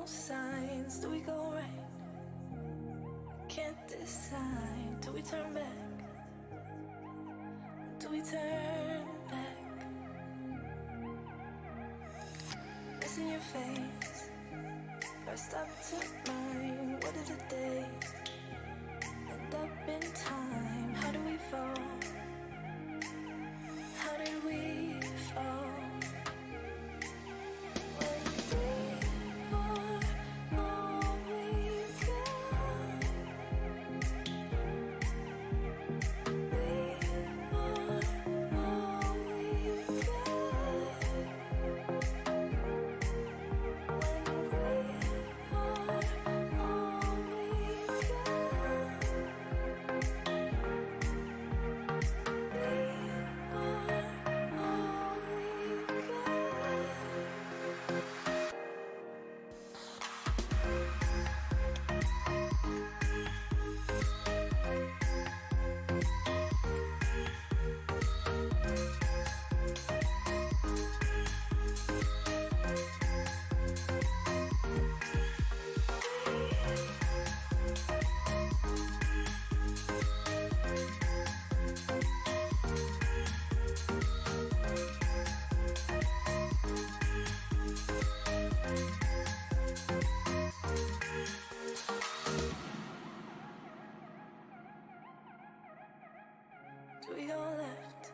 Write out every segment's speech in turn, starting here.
signs. Do we go right? Can't decide. Do we turn back? Do we turn back? Missing your face. First up to mine. What are the days? End up in time. How do we fall? How did we fall? Do we go left?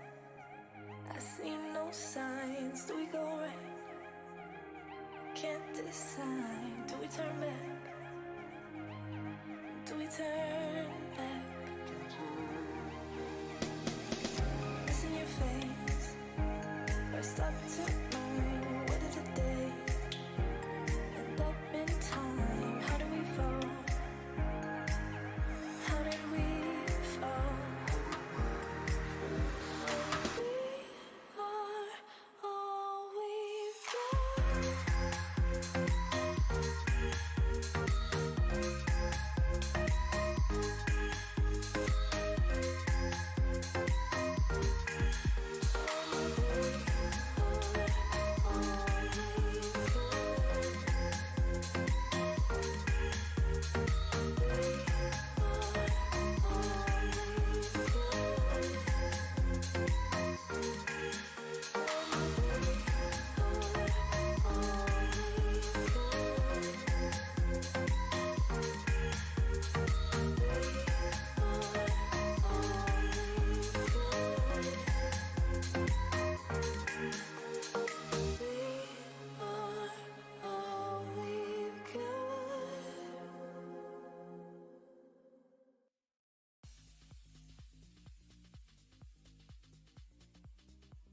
I see no signs. Do we go right? Can't decide. Do we turn back? Do we turn back? Missing your face. First up to mine. What are the days? End up in time. How do we fall? How did we fall?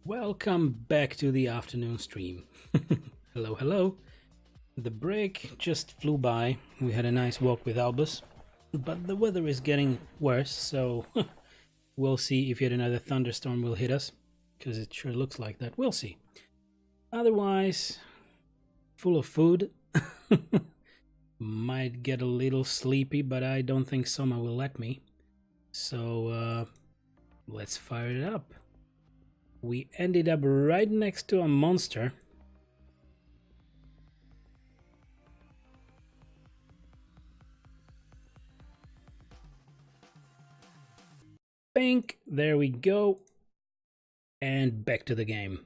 Welcome back to the afternoon stream. Hello, hello. The break just flew by. We had a nice walk with Albus, but the weather is getting worse, so we'll see if yet another thunderstorm will hit us, because it sure looks like that. We'll see. Otherwise, full of food. Might get a little sleepy, but I don't think Soma will let me. So let's fire it up. We ended up right next to a monster. Pink, there we go. And back to the game.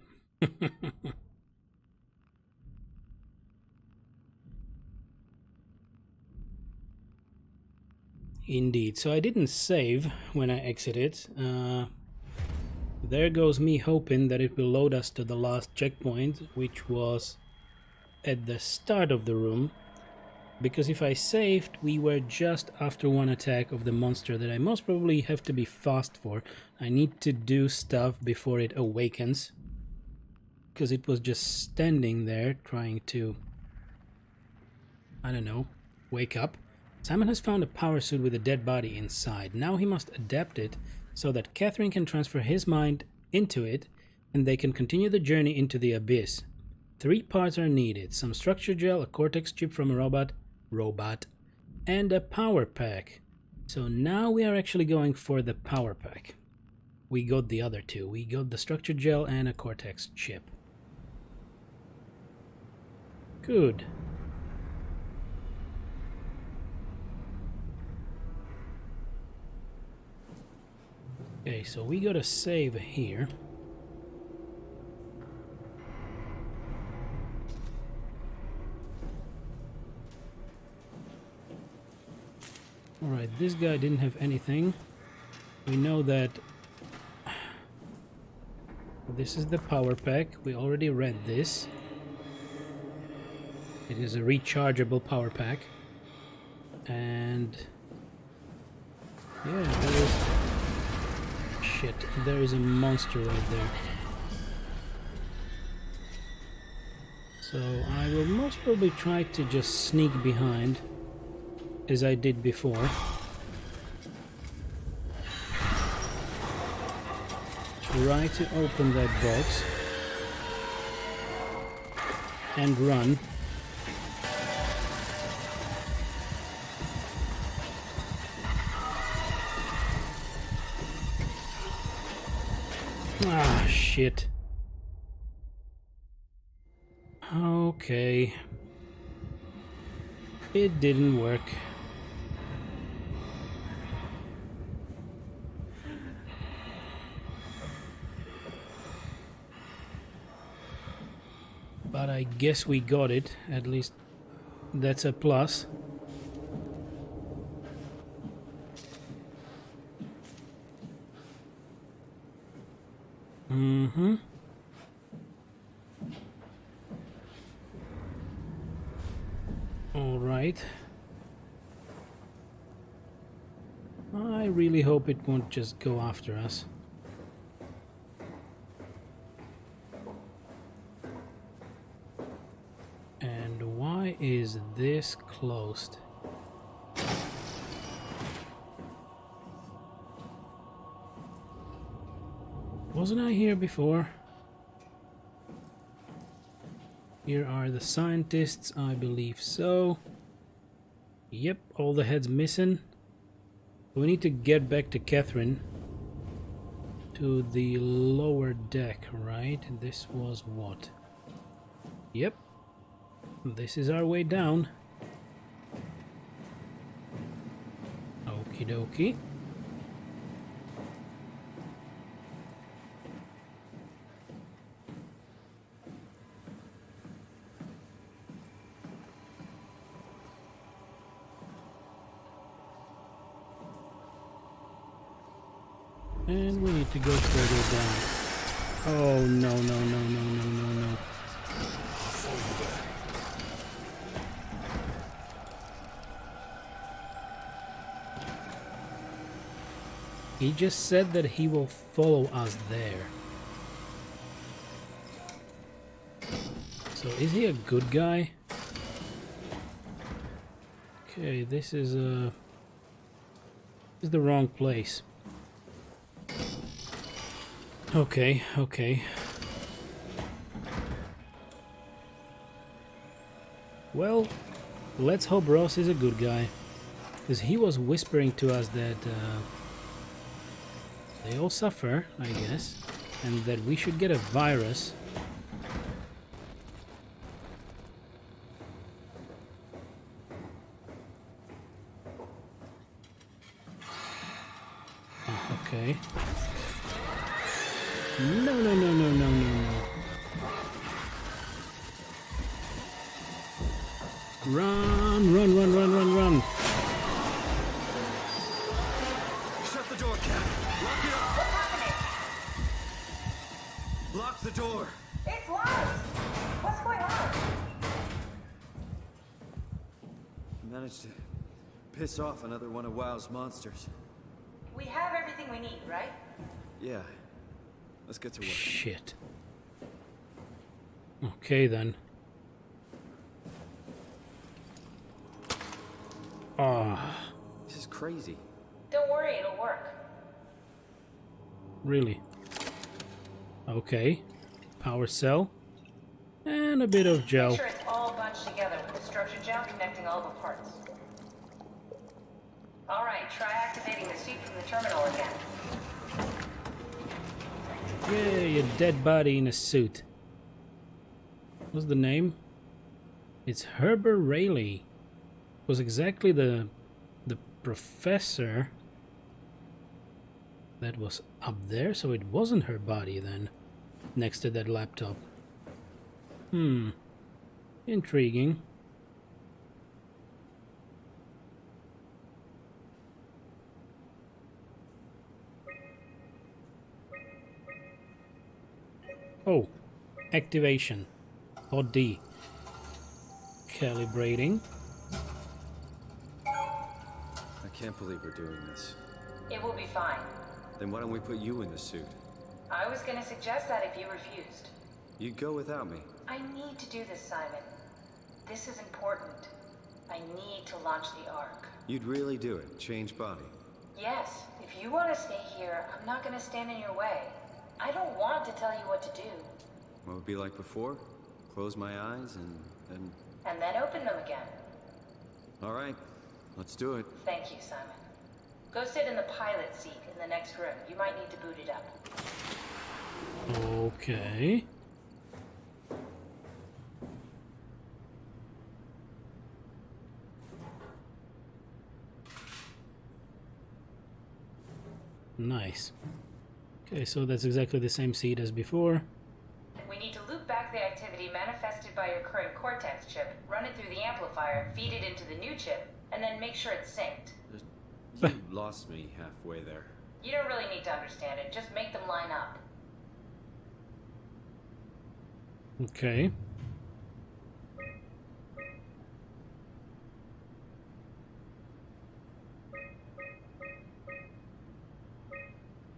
Indeed, so I didn't save when I exited. There goes me hoping that it will load us to the last checkpoint, which was at the start of the room. Because if I saved, we were just after one attack of the monster that I most probably have to be fast for. I need to do stuff before it awakens. Because it was just standing there trying to, I don't know, wake up. Simon has found a power suit with a dead body inside. Now he must adapt it so that Catherine can transfer his mind into it and they can continue the journey into the abyss. 3 parts are needed: some structure gel, a cortex chip from a robot, and a power pack. So now we are actually going for the power pack. We got the other 2. We got the structure gel and a cortex chip. Good. Okay, so we got a save here. Alright, this guy didn't have anything. We know that this is the power pack. We already read this. It is a rechargeable power pack. And yeah, there is... Shit, there is a monster right there. So I will most probably try to just sneak behind, as I did before. Try to open that box and run. Ah, shit. Okay. It didn't work. But I guess we got it. At least that's a plus. Mm-hmm. All right. I really hope it won't just go after us. And why is this closed? Wasn't I here before? Here are the scientists, I believe so. Yep, all the heads missing. We need to get back to Catherine. To the lower deck, right? And this was what? Yep. This is our way down. Okie dokie. And we need to go further down. Oh no, no, no, no, no, no, no. He just said that he will follow us there. So is he a good guy? Okay, this is the wrong place. Okay, okay. Well, let's hope Ross is a good guy. Because he was whispering to us that they all suffer, I guess, and that we should get a virus. Oh, okay. No, no, no, no, no, no, no. Run, run, run, run, run, run. Shut the door, Cap. Lock it up. What's happening? Lock the door. It's locked. What's going on? Managed to piss off another one of WoW's monsters. We have everything we need, right? Yeah. Let's get to work. Shit. Okay then. Ah, This is crazy. Don't worry, it'll work. really? Okay. Power cell. And a bit of Make gel. sure it's all bunched together with the structure gel connecting all the parts. Alright, try activating the suit from the terminal again. Yay, a dead body in a suit. What's the name? It's Herbert Rayleigh. Was exactly the professor that was up there, so it wasn't her body then, next to that laptop. Intriguing. Oh, activation. Or D. Calibrating. I can't believe we're doing this. It will be fine. Then why don't we put you in the suit? I was gonna suggest that if you refused. You'd go without me. I need to do this, Simon. This is important. I need to launch the ARK. You'd really do it? Change body? Yes, if you want to stay here, I'm not gonna stand in your way. I don't want to tell you what to do. What would it be like before? Close my eyes and... And then open them again. Alright, let's do it. Thank you, Simon. Go sit in the pilot seat in the next room. You might need to boot it up. Okay. Nice. Okay, so that's exactly the same seat as before. We need to loop back the activity manifested by your current Cortex chip, run it through the amplifier, feed it into the new chip, and then make sure it's synced. You lost me halfway there. You don't really need to understand it, just make them line up. Okay.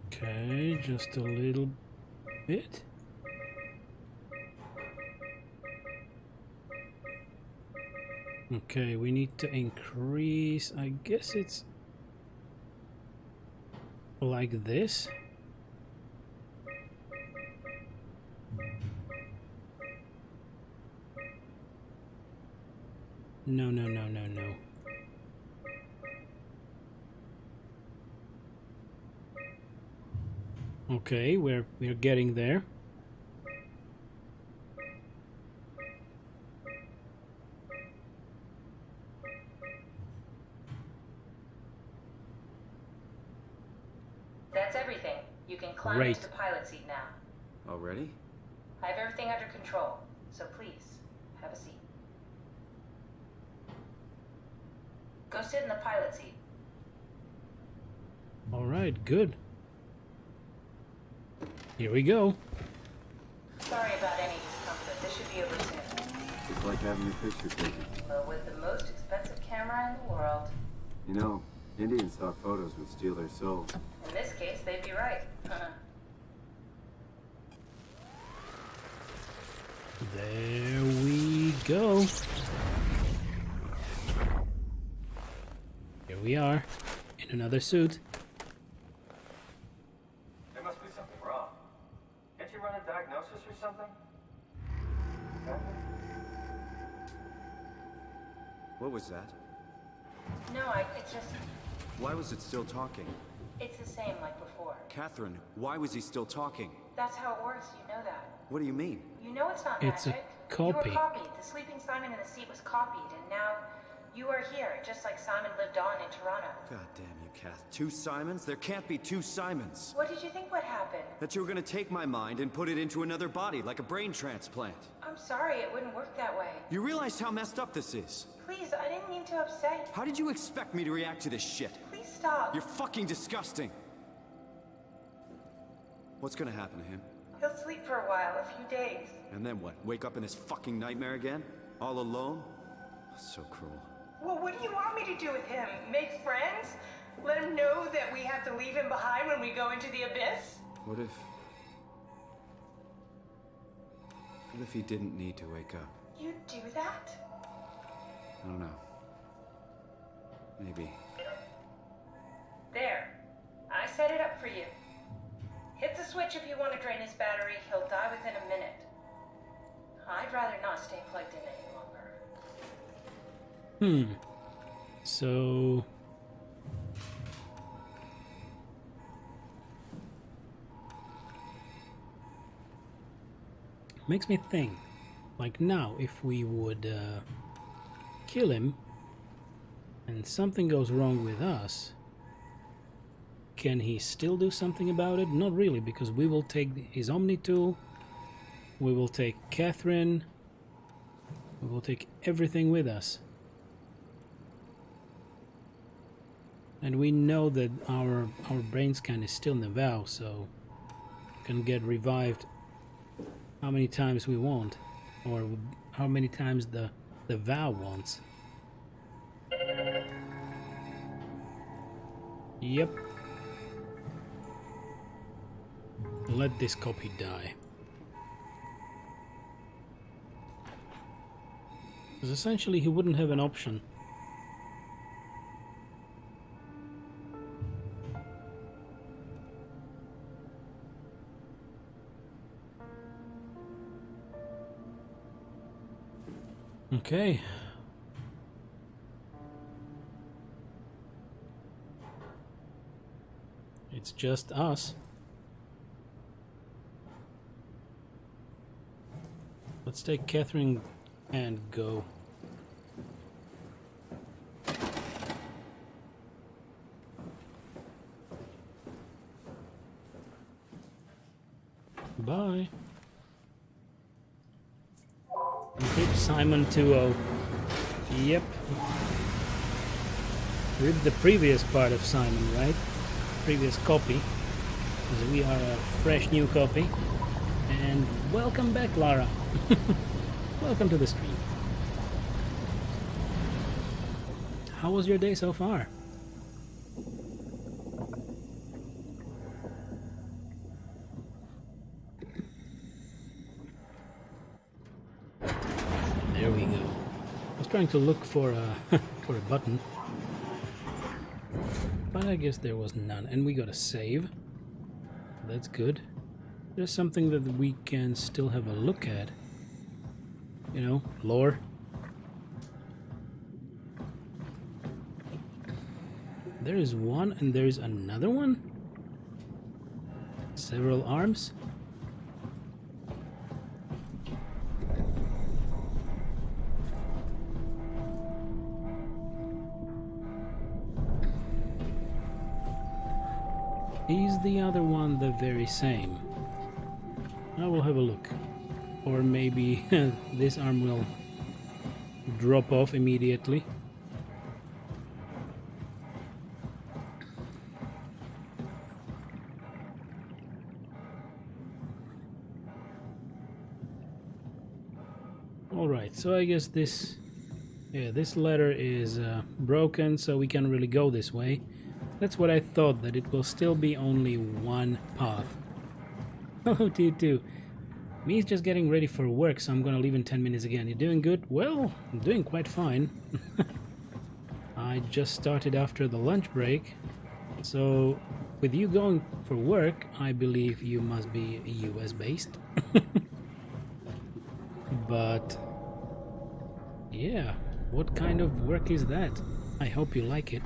Okay, just a little bit. Okay, we need to increase, I guess it's like this. No. Okay, we're getting there. That's everything. You can climb Great. into the pilot seat now. Already? I have everything under control, so please, have a seat. Go sit in the pilot seat. All right, good. Here we go. Sorry about any discomfort. This should be over soon. It's like having your picture taken. But with the most expensive camera in the world, You know, Indian stock photos would steal their souls. in this case, they'd be right. There we go. Here we are, in another suit. There must be something wrong. Can't you run a diagnosis or something? What was that? No, it's just, Why was it still talking? it's the same like before. Catherine, why was he still talking? That's how it works, you know that. What do you mean? You know it's not It's a magic. copy. You were copied. The sleeping Simon in the seat was copied, and now you are here, just like Simon lived on in Toronto. God damn you, Kath. Two Simons? There can't be two Simons. What did you think would happen? That you were gonna take my mind and put it into another body, like a brain transplant. I'm sorry, it wouldn't work that way. You realize how messed up this is? Please, I didn't mean to upset you. How did you expect me to react to this shit? Please stop. You're fucking disgusting. What's gonna happen to him? He'll sleep for a while, a few days. And then what? Wake up in this fucking nightmare again? All alone? So cruel. Well, what do you want me to do with him? Make friends? Let him know that we have to leave him behind when we go into the abyss? What if he didn't need to wake up? You'd do that? I don't know. Maybe. There. I set it up for you. Hit the switch if you want to drain his battery. He'll die within a minute. I'd rather not stay plugged in any longer. So... makes me think, like now, if we would kill him and something goes wrong with us, Can he still do something about it? Not really, because we will take his Omni tool, we will take Catherine, we will take everything with us. And we know that our brain scan is still in the vow, so can get revived how many times we want, or how many times the vow wants. Yep. Let this copy die. Because essentially he wouldn't have an option. Okay. It's just us. Let's take Catherine and go. Bye. Rip Simon 2-0. Yep. Rip the previous part of Simon, right? Previous copy. Because we are a fresh new copy. And welcome back, Lara. Welcome to the stream. How was your day so far? There we go. I was trying to look for a for a button, but I guess there was none. And we got a save. That's good. There's something that we can still have a look at. You know, lore. There is one and there is another one. Several arms. Is the other one the very same? I will have a look. Or maybe this arm will drop off immediately. Alright, so I guess this letter is broken, so we can't really go this way. That's what I thought, that it will still be only one path. Oh, T2. Me's just getting ready for work, so I'm gonna leave in 10 minutes again. You doing good? Well, I'm doing quite fine. I just started after the lunch break. So, with you going for work, I believe you must be US based. But, yeah, what kind of work is that? I hope you like it.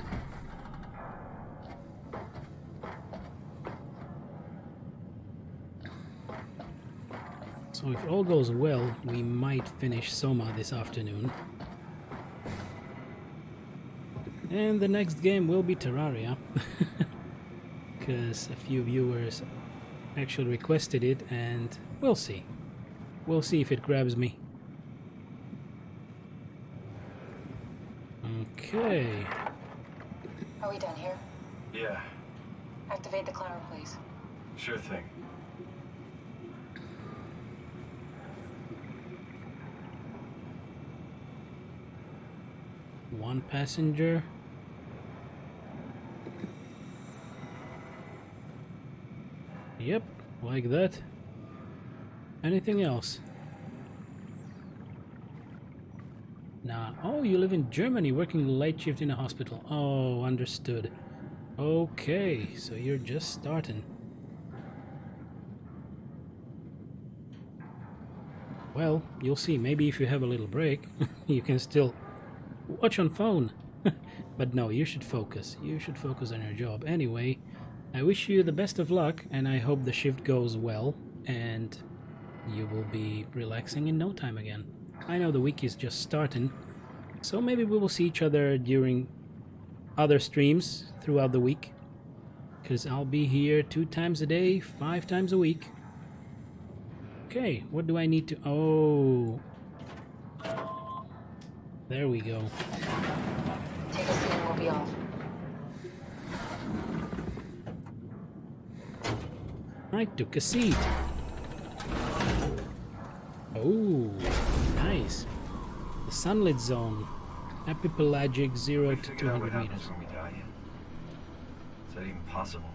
So if all goes well, we might finish SOMA this afternoon. And the next game will be Terraria. Because a few viewers actually requested it, and we'll see. We'll see if it grabs me. Okay. Are we done here? Yeah, Activate the clamor, please. sure thing. One passenger. Yep, like that. Anything else? Nah. Oh, you live in Germany, working late shift in a hospital. Oh, understood. Okay, so you're just starting. Well, you'll see. Maybe if you have a little break, you can still watch on phone. But no, you should focus. You should focus on your job. Anyway, I wish you the best of luck, and I hope the shift goes well, and you will be relaxing in no time again. I know the week is just starting, so maybe we will see each other during other streams throughout the week. because I'll be here 2 times a day, 5 times a week. Okay, what do I need to... Oh, there we go. Take a seat and we'll be off. I took a seat. Oh, nice. The sunlit zone. Epipelagic 0 to Figure out what 200 happens meters. when we die yet? Is that even possible?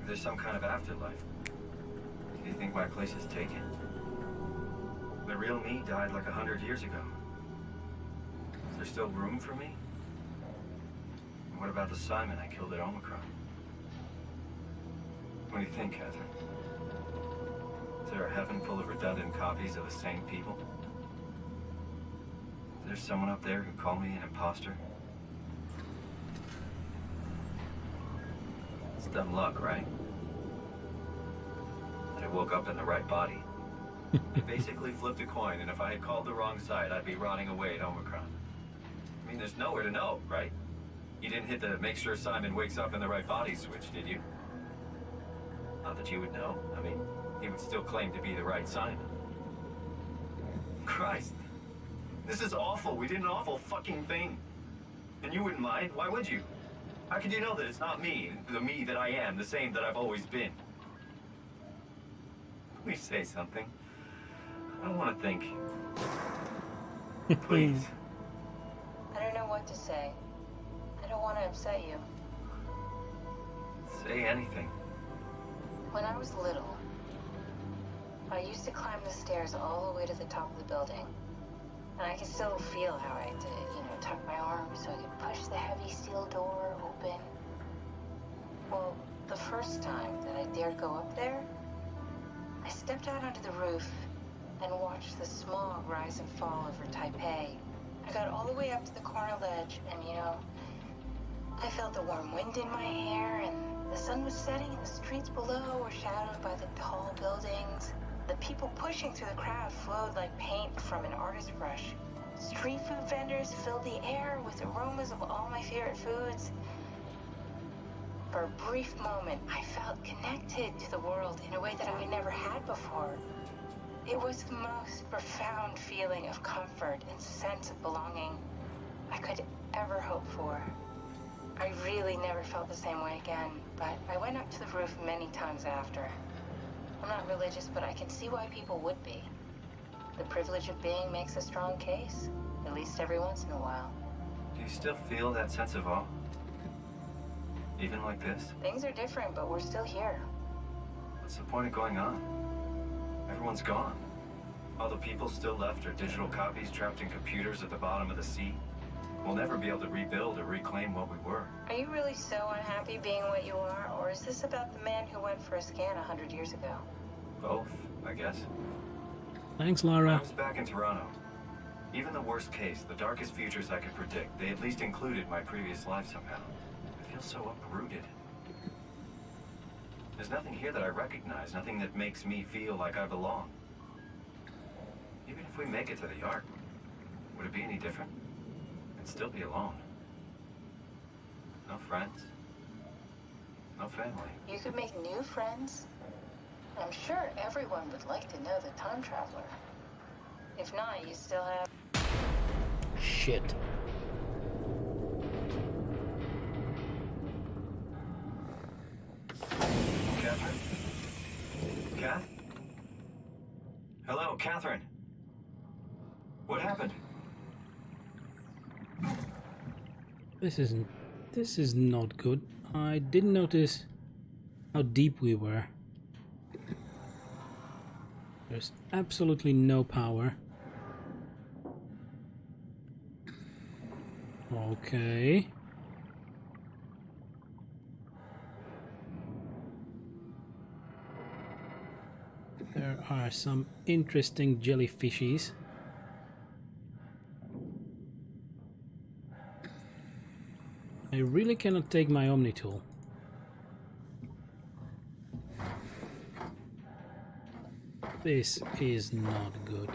Is there some kind of afterlife? Do you think my place is taken? The real me died like 100 years ago. Is there still room for me? And what about the Simon I killed at Omicron? What do you think, Catherine? Is there a heaven full of redundant copies of the same people? Is there someone up there who called me an imposter? It's dumb luck, right? That I woke up in the right body. I basically flipped a coin, and if I had called the wrong side, I'd be rotting away at Omicron. I mean, there's nowhere to know, right? You didn't hit the make sure Simon wakes up in the right body switch, did you? Not that you would know. I mean, he would still claim to be the right Simon. Christ. This is awful. We did an awful fucking thing. And you wouldn't mind? Why would you? How could you know that it's not me, the me that I am, the same that I've always been? Please say something. I don't want to think. Please. I don't know what to say. I don't want to upset you. Say anything. When I was little, I used to climb the stairs all the way to the top of the building. And I can still feel how I had to, tuck my arms so I could push the heavy steel door open. Well, the first time that I dared go up there, I stepped out onto the roof and watched the smog rise and fall over Taipei. I got all the way up to the corner ledge and, I felt the warm wind in my hair and the sun was setting and the streets below were shadowed by the tall buildings. The people pushing through the crowd flowed like paint from an artist's brush. Street food vendors filled the air with aromas of all my favorite foods. For a brief moment, I felt connected to the world in a way that I never had before. It was the most profound feeling of comfort and sense of belonging I could ever hope for. I really never felt the same way again, but I went up to the roof many times after. I'm not religious, but I can see why people would be. The privilege of being makes a strong case, at least every once in a while. Do you still feel that sense of awe? Even like this? Things are different, but we're still here. What's the point of going on? Everyone's gone. All the people still left are digital copies trapped in computers at the bottom of the sea. We'll never be able to rebuild or reclaim what we were. Are you really so unhappy being what you are, or is this about the man who went for a scan 100 years ago? Both, I guess. Thanks, I Lara. was back in Toronto. Even the worst case, the darkest futures I could predict, they at least included my previous life somehow. I feel so uprooted. There's nothing here that I recognize, nothing that makes me feel like I belong. Even if we make it to the ARK, would it be any different? I'd still be alone. No friends. No family. You could make new friends. I'm sure everyone would like to know the time traveler. If not, you still have... Shit. Catherine? Kath? Hello, Catherine. What happened? This is not good. I didn't notice how deep we were. There's absolutely no power. Okay. There are some interesting jellyfishies. I really cannot take my Omni tool. This is not good.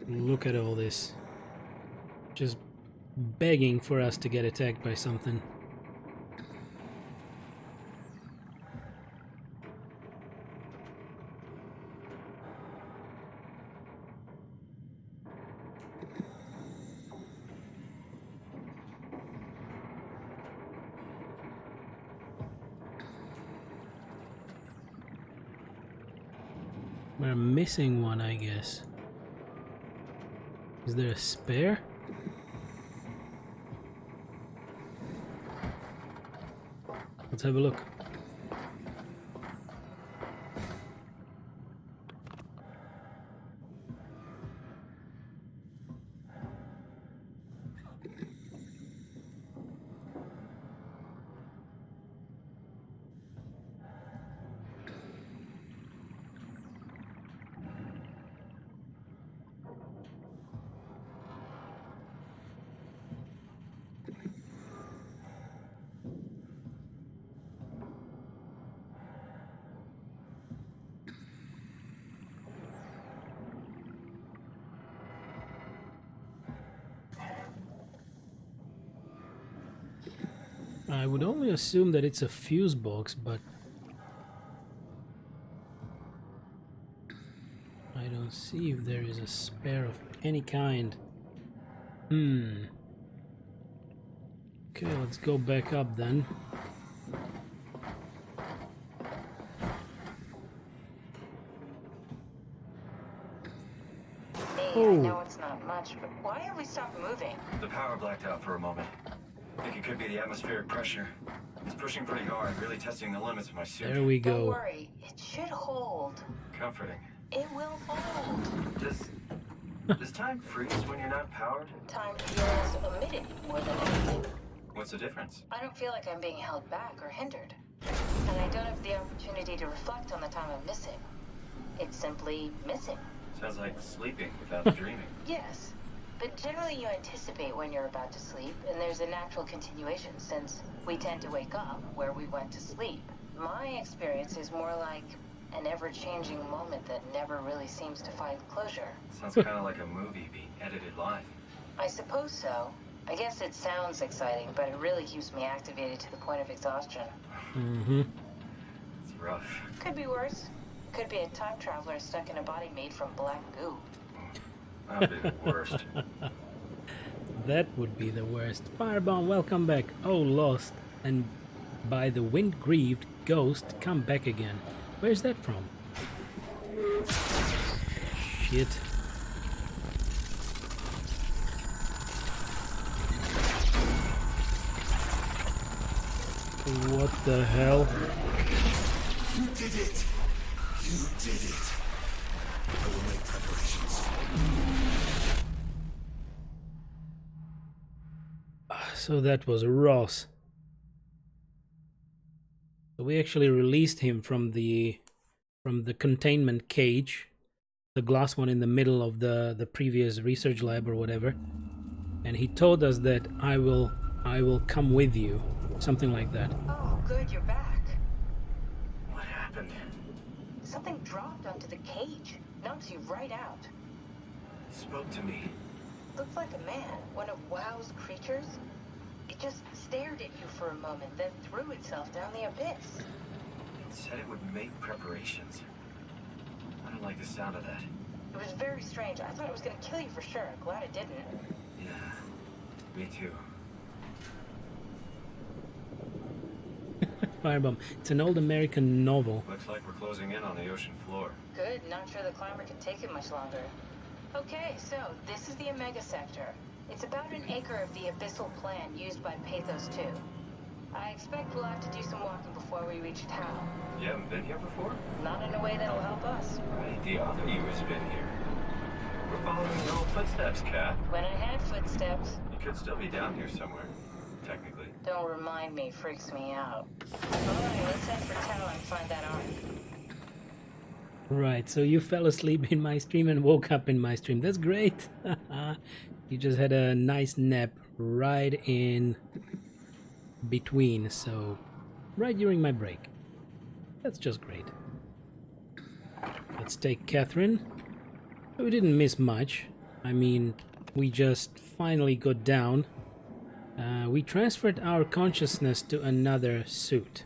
Look at all this. Just begging for us to get attacked by something. We're missing one, I guess. Is there a spare? Let's have a look. I would only assume that it's a fuse box, but I don't see if there is a spare of any kind. Okay, let's go back up then. Hey, I know it's not much, but why have we stopped moving? The power blacked out for a moment. I think it could be the atmospheric pressure. It's pushing pretty hard, really testing the limits of my suit. There we Don't go. worry, it should hold. Comforting. It will hold. Does time freeze when you're not powered? Time feels omitted more than anything. What's the difference? I don't feel like I'm being held back or hindered. And I don't have the opportunity to reflect on the time I'm missing. It's simply missing. Sounds like sleeping without dreaming. Yes, but generally you anticipate when you're about to sleep, and there's a natural continuation since we tend to wake up where we went to sleep. My experience is more like an ever-changing moment that never really seems to find closure. Sounds kind of like a movie being edited live. I suppose so. I guess it sounds exciting, but it really keeps me activated to the point of exhaustion. It's rough. Could be worse. Could be a time traveler stuck in a body made from black goo. That'd be the worst. That would be the worst. Firebomb, welcome back. Oh, lost. And by the wind-grieved ghost, come back again. Where's that from? Shit. What the hell? You did it! You did it! I will make preparations. So that was Ross. So we actually released him from the containment cage, the glass one in the middle of the previous research lab or whatever, and he told us that I will come with you, something like that. Oh, good, you're back. What happened? Something dropped onto the cage. Knocks you right out. It spoke to me. Looked like a man, one of WoW's creatures. It just stared at you for a moment, then threw itself down the abyss. It said it would make preparations. I don't like the sound of that. It was very strange. I thought it was gonna kill you for sure. Glad it didn't. Yeah, me too. Firebomb. It's an old American novel. Looks like we're closing in on the ocean floor. Good, not sure the climber can take it much longer. Okay, so this is the Omega Sector. It's about an acre of the abyssal plan used by Pathos 2. I expect we'll have to do some walking before we reach town. You haven't been here before? Not in a way that'll help us. Right, the other you has been here. We're following your old footsteps, Kat. When I had footsteps, You could still be down here somewhere, technically. don't remind me, freaks me out. Alright, let's head for town and find that ARK. Right, so you fell asleep in my stream and woke up in my stream. That's great. You just had a nice nap right in between, so right during my break. That's just great. Let's take Catherine. We didn't miss much. I mean, we just finally got down. We transferred our consciousness to another suit.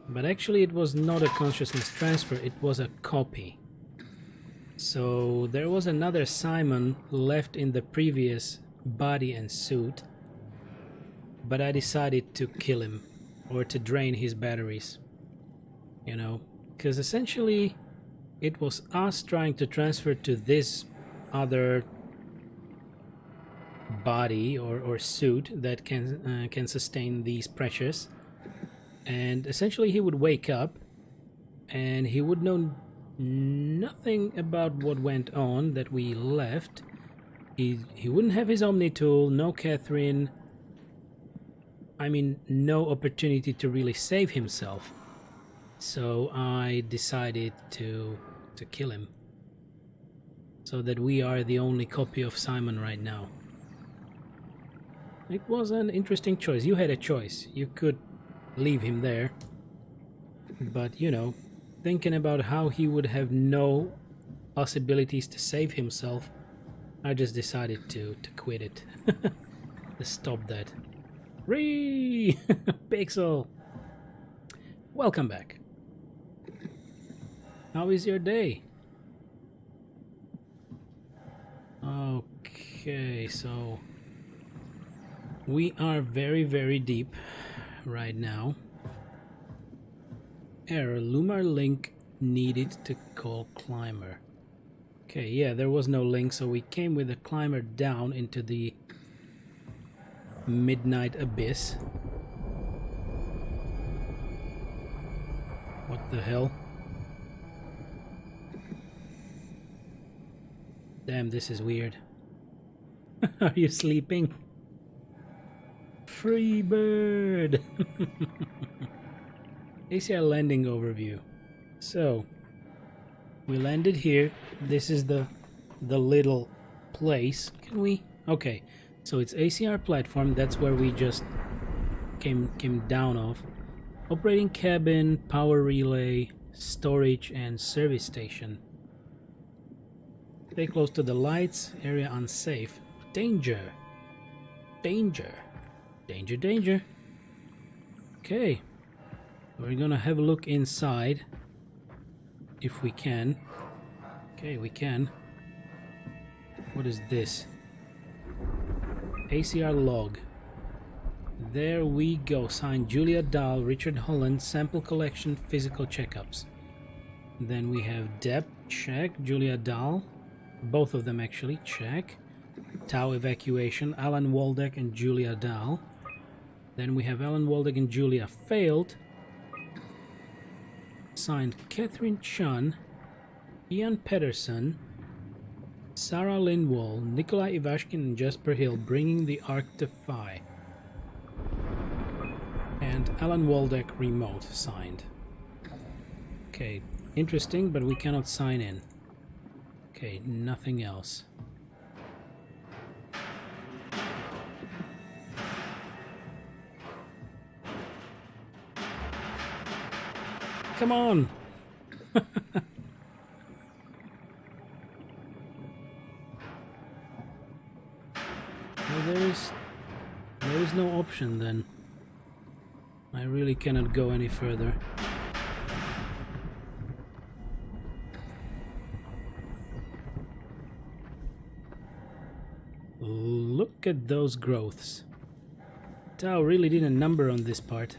But actually it was not a consciousness transfer, it was a copy. So there was another Simon left in the previous body and suit, but I decided to kill him, or to drain his batteries. You know, because essentially it was us trying to transfer to this other body or suit that can sustain these pressures, and essentially he would wake up and he would know nothing about what went on that we left. He wouldn't have his Omni tool, no Catherine, I mean no opportunity to really save himself. So I decided to kill him, so that we are the only copy of Simon right now. It was an interesting choice. You had a choice. You could leave him there, but you know, thinking about how he would have no possibilities to save himself, I just decided to quit it. To stop that. Ree! Pixel! Welcome back. How is your day? Okay, so we are very, very deep right now. Error, Lumar link needed to call climber. Okay, yeah, there was no link, so we came with a climber down into the midnight abyss. What the hell? Damn, this is weird. Are you sleeping? Free bird! ACR landing overview. So, we landed here. This is the little place. Can we? Okay, so it's ACR platform. That's where we just came down off. Operating cabin, power relay, storage, and service station. Stay close to the lights. Area unsafe. Danger. Danger. Danger, danger. Okay. We're gonna have a look inside. If we can. Okay, we can. What is this? ACR log. There we go. Signed Julia Dahl, Richard Holland, sample collection, physical checkups. Then we have depth check, Julia Dahl. Both of them actually, check. Tau evacuation, Alan Waldeck and Julia Dahl. Then we have Alan Waldeck and Julia failed. Signed Catherine Chun, Ian Pedersen, Sarah Lindwall, Nikolai Ivashkin and Jasper Hill, bringing the ARK to Phi. And Alan Waldeck remote signed. Okay, interesting, but we cannot sign in. Okay, nothing else. Come on! Well, there is no option then. I really cannot go any further. Look at those growths. Tau really did a number on this part.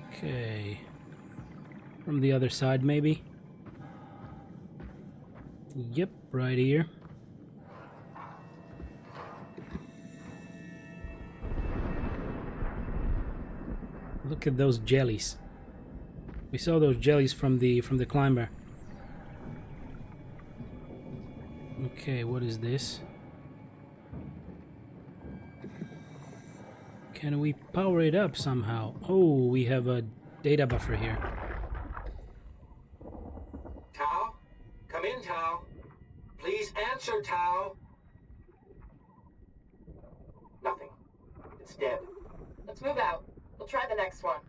Okay. From the other side, maybe? Yep, right here. Look at those jellies. We saw those jellies from the climber. Okay, what is this? Can we power it up somehow? Oh, we have a data buffer here. Tau? Come in, Tau. Please answer, Tau. Nothing. It's dead. Let's move out. We'll try the next one.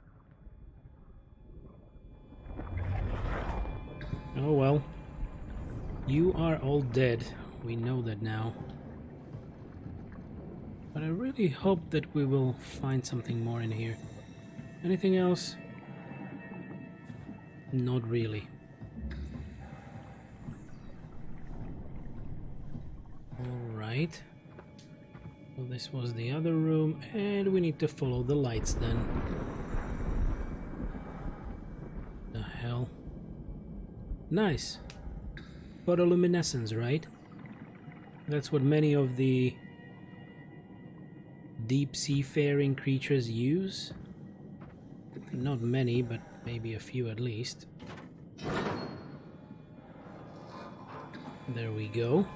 Oh well. You are all dead. We know that now. But I really hope that we will find something more in here. Anything else? Not really. Alright. So this was the other room, and we need to follow the lights then. The hell? Nice. Photoluminescence, right? That's what many of the deep seafaring creatures use. Not many, but maybe a few at least. There we go.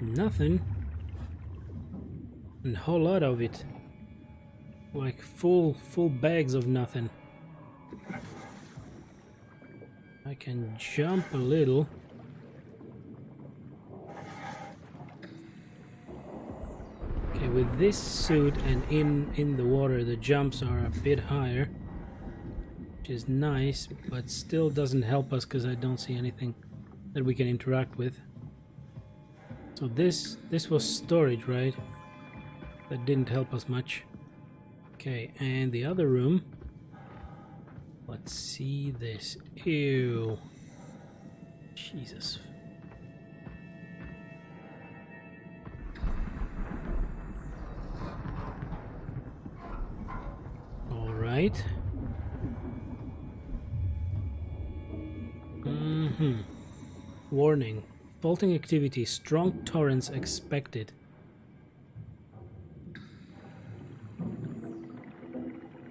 Nothing. A whole lot of it. Like full bags of nothing. I can jump a little. Okay, with this suit and in the water, the jumps are a bit higher, which is nice, but still doesn't help us because I don't see anything that we can interact with. So this was storage, right? That didn't help us much. Okay, and the other room. Let's see this. Ew. Jesus. All right. Warning. Faulting activity. Strong torrents expected.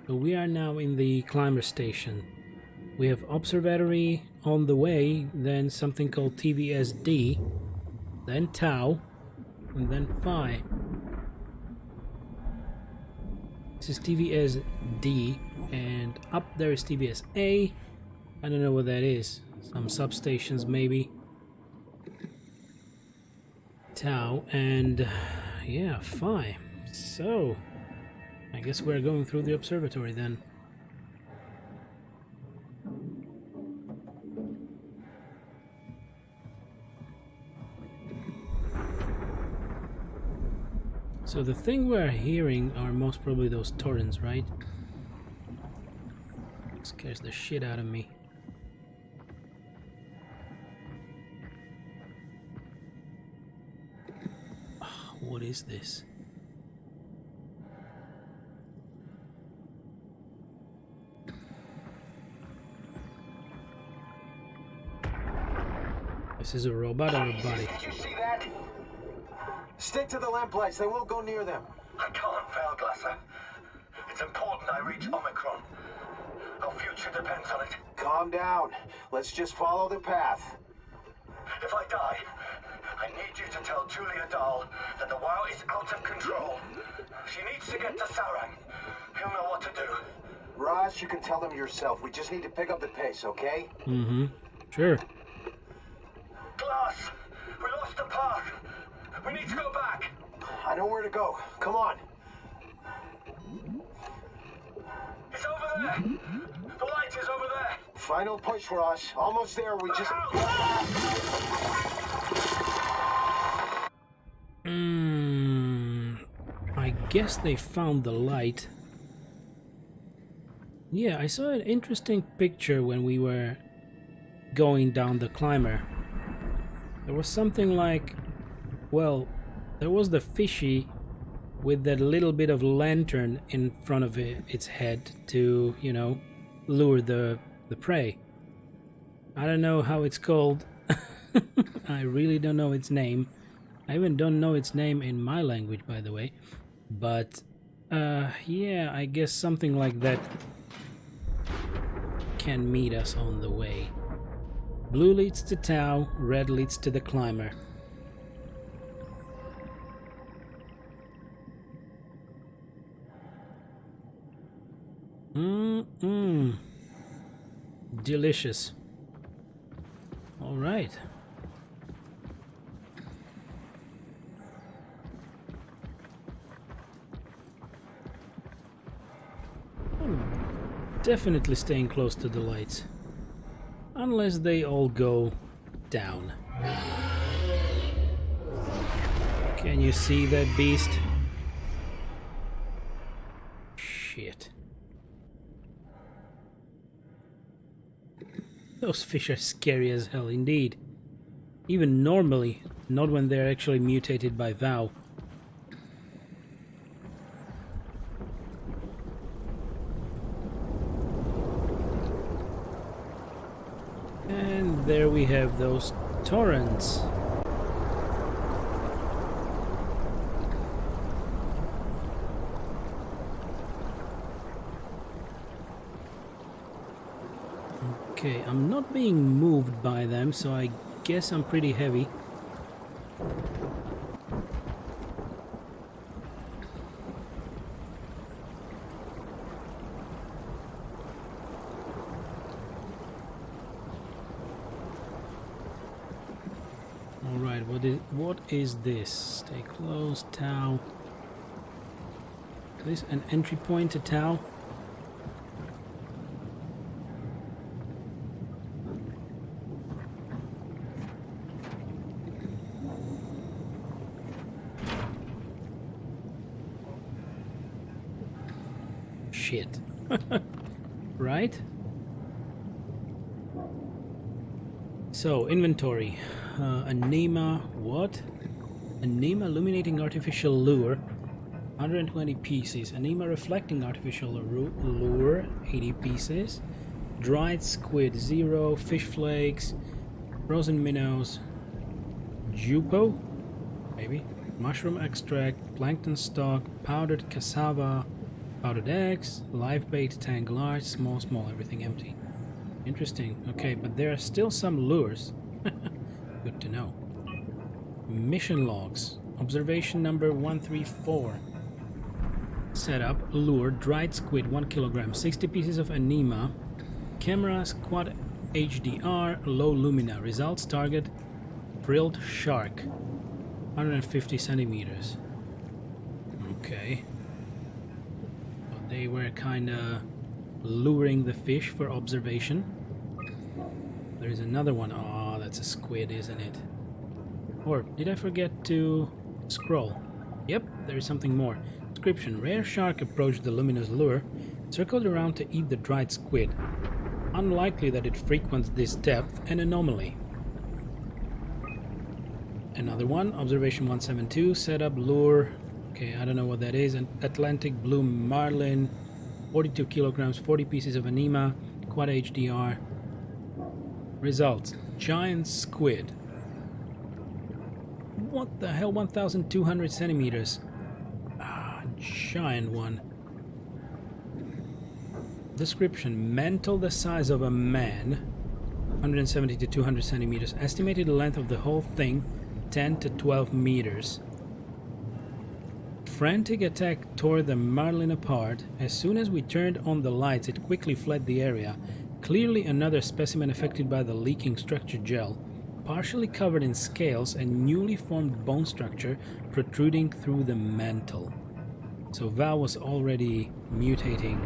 So we are now in the climber station. We have observatory on the way, then something called TVSD, then Tau, and then Phi. This is TVSD, and up there is TVSA. I don't know what that is. Some substations maybe. Tau, and yeah, Phi. So I guess we're going through the observatory then. So the thing we're hearing are most probably those torrents, right? Scares the shit out of me. Oh, what is this? This is a robot or a body? Did you see that? Stick to the lamplights. They won't go near them. I can't, Valglasser. It's important I reach Omicron. Our future depends on it. Calm down. Let's just follow the path. If I die, I need you to tell Julia Dahl that the WoW is out of control. She needs to get to Sarang. He'll know what to do. Ross, you can tell them yourself. We just need to pick up the pace, okay? Mm-hmm. Sure. Glass! We lost the path! We need to go back! I know where to go. Come on. It's over there! The light is over there! Final push, Ross. Almost there. We just... I guess they found the light. Yeah, I saw an interesting picture when we were going down the climber. There was something like, well, there was the fishy with that little bit of lantern in front of its head to, you know, lure the prey. I don't know how it's called. I really don't know its name. I even don't know its name in my language, by the way. But, yeah, I guess something like that can meet us on the way. Blue leads to Tau, red leads to the climber. Delicious. All right. Definitely staying close to the lights. Unless they all go down. Can you see that beast? Shit. Those fish are scary as hell indeed. Even normally, not when they're actually mutated by Vow. And there we have those torrents. Okay, I'm not being moved by them, so I guess I'm pretty heavy. Alright, what is this? Stay close, Tau. Is this an entry point to Tau? Shit. Right? So, inventory. Anima, what? Anima illuminating artificial lure, 120 pieces. Anima reflecting artificial lure, 80 pieces. Dried squid, 0. Fish flakes, frozen minnows, jupo, maybe. Mushroom extract, plankton stock, powdered cassava, powdered eggs, live bait, tank large, small, everything empty. Interesting. Okay, but there are still some lures. Good to know. Mission logs. Observation number 134. Setup, lure, dried squid, 1 kilogram, 60 pieces of anima, cameras, quad HDR, low lumina. Results, target, frilled shark, 150 centimeters. Okay. So they were kinda luring the fish for observation. There is another one. Oh, that's a squid, isn't it? Or did I forget to scroll? Yep, there is something more. Description: rare shark approached the luminous lure, circled around to eat the dried squid. Unlikely that it frequents this depth, an anomaly. Another one, observation 172, setup, lure. Okay, I don't know what that is. An Atlantic blue marlin, 42 kilograms, 40 pieces of anima, quad HDR. Results: giant squid. What the hell? 1,200 centimeters. Ah, giant one. Description: mantle the size of a man, 170 to 200 centimeters. Estimated length of the whole thing, 10 to 12 meters. Frantic attack tore the marlin apart. As soon as we turned on the lights, it quickly fled the area. Clearly another specimen affected by the leaking structure gel, partially covered in scales and newly formed bone structure protruding through the mantle. So Val was already mutating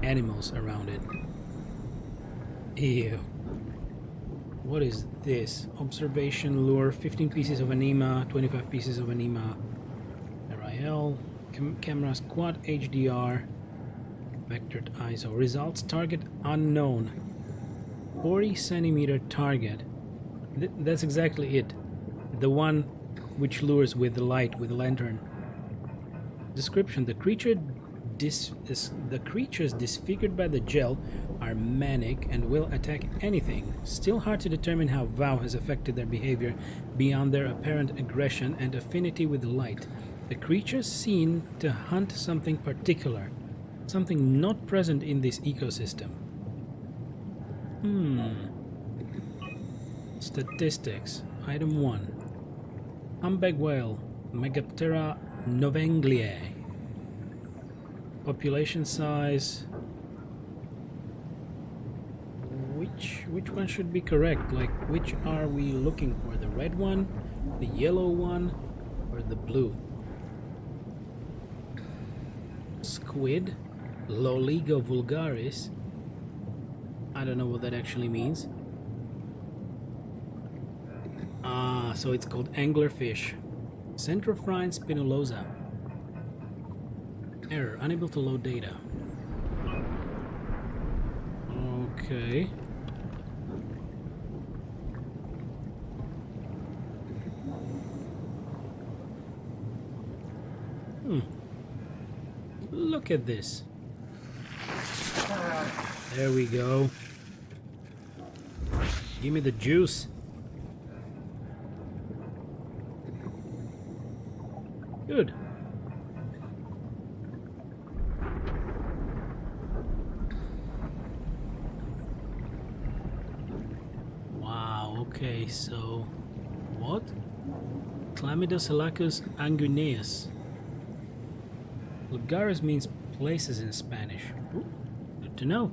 animals around it. Ew. What is this? Observation lure, 15 pieces of anima, 25 pieces of anima. RIL, cameras, quad HDR, vectored ISO. Results, target unknown. 40 centimeter target. That's exactly it. The one which lures with the light, with the lantern. Description: the creatures disfigured by the gel are manic and will attack anything. Still hard to determine how Vow has affected their behavior beyond their apparent aggression and affinity with the light. The creatures seem to hunt something particular, something not present in this ecosystem. Statistics. Item 1. Humpback whale, Megaptera novengliae. Population size. Which which one should be correct? Like, which are we looking for? The red one, the yellow one, or the blue? Squid, Loligo vulgaris. I don't know what that actually means. Ah, so it's called anglerfish. Centrophrine spinulosa. Error, unable to load data. Okay. Look at this. There we go. Give me the juice. Good. Wow, okay, so what? Chlamydosalacus anguineus. Vulgaris means places in Spanish. Ooh, good to know.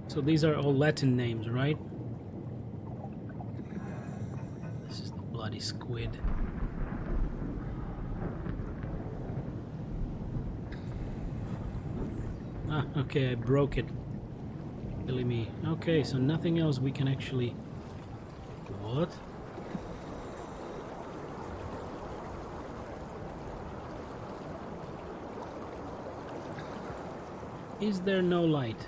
So these are all Latin names, right? This is the bloody squid. Ah, okay, I broke it. Killing me. Okay, so nothing else we can actually... What? Is there no light?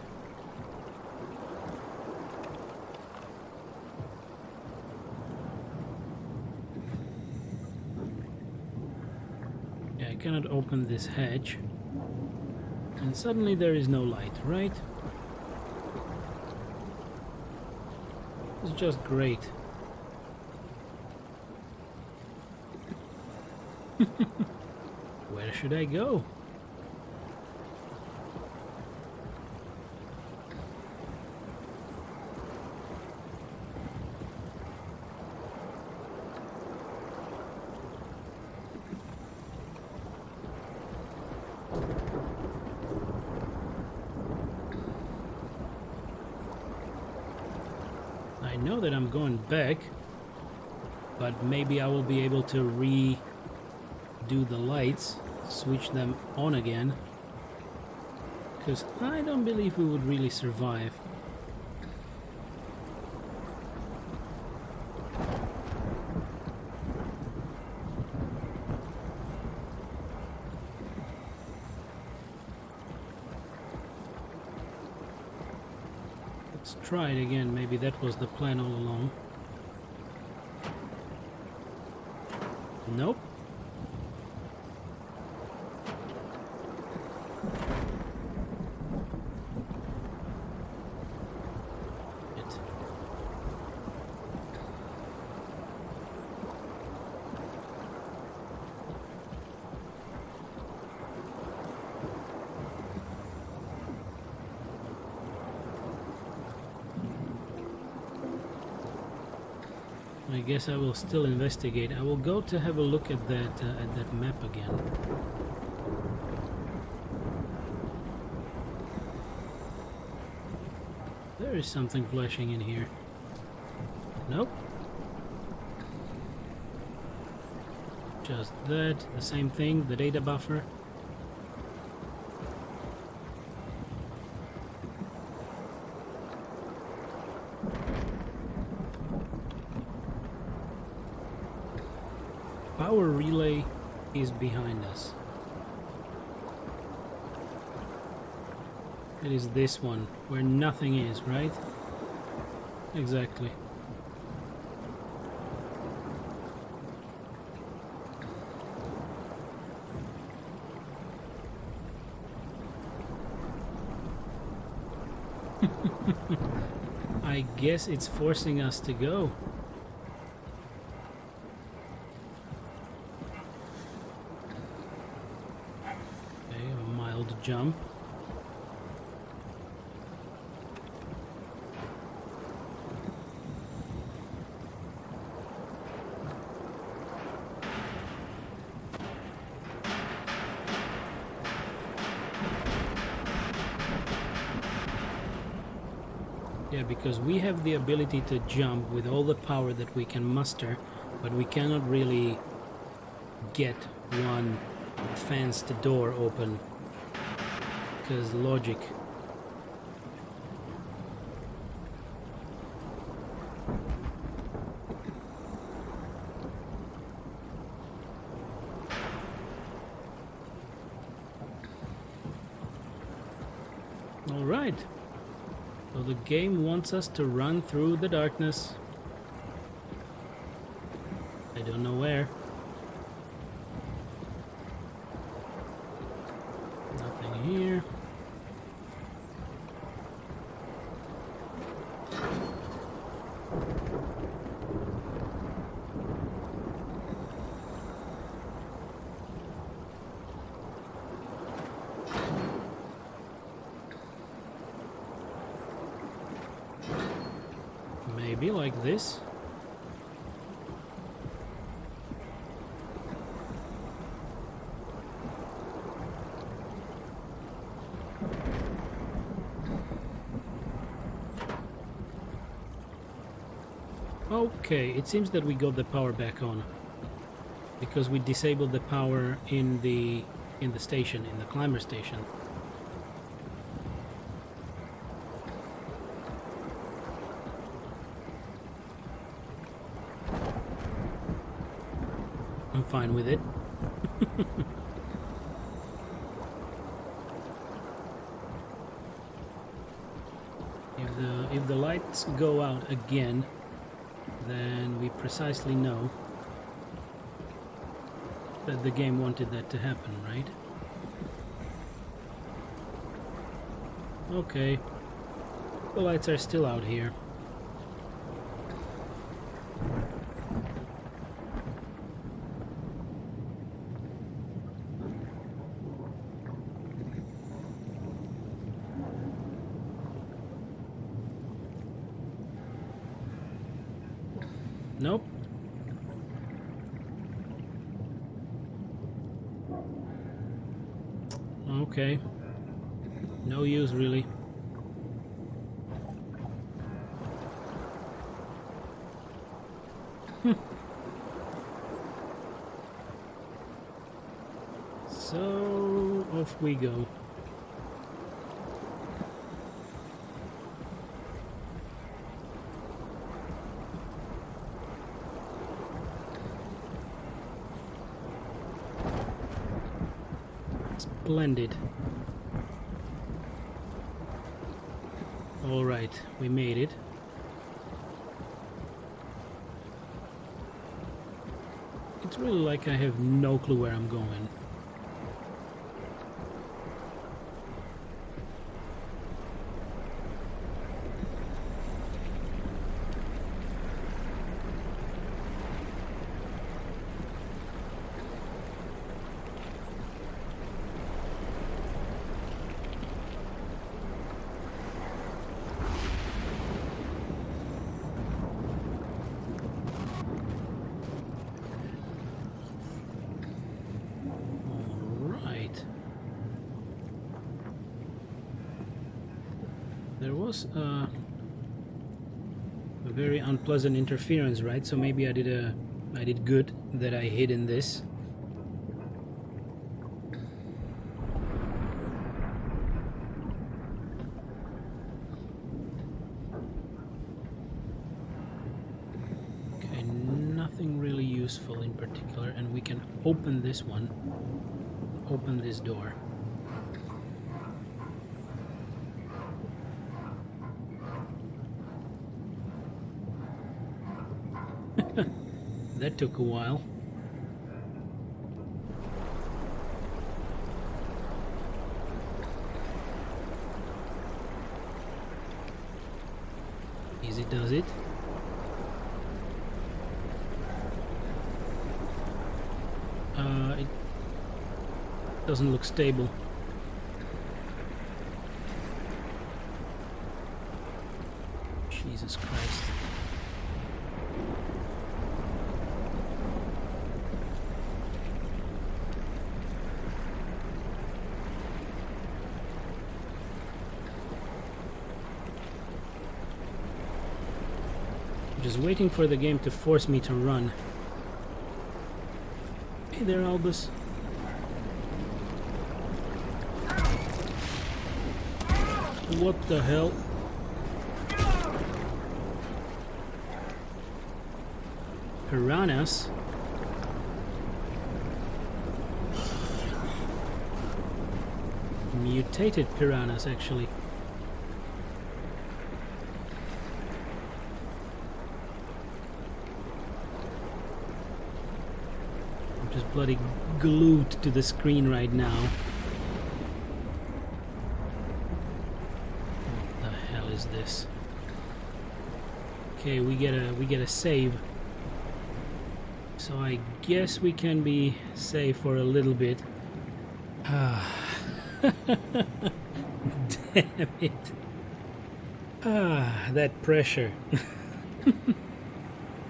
Yeah, I cannot open this hatch. And suddenly there is no light, right? It's just great. Where should I go? I know that I'm going back, but maybe I will be able to redo the lights, switch them on again, because I don't believe we would really survive. Let's try it again, maybe that was the plan all along. Nope. I guess I will still investigate. I will go to have a look at that map again. There is something flashing in here. Nope. Just that, the same thing, the data buffer. Power relay is behind us. It is this one, where nothing is, right? Exactly. I guess it's forcing us to go. Jump. Yeah, because we have the ability to jump with all the power that we can muster, but we cannot really get one fenced door open because logic. All right. So the game wants us to run through the darkness. I don't know where. Nothing here. Maybe like this. Okay, it seems that we got the power back on because we disabled the power in the station, in the climber station. I'm fine with it. If the lights go out again, then we precisely know that the game wanted that to happen, right? Okay. The lights are still out here. Nope. Okay. No use, really. So, off we go. Splendid. All right, we made it. It's really like I have no clue where I'm going. There was a very unpleasant interference, right? So maybe I did good that I hid in this. Okay, nothing really useful in particular, and we can open this one, open this door. That took a while. Easy does it. It doesn't look stable. Jesus Christ. Just waiting for the game to force me to run. Hey there, Albus. What the hell? Piranhas? Mutated piranhas, actually. I'm just bloody glued to the screen right now. What the hell is this? Okay, we get a save. So I guess we can be safe for a little bit. Ah. Damn it. Ah, that pressure.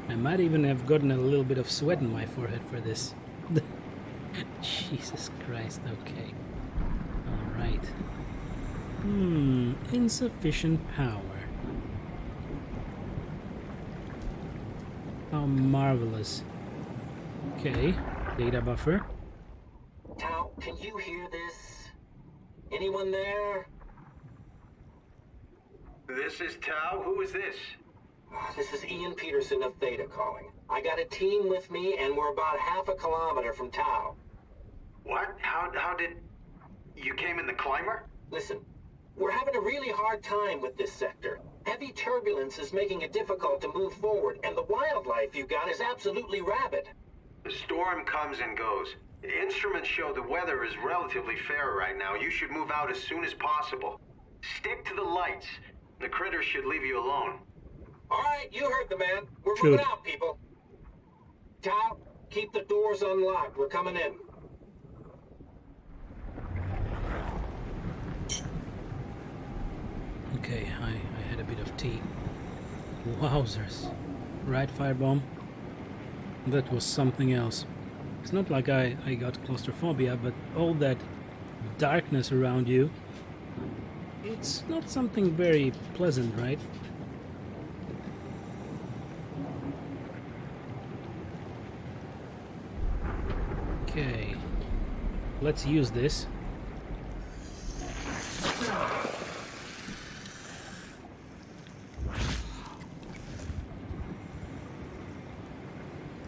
I might even have gotten a little bit of sweat on my forehead for this. Jesus Christ, okay. Alright. Insufficient power. How marvelous. Okay, data buffer. Tao, can you hear this? Anyone there? This is Tao. Who is this? This is Ian Peterson of Theta calling. I got a team with me and we're about half a kilometer from Tao. What? How did... You came in the climber? Listen, we're having a really hard time with this sector. Heavy turbulence is making it difficult to move forward, and the wildlife you got is absolutely rabid. The storm comes and goes. The instruments show the weather is relatively fair right now. You should move out as soon as possible. Stick to the lights. The critters should leave you alone. All right, you heard the man. We're Shoot. moving out, people. Tao, keep the doors unlocked. We're coming in. Okay, I had a bit of tea. Wowzers. Right, firebomb? That was something else. It's not like I got claustrophobia, but all that darkness around you, it's not something very pleasant, right? Okay, let's use this.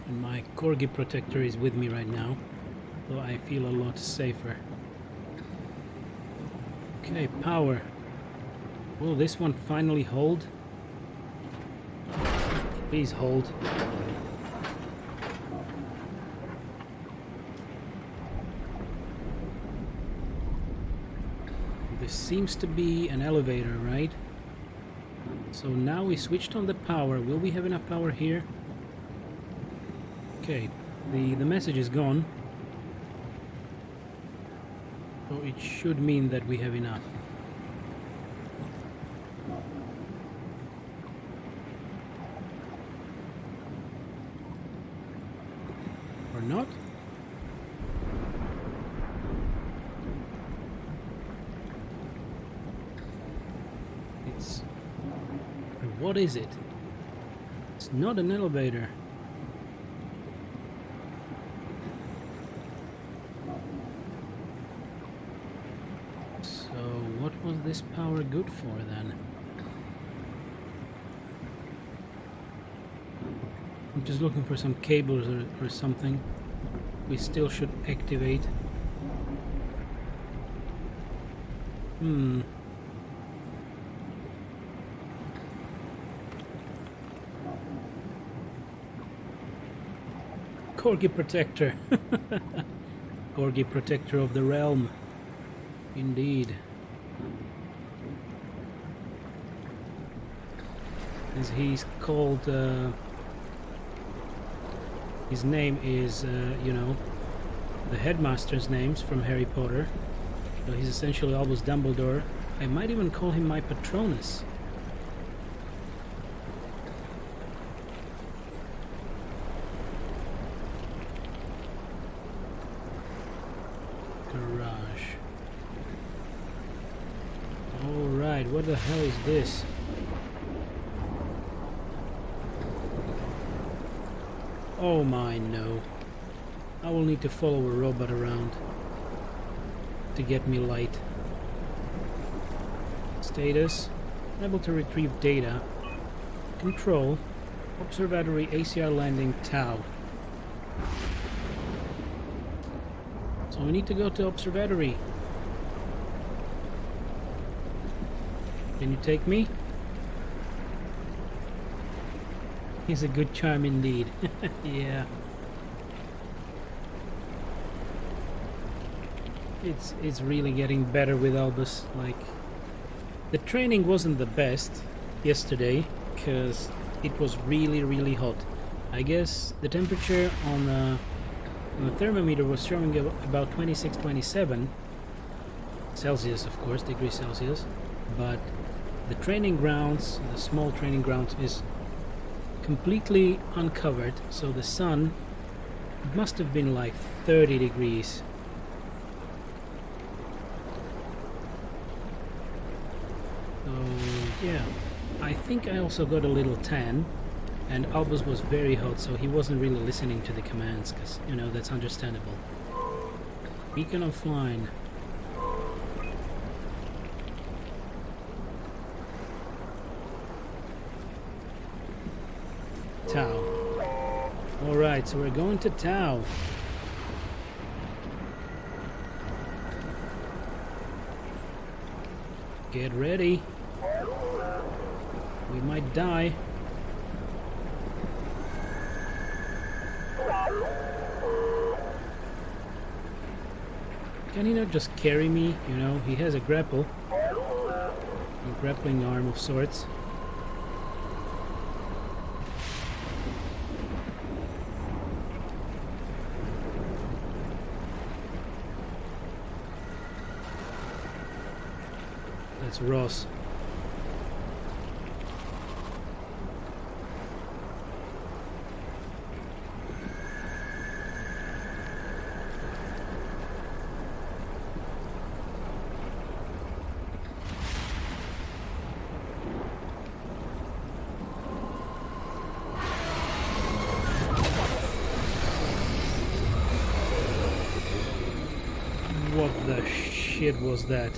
And my Corgi protector is with me right now, so I feel a lot safer. Okay, power. Will this one finally hold? Please hold. This seems to be an elevator, right? So now we switched on the power. Will we have enough power here? Okay, the message is gone. So it should mean that we have enough. Or not? It's... What is it? It's not an elevator. So what was this power good for then? I'm just looking for some cables or something. We still should activate. Corgi protector. Corgi protector of the realm. Indeed. As he's called, his name is, you know, the headmaster's names from Harry Potter. So he's essentially Albus Dumbledore. I might even call him my Patronus. Garage. Alright, what the hell is this? Oh my, no. I will need to follow a robot around to get me light. Status. Unable to retrieve data. Control. Observatory ACR landing Tau. So we need to go to Observatory. Can you take me? He's a good charm indeed. Yeah. It's really getting better with Albus. Like, the training wasn't the best yesterday because it was really hot. I guess the temperature on the thermometer was showing about 26-27 Celsius, of course, degrees Celsius, but the training grounds, the small training grounds, is completely uncovered, so the sun must have been like 30 degrees. So yeah, I think I also got a little tan, and Albus was very hot, so he wasn't really listening to the commands, because, you know, that's understandable. Beacon offline. Tau. Alright, so we're going to Tau. Get ready. We might die. Can he not just carry me? You know, he has a grapple. A grappling arm of sorts. That's Ross. What the shit was that?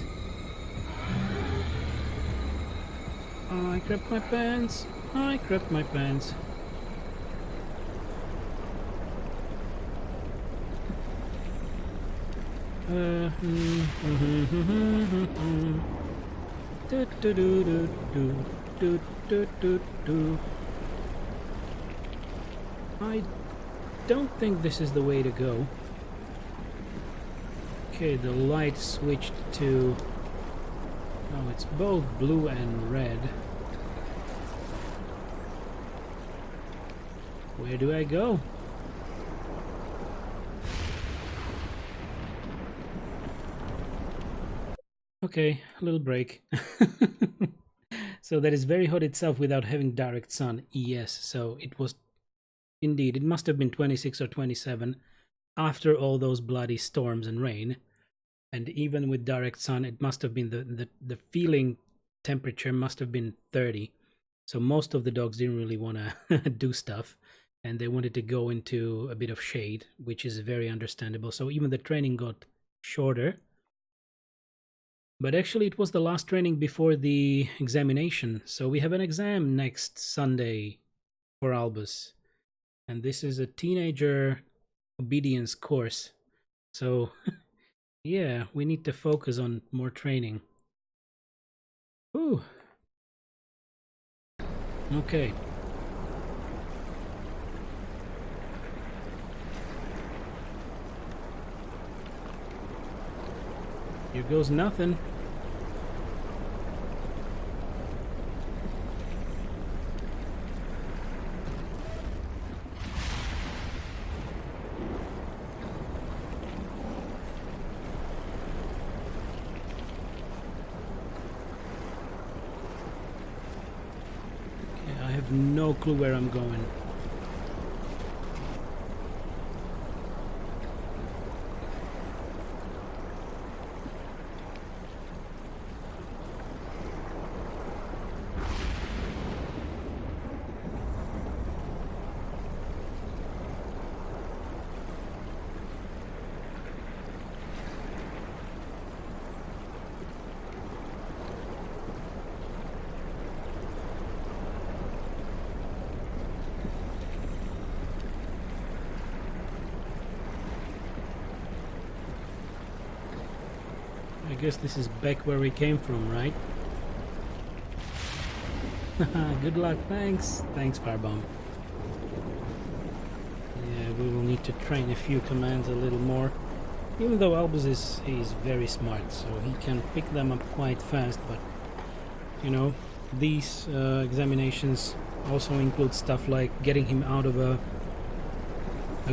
I crapped my pants. I crapped my pants. I don't think this is the way to go. Okay, the light switched to... oh, it's both blue and red. Where do I go? Okay, a little break. So that is very hot itself without having direct sun. Yes, so it was... indeed, it must have been 26 or 27 after all those bloody storms and rain. And even with direct sun, it must have been the feeling temperature must have been 30. So most of the dogs didn't really want to do stuff, and they wanted to go into a bit of shade, which is very understandable. So even the training got shorter. But actually it was the last training before the examination. So we have an exam next Sunday for Albus. And this is a teenager obedience course. So yeah, we need to focus on more training. Ooh. Okay. Here goes nothing. Okay, I have no clue where I'm going. guess this is back where we came from, right? Good luck, thanks. Thanks, Firebomb. Yeah, we will need to train a few commands a little more. Even though Albus he's very smart, so he can pick them up quite fast, but you know, these examinations also include stuff like getting him out of a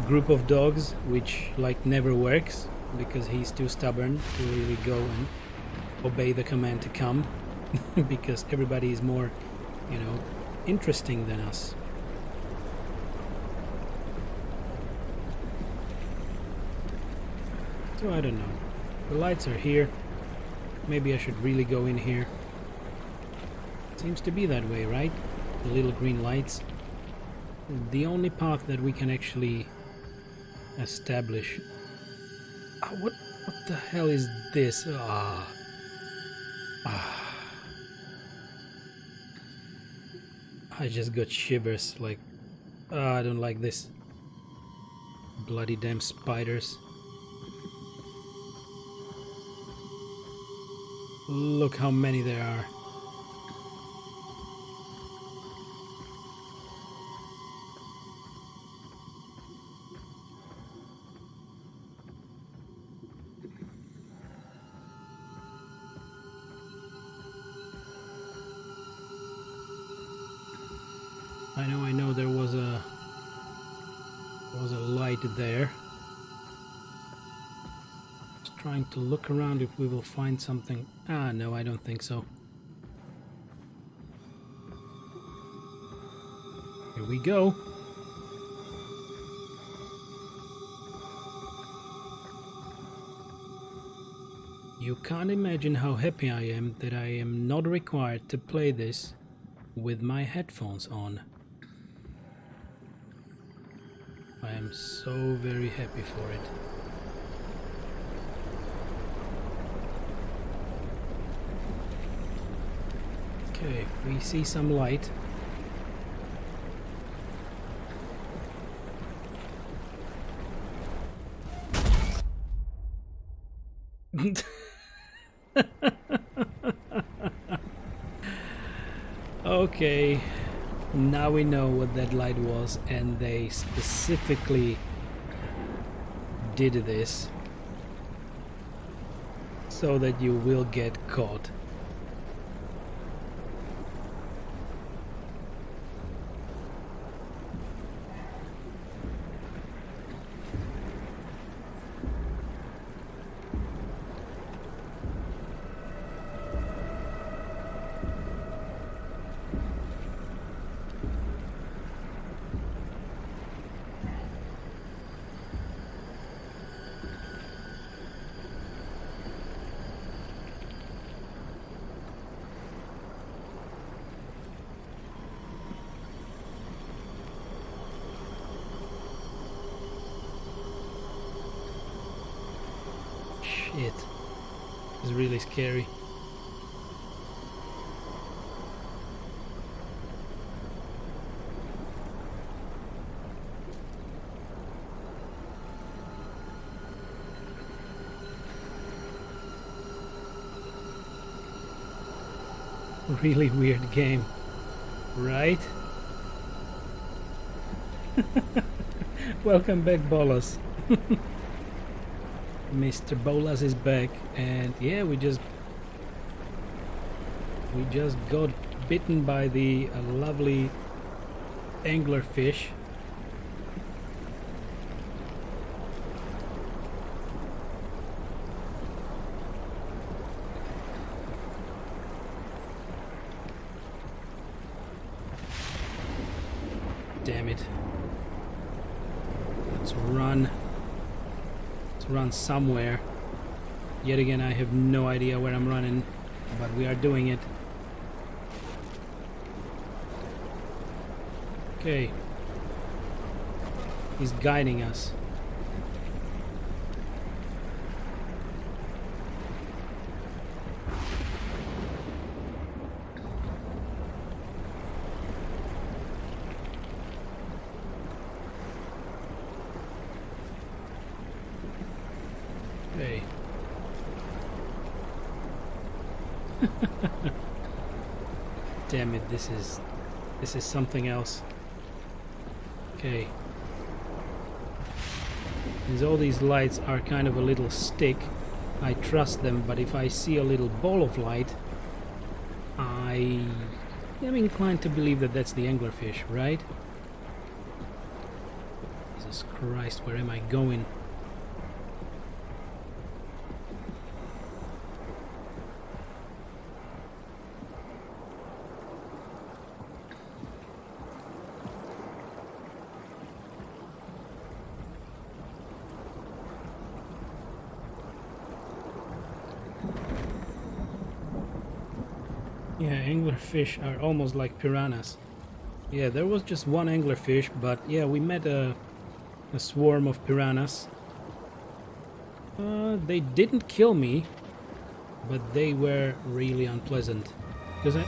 group of dogs, which like never works because he's too stubborn to really go and obey the command to come because everybody is more, you know, interesting than us. So I don't know. The lights are here. Maybe I should really go in here. Seems to be that way, right? The little green lights. The only path that we can actually establish. What the hell is this? I just got shivers. Like, I don't like this. Bloody damn spiders. Look how many there are. I know there was a light there. Just trying to look around if we will find something. No, I don't think so. Here we go. You can't imagine how happy I am that I am not required to play this with my headphones on. I am so very happy for it. Okay, we see some light. Okay, now we know what that light was, and they specifically did this so that you will get caught. Shit. It's really scary. Really weird game, right? Welcome back, Bolas. Mr. Bolas is back, and yeah, we just got bitten by the lovely anglerfish. Damn it. Let's run. Let's run somewhere. Yet again, I have no idea where I'm running, but we are doing it. Okay. He's guiding us. Damn it, this is something else. Okay. Since all these lights are kind of a little stick, I trust them, but if I see a little ball of light, I am inclined to believe that that's the anglerfish, right? Jesus Christ, where am I going? Yeah, anglerfish are almost like piranhas. Yeah, there was just one anglerfish, but yeah, we met a swarm of piranhas. They didn't kill me, but they were really unpleasant. Because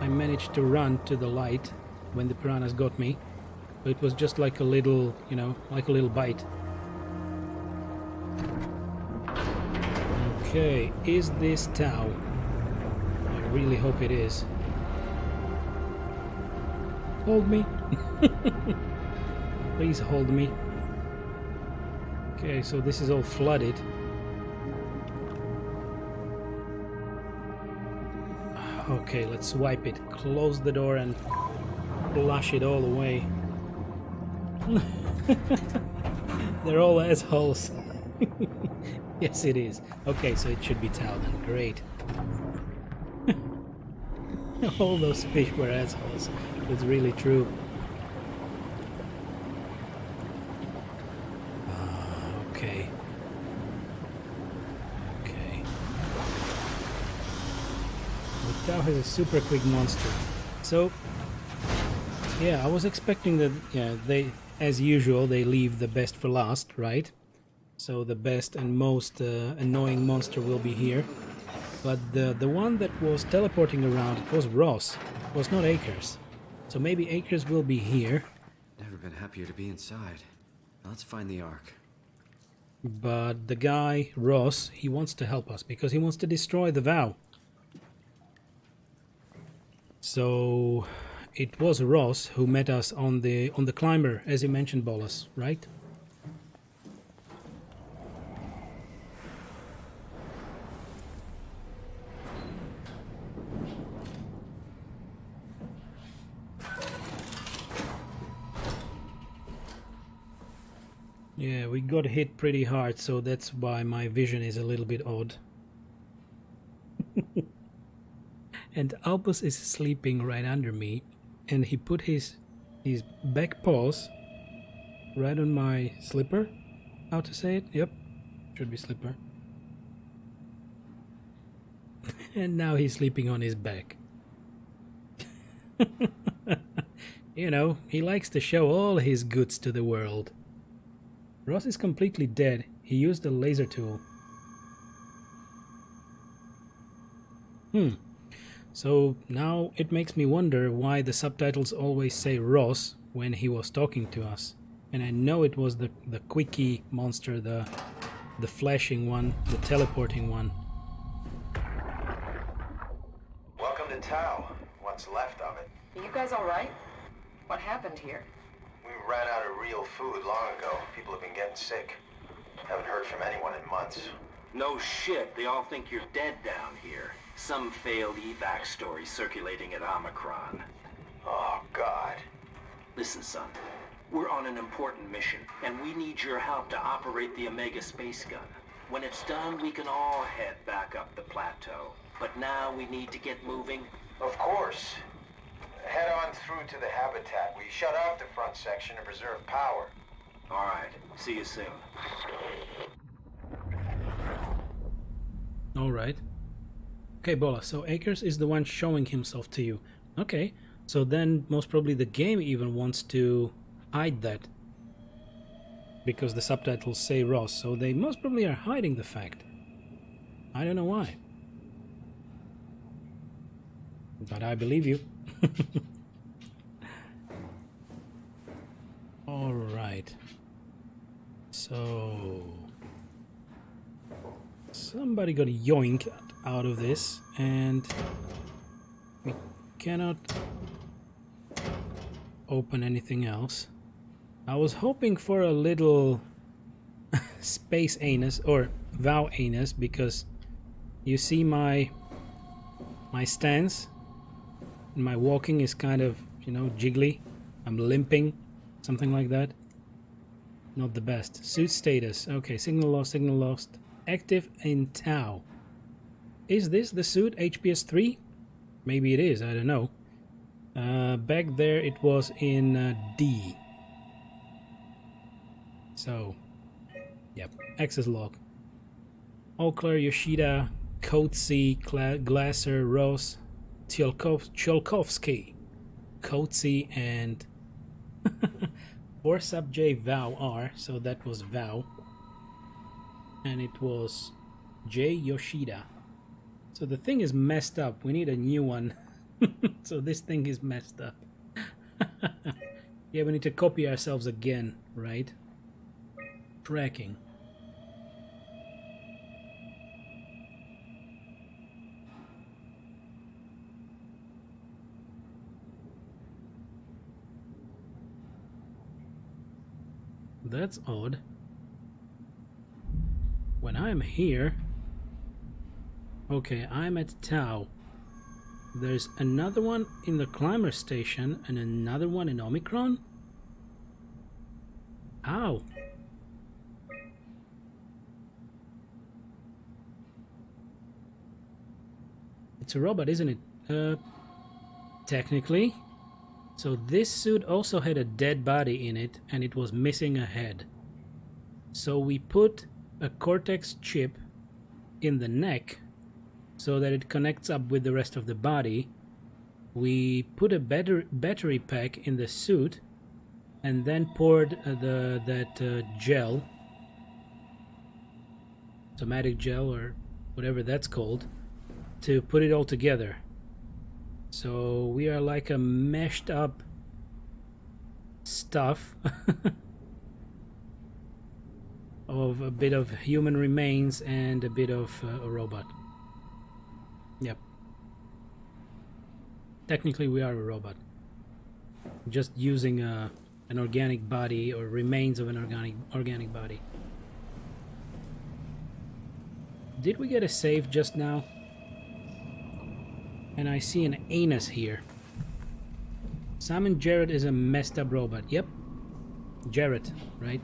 I managed to run to the light when the piranhas got me. But it was just like a little, you know, like a little bite. Okay, is this Tau? I really hope it is. Hold me. Please hold me. Okay, so this is all flooded. Okay, let's swipe it. Close the door and flush it all away. They're all assholes. Yes, it is. Okay, so it should be Tau then. Great. All those fish were assholes. It's really true. Okay. Okay. The Tau has a super quick monster. So, yeah, I was expecting that, yeah, they, as usual, they leave the best for last, right? So the best and most annoying monster will be here. But the one that was teleporting around, it was Ross. It was not Akers. So maybe Akers will be here. Never been happier to be inside. Now let's find the ARK. But the guy, Ross, he wants to help us because he wants to destroy the vow. So it was Ross who met us on the climber, as you mentioned, Bolas, right? Yeah, we got hit pretty hard, so that's why my vision is a little bit odd. And Albus is sleeping right under me, and he put his back paws right on my slipper. How to say it? Yep, should be slipper. And now he's sleeping on his back. You know, he likes to show all his goods to the world. Ross is completely dead. He used a laser tool. So now it makes me wonder why the subtitles always say Ross when he was talking to us. And I know it was the quickie monster, the flashing one, the teleporting one. Welcome to Tau. What's left of it. Are you guys alright? What happened here? We ran out of real food long ago. People have been getting sick. Haven't heard from anyone in months. No shit, they all think you're dead down here. Some failed evac story circulating at Omicron. Oh, God. Listen, son. We're on an important mission, and we need your help to operate the Omega space gun. When it's done, we can all head back up the plateau. But now we need to get moving. Of course. Head on through to the habitat. We shut off the front section to preserve power. All right. See you soon. All right. Okay, Bola, so Akers is the one showing himself to you. Okay, so then most probably the game even wants to hide that. Because the subtitles say Ross, so they most probably are hiding the fact. I don't know why. But I believe you. Alright. So... somebody got yoinked out of this, and we cannot open anything else. I was hoping for a little space anus or vow anus, because you see my stance, my walking is kind of, you know, jiggly. I'm limping, something like that. Not the best. Suit status. Okay, signal lost. Active in Tau. Is this the suit HPS 3? Maybe it is, I don't know. Back there it was in D. So, yep, access log. Okler, Yoshida, Coetzee, Glasser, Ross, Tsiolkovsky, Coetzee, and or sub J Vow R, so that was Vow. And it was J Yoshida. So the thing is messed up. We need a new one. So this thing is messed up. Yeah, we need to copy ourselves again, right? Tracking. That's odd. When I'm here... Okay, I'm at Tau. There's another one in the climber station and another one in Omicron? Ow! It's a robot, isn't it? Technically. So this suit also had a dead body in it, and it was missing a head. So we put a Cortex chip in the neck so that it connects up with the rest of the body. We put a battery pack in the suit, and then poured that gel, somatic gel or whatever that's called, to put it all together. So we are like a meshed up stuff of a bit of human remains and a bit of a robot. Yep. Technically we are a robot. Just using an organic body or remains of an organic body. Did we get a save just now? And I see an anus here. Simon Jarrett is a messed up robot. Yep. Jarrett, right?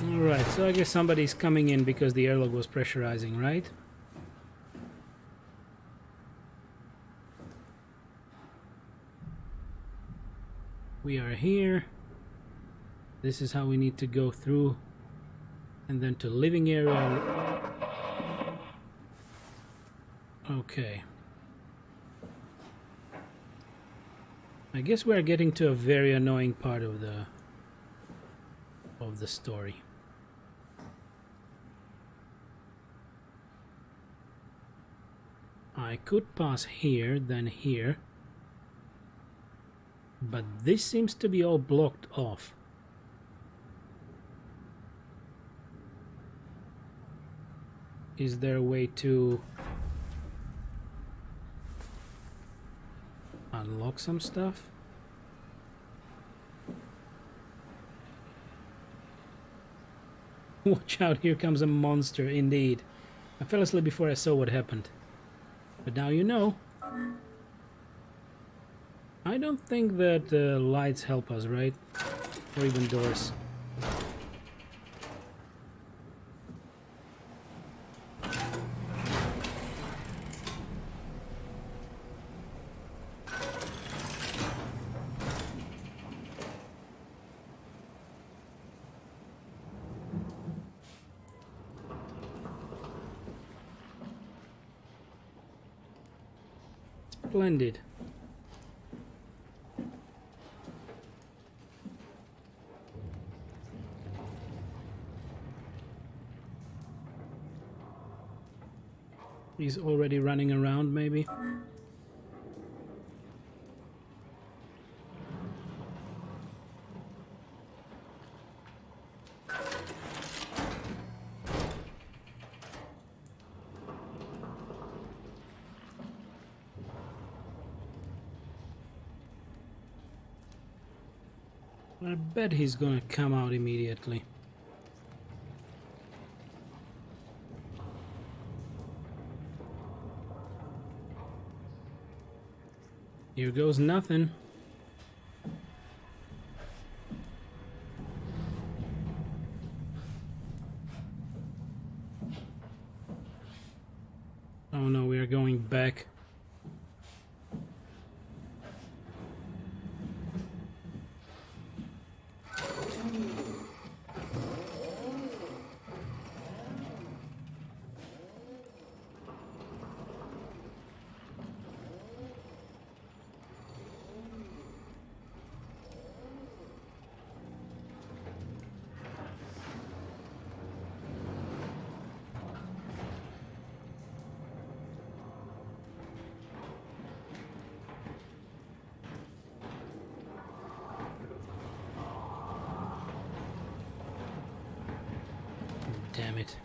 Alright, so I guess somebody's coming in because the airlock was pressurizing, right? We are here. This is how we need to go through. And then to living area. Okay. I guess we're getting to a very annoying part of the story. I could pass here, then here. But this seems to be all blocked off. Is there a way to unlock some stuff? Watch out, here comes a monster, indeed. I fell asleep before I saw what happened. But now you know. I don't think that lights help us, right? Or even doors. Splendid. He's already running around, maybe. I bet he's gonna come out immediately. Here goes nothing. Oh no, we are going back. Damn it.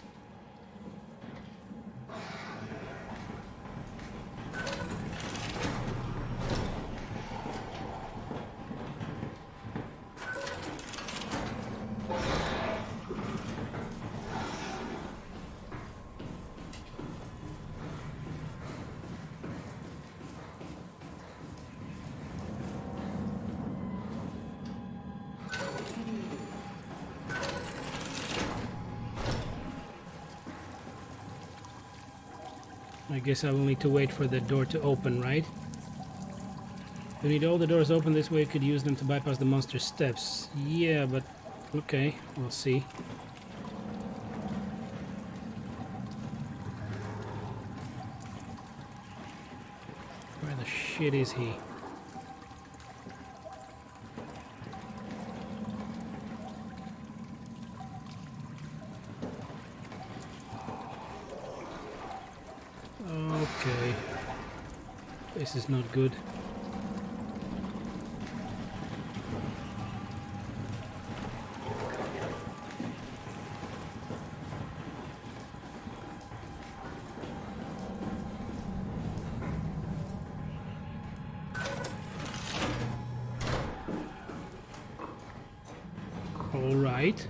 I guess I will need to wait for the door to open, right? You need all the doors open, this way you could use them to bypass the monster's steps. Yeah, but okay, we'll see. Where the shit is he? Okay, this is not good. All right.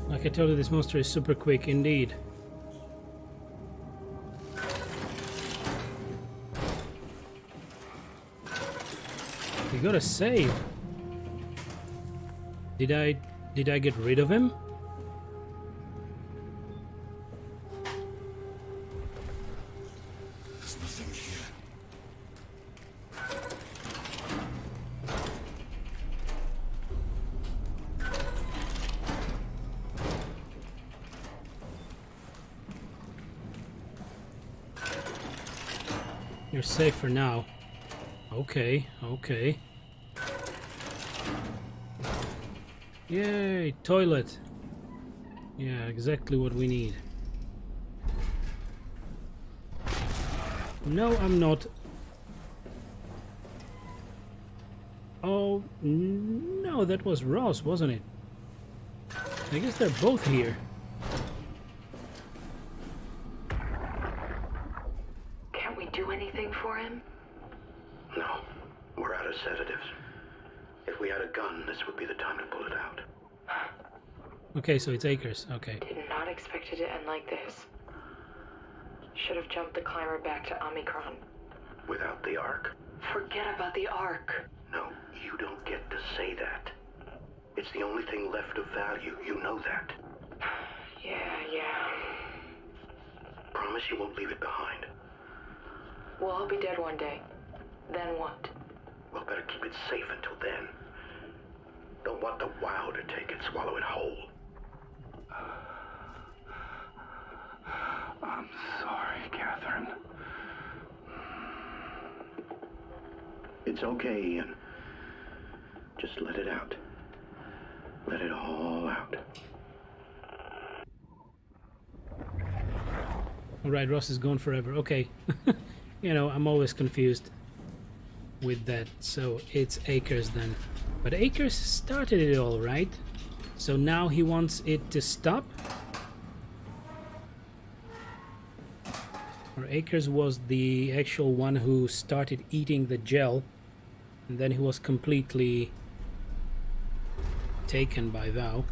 Like I told you, this monster is super quick indeed. We gotta save. Did I get rid of him? There's nothing here. You're safe for now. Okay, okay. Yay, toilet. Yeah, exactly what we need. No, I'm not. Oh, no, that was Ross, wasn't it? I guess they're both here. Can't we do anything for him? No, we're out of sedatives. If we had a gun, this would be the time to pull it out. Okay, so it's Akers, okay. Did not expect it to end like this. Should have jumped the climber back to Omicron. Without the ARK? Forget about the ARK. No, you don't get to say that. It's the only thing left of value, you know that. Yeah. Promise you won't leave it behind. We'll all be dead one day. Then what? We'll better keep it safe until then. Don't want the wow to take it, swallow it whole. I'm sorry, Catherine. It's okay, Ian. Just let it out. Let it all out. Alright, Ross is gone forever. Okay. You know, I'm always confused with that. So it's Akers then. But Akers started it all, right? So now he wants it to stop? Or Akers was the actual one who started eating the gel, and then he was completely taken by Val.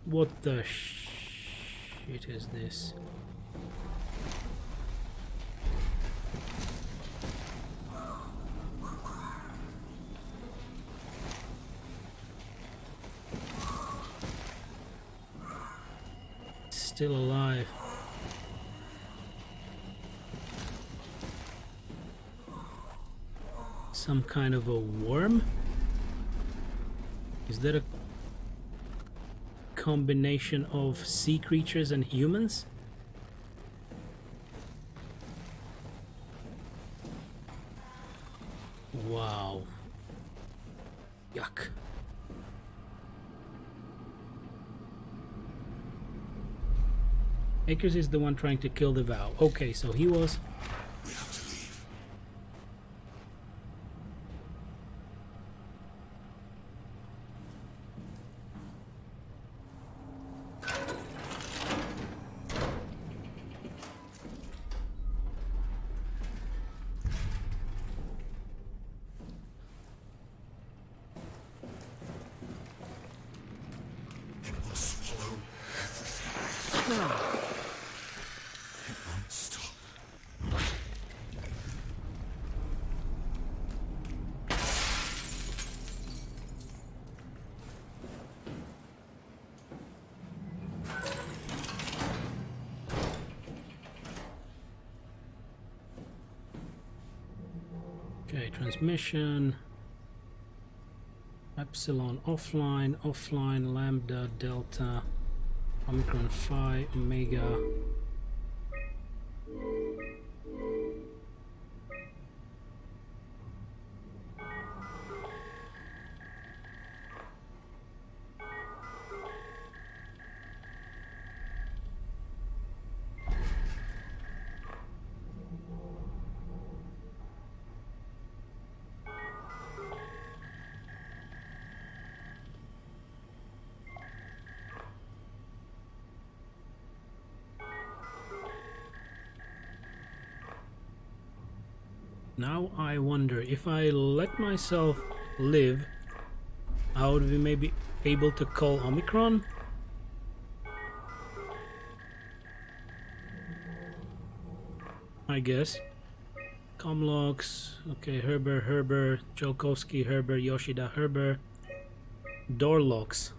What the shit is this? Still alive. Some kind of a worm? Is that a combination of sea creatures and humans? Wow. Yuck. Akers is the one trying to kill the Vow. Okay, so he was... We have to leave. It will swallow everything. It won't stop. Okay, transmission. Epsilon offline, offline, lambda, delta, Omicron Phi, Omega. Now I wonder, if I let myself live, I would be maybe able to call Omicron? I guess. Comlox, okay, Herber, Jolkowski, Herber, Yoshida, Herber. Door locks.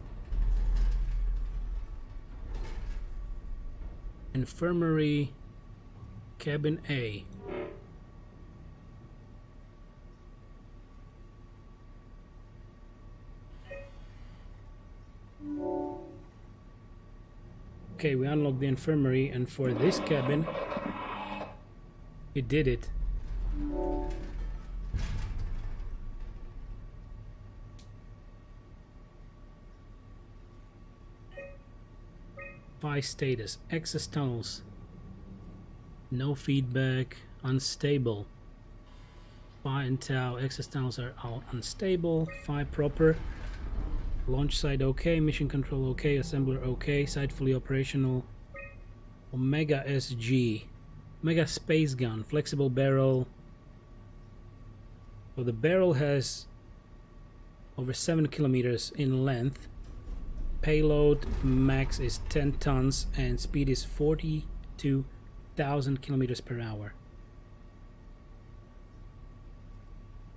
Infirmary, cabin A. Okay, we unlocked the infirmary, and for this cabin, it did it. Phi status, access tunnels, no feedback, unstable. Phi and Tau, access tunnels are all unstable. Phi proper. Launch site okay, mission control okay, assembler okay, site fully operational. Omega SG, Omega space gun, flexible barrel. So the barrel has over 7 kilometers in length. Payload max is 10 tons and speed is 42,000 kilometers per hour.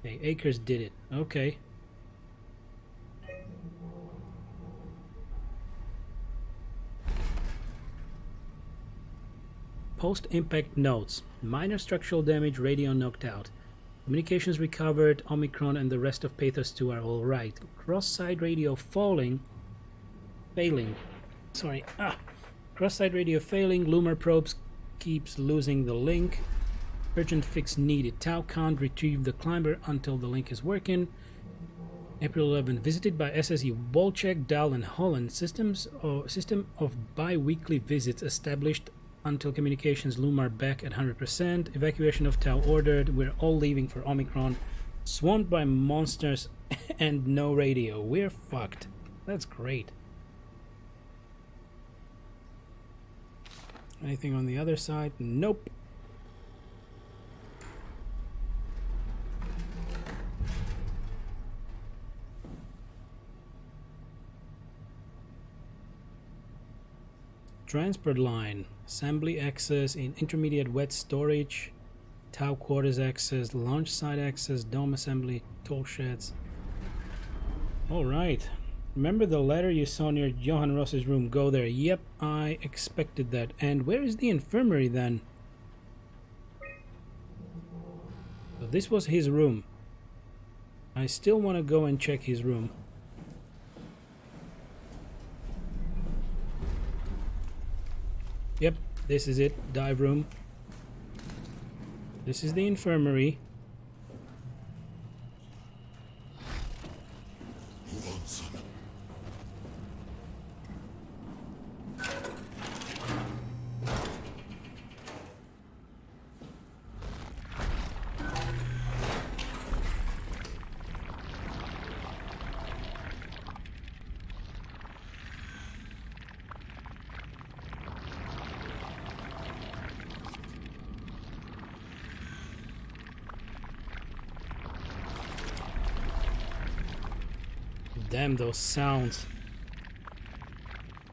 Okay, Akers did it. Okay. Post-impact notes. Minor structural damage, radio knocked out. Communications recovered, Omicron and the rest of Pathos 2 are alright. Cross-side radio falling. failing. Sorry. Cross-site radio failing. Loomer probes keeps losing the link. Urgent fix needed. Tau can't retrieve the climber until the link is working. April 11. Visited by SSE Volcheck, Dahl and Holland. System of bi-weekly visits established until communications loom are back at 100%. Evacuation of Tau ordered. We're all leaving for Omicron. Swamped by monsters and no radio. We're fucked. That's great. Anything on the other side? Nope. Transport line, assembly access in intermediate wet storage, Tau quarters access, launch site access, dome assembly, tool sheds. Alright. Remember the ladder you saw near Johan Ross's room? Go there. Yep, I expected that. And where is the infirmary then? So this was his room. I still want to go and check his room. Yep, this is it, dive room. This is the infirmary. Hold on, son. Damn those sounds.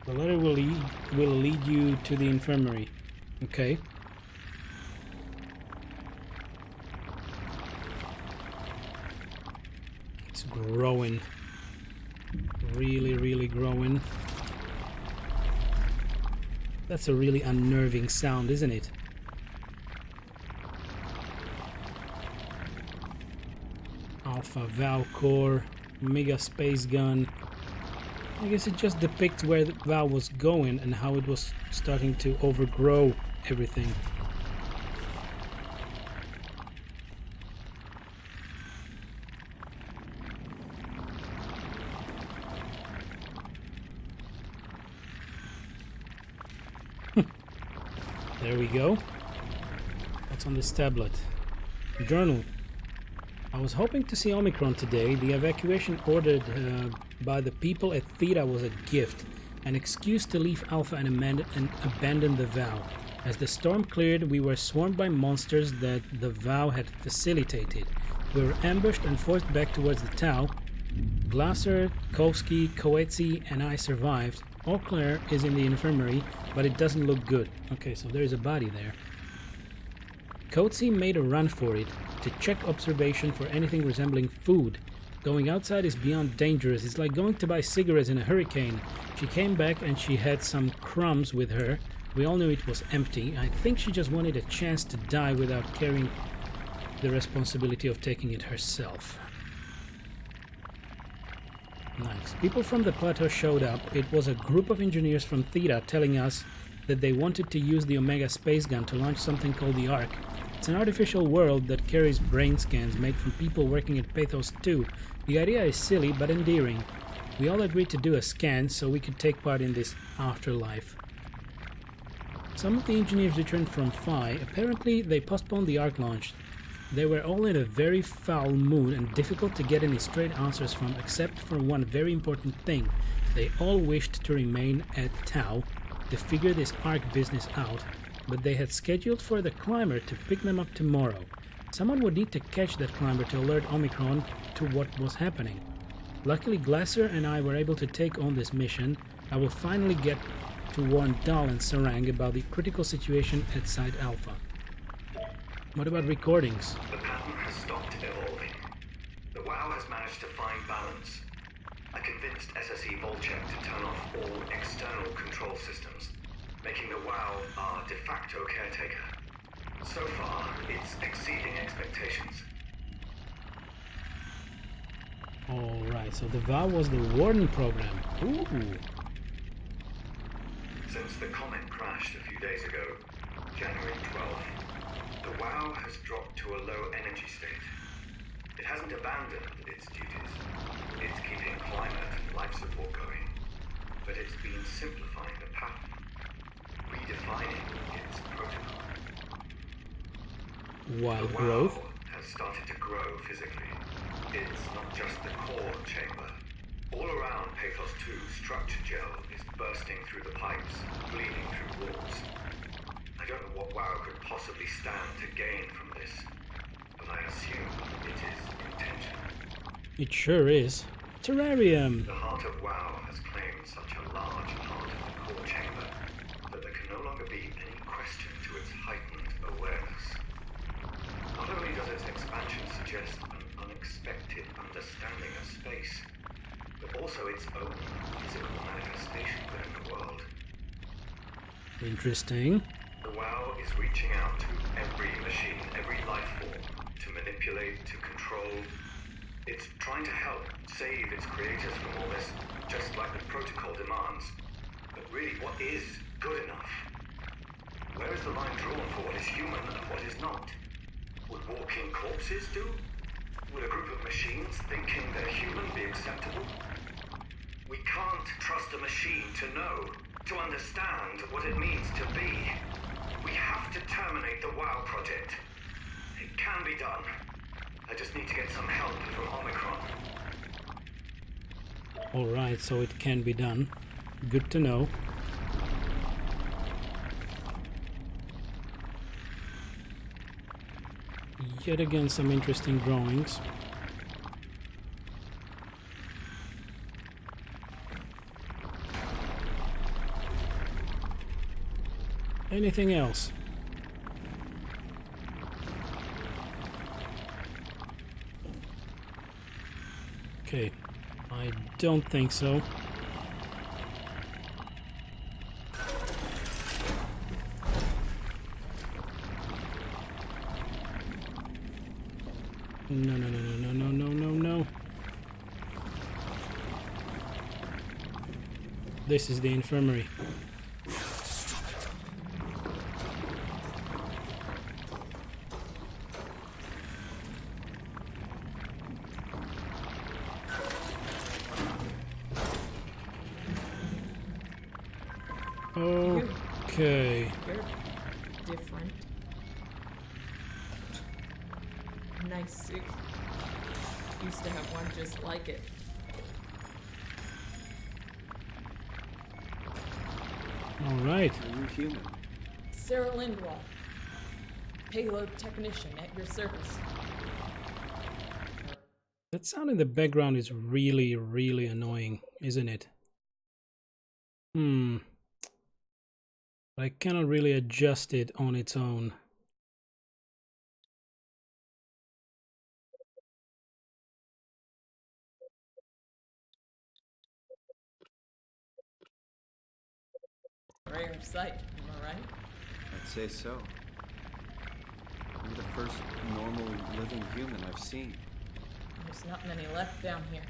The letter will lead you to the infirmary. Okay. It's growing. Really, really growing. That's a really unnerving sound, isn't it? Alpha Val core. Mega space gun. I guess it just depicts where the Val was going and how it was starting to overgrow everything. There we go. What's on this tablet? Journal. I was hoping to see Omicron today. The evacuation ordered by the people at Theta was a gift, an excuse to leave Alpha and abandon the vow. As the storm cleared, we were swarmed by monsters that the vow had facilitated. We were ambushed and forced back towards the Tau. Glasser, Kowski, Coetzee, and I survived. Eau Claire is in the infirmary, but it doesn't look good. Okay, so there is a body there. Coetzee made a run for it, to check observation for anything resembling food. Going outside is beyond dangerous. It's like going to buy cigarettes in a hurricane. She came back and she had some crumbs with her. We all knew it was empty. I think she just wanted a chance to die without carrying the responsibility of taking it herself. Nice. People from the plateau showed up. It was a group of engineers from Theta telling us that they wanted to use the Omega space gun to launch something called the ARK. It's an artificial world that carries brain scans made from people working at Pathos 2. The idea is silly but endearing. We all agreed to do a scan so we could take part in this afterlife. Some of the engineers returned from Phi. Apparently they postponed the ARK launch. They were all in a very foul mood and difficult to get any straight answers from, except for one very important thing. They all wished to remain at Tau to figure this ARK business out, but they had scheduled for the climber to pick them up tomorrow. Someone would need to catch that climber to alert Omicron to what was happening. Luckily, Glasser and I were able to take on this mission. I will finally get to warn Dahl and Sarang about the critical situation at Site Alpha. What about recordings? The pattern has stopped evolving. The WoW has managed to find balance. I convinced SSE Volcheck to turn off all external control systems, making the WoW our de facto caretaker. So far, it's exceeding expectations. Alright, so the vow was the Warden program. Ooh. the Comet crashed a few days ago, January 12th, the WoW has dropped to a low energy state. It hasn't abandoned its duties. It's keeping climate and life support going, but it's been simplifying the pattern, redefining its protocol. Wild the growth? WoW has started to grow physically. It's not just the core chamber. All around Pathos 2, structure gel is bursting through the pipes, bleeding through walls. I don't know what WoW could possibly stand to gain from this, but I assume it is intentional. It sure is. Terrarium! The heart of WoW has claimed such a large part of the core chamber that there can no longer be any question to its heightened awareness. Not only does its expansion suggest an unexpected understanding of space, but also its own physical manifestation within the world. Interesting. The WoW is reaching out to every machine, every life form, to manipulate, to control. It's trying to help save its creators from all this, just like the protocol demands. But really, what is good enough? Where is the line drawn for what is human and what is not? Would walking corpses do? Would a group of machines thinking they're human be acceptable? We can't trust a machine to know, to understand what it means to be. We have to terminate the WoW project. It can be done. I just need to get some help from Omicron. Alright, so it can be done. Good to know. Yet again, some interesting drawings. Anything else? Okay, I don't think so. No, no, no, no, no, no, no, no, no. This is the infirmary. Okay. You're different. Nice suit. Used to have one just like it. All right. Are you human? Sarah Lindwall, payload technician at your service. That sound in the background is really, really annoying, isn't it? I cannot really adjust it on its own. Rare sight, am I right? I'd say so. You're the first normal living human I've seen. There's not many left down here.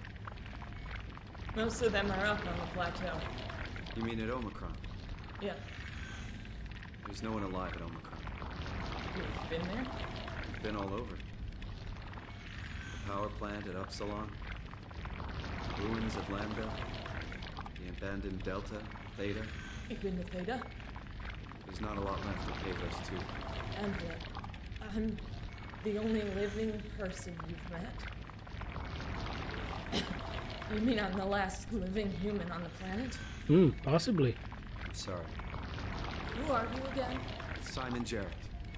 Most of them are up on the plateau. You mean at Omicron? Yeah. There's no one alive at Omicron. You've been there? I've been all over. The power plant at Upsilon, the ruins of Lambda, the abandoned Delta, Theta. You've been to Theta? There's not a lot left of Pathos 2. And I'm the only living person you've met? You mean I'm the last living human on the planet? Possibly. I'm sorry. Who are you again? Simon Jarrett.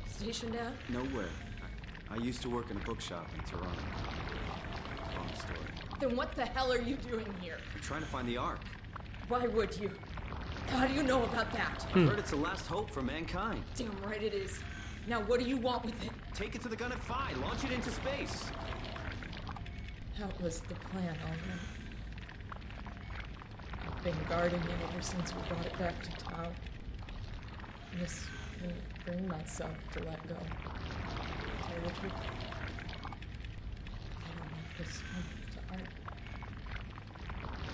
Stationed out? Nowhere. I used to work in a bookshop in Toronto. Long story. Then what the hell are you doing here? I'm trying to find the ARK. Why would you? How do you know about that? I've heard it's the last hope for mankind. Damn right it is. Now what do you want with it? Take it to the gun at Phi. Launch it into space. That was the plan, all right. I've been guarding it ever since we brought it back to Tau. I just couldn't bring myself to let go. To tell you the truth, I don't have the strength to argue.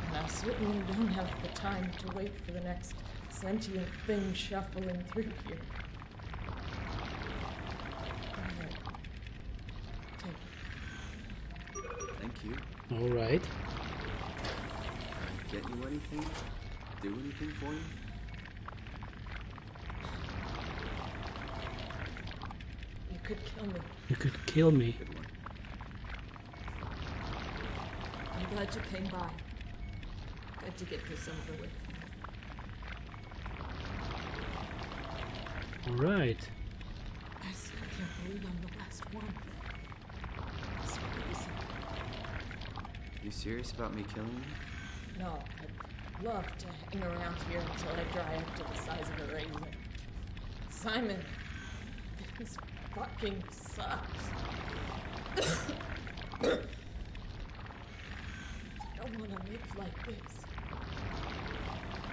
And I certainly don't have the time to wait for the next sentient thing shuffling through here. Go ahead. Take it. Thank you. All right. Can I get you anything? Do anything for you? You could kill me. You could kill me. Good one. I'm glad you came by. Good to get this over with. All right. I still can't believe I'm the last one. It's crazy. You serious about me killing you? No, I'd love to hang around here until I dry up to the size of a raisin. Simon, this fucking sucks. I don't want to live like this.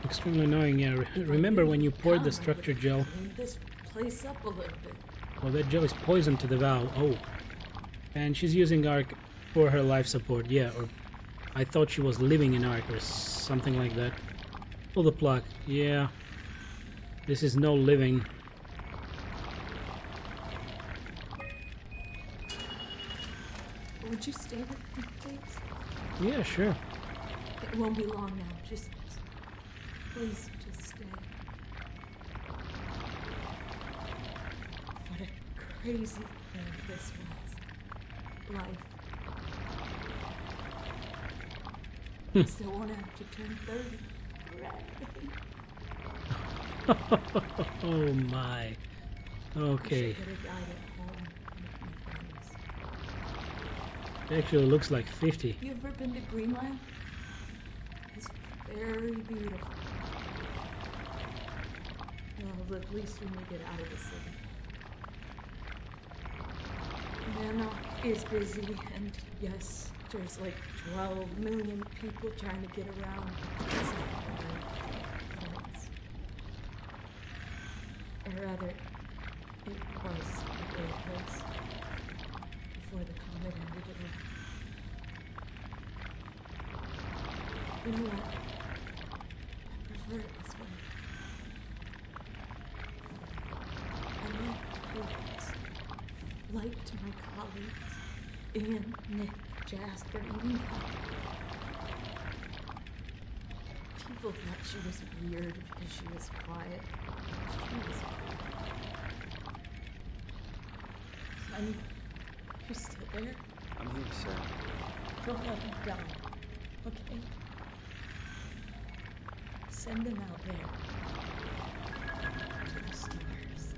Extremely annoying, yeah. Remember when you poured the structure gel? Clean this place up a little bit. Well, that gel is poison to the valve. Oh. And she's using ARK for her life support, yeah. Or I thought she was living in ARK or something like that. Pull the plug. Yeah. This is no living. Would you stay with me, please? Yeah, sure. It won't be long now. Just please, just stay. What a crazy thing this was. Life. I still won't have to turn 30. Oh my. Okay. I could have died at home with my friends. It actually looks like 50. You ever been to Greenland? It's very beautiful. Well, at least when you get out of the city. Manok is busy, and yes, there's like 12 million people trying to get around. It's not right. Or rather, it was a great place before the comet ended it all. You know what? I prefer it this way. I liked Hogwarts. Liked my colleagues. Ian, Nick, Jasper, even Kat. People thought she was weird because she was quiet. She was cool. Simon, you still there? I'm here, sir. Don't let him down, okay? Send him out there. To the stars.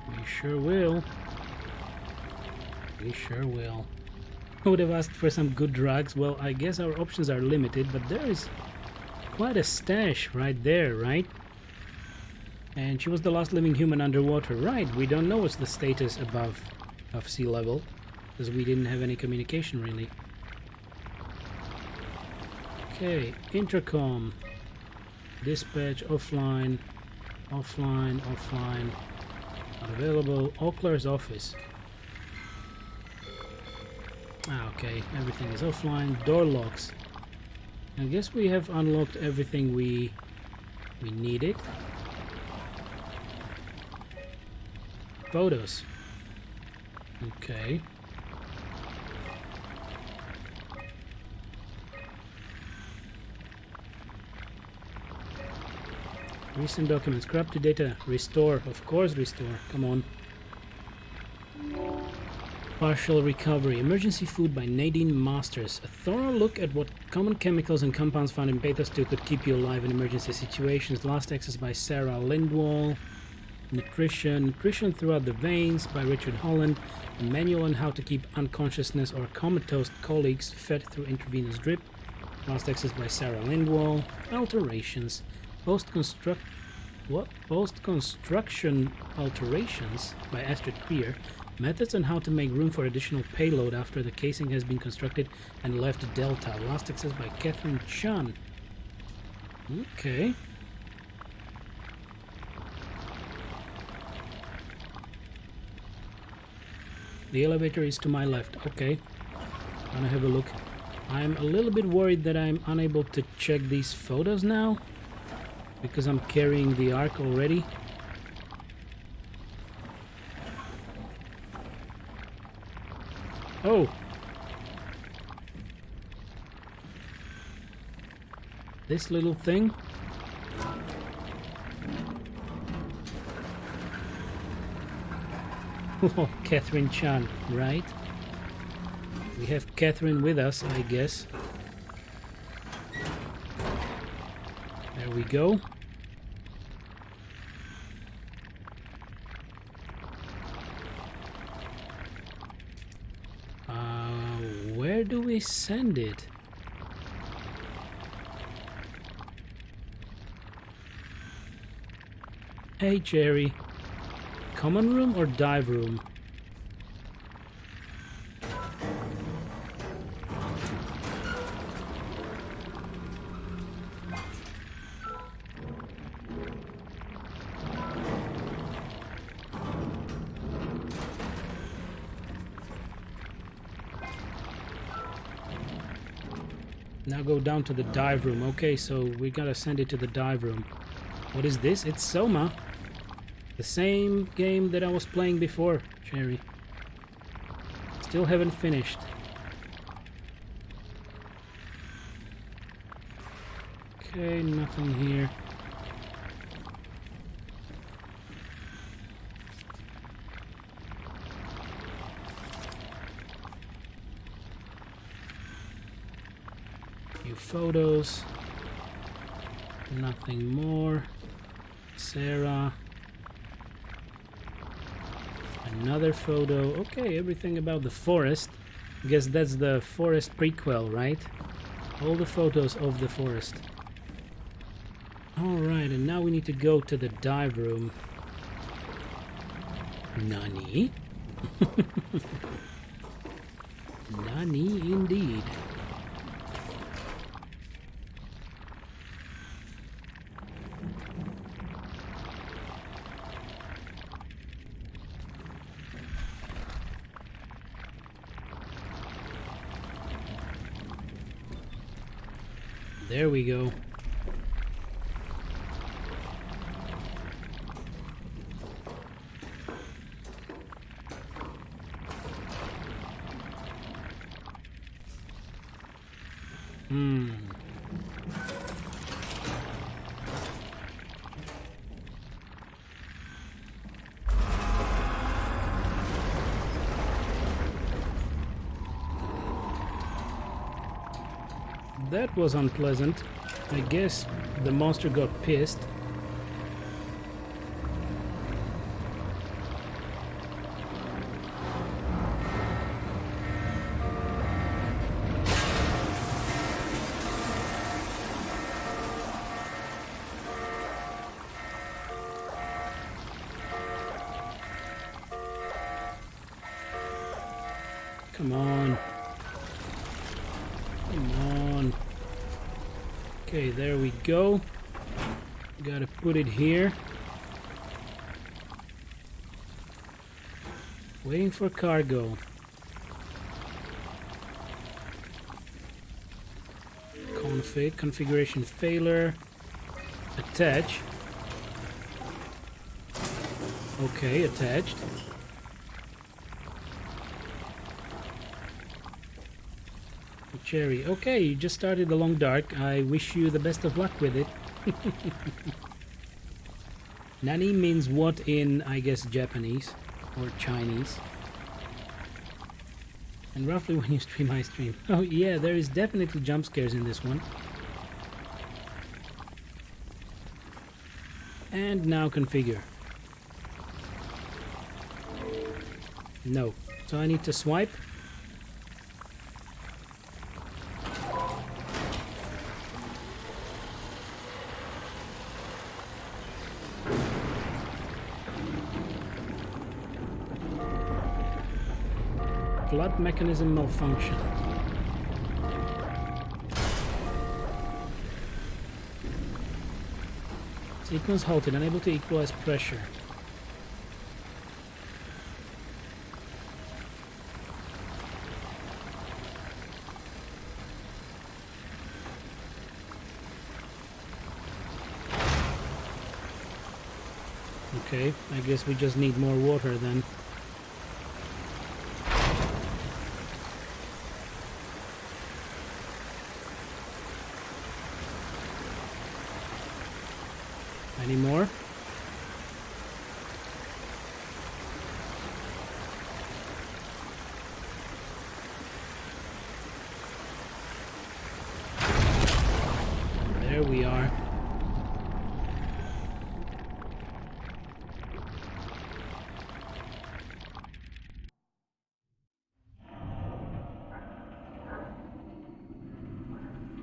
We sure will. We sure will. I would have asked for some good drugs. Well, I guess our options are limited, but there is quite a stash right there, right? And she was the last living human underwater. Right, we don't know what's the status above of sea level, because we didn't have any communication really. Okay, intercom. Dispatch, offline, offline, offline. Not available. Ockler's office. Ah, okay, everything is offline. Door locks. I guess we have unlocked everything we needed. Photos. Okay. Recent documents. Corrupted data. Restore. Of course restore. Come on. Partial recovery. Emergency food by Nadine Masters. A thorough look at what common chemicals and compounds found in Beta 2 could keep you alive in emergency situations. Last access by Sarah Lindwall. Nutrition. Nutrition throughout the veins by Richard Holland. A manual on how to keep unconsciousness or comatose colleagues fed through intravenous drip. Last access by Sarah Lindwall. Alterations. Post-construction alterations by Astrid Krier. Methods on how to make room for additional payload after the casing has been constructed and left Delta. Last access by Catherine Chun. Okay. The elevator is to my left. Okay. Gonna have a look. I'm a little bit worried that I'm unable to check these photos now because I'm carrying the ARK already. Oh! This little thing? Oh, Catherine Chan, right? We have Catherine with us, I guess. There we go. Where do we send it? Hey, Jerry. Common room or dive room? Now go down to the dive room. Okay, so we gotta send it to the dive room. What is this? It's SOMA. The same game that I was playing before, Jerry. Still haven't finished. Okay, nothing here. Few photos. Nothing more. Sarah. Another photo. Okay, everything about the forest. I guess that's the forest prequel, right? All the photos of the forest. Alright, and now we need to go to the dive room. Nani? Nani indeed. There we go. That was unpleasant. I guess the monster got pissed. Come on. Come on. Okay, there we go. Gotta put it here. Waiting for cargo. Configuration failure. Attach. Okay, attached. Cherry. Okay, you just started the Long Dark. I wish you the best of luck with it. Nani means what in, I guess, Japanese or Chinese. And roughly when you stream, I stream. Oh yeah, there is definitely jump scares in this one. And now configure. No. So I need to swipe. Flood mechanism malfunction. Sequence halted, unable to equalize pressure. Okay, I guess we just need more water then. Any more? There we are.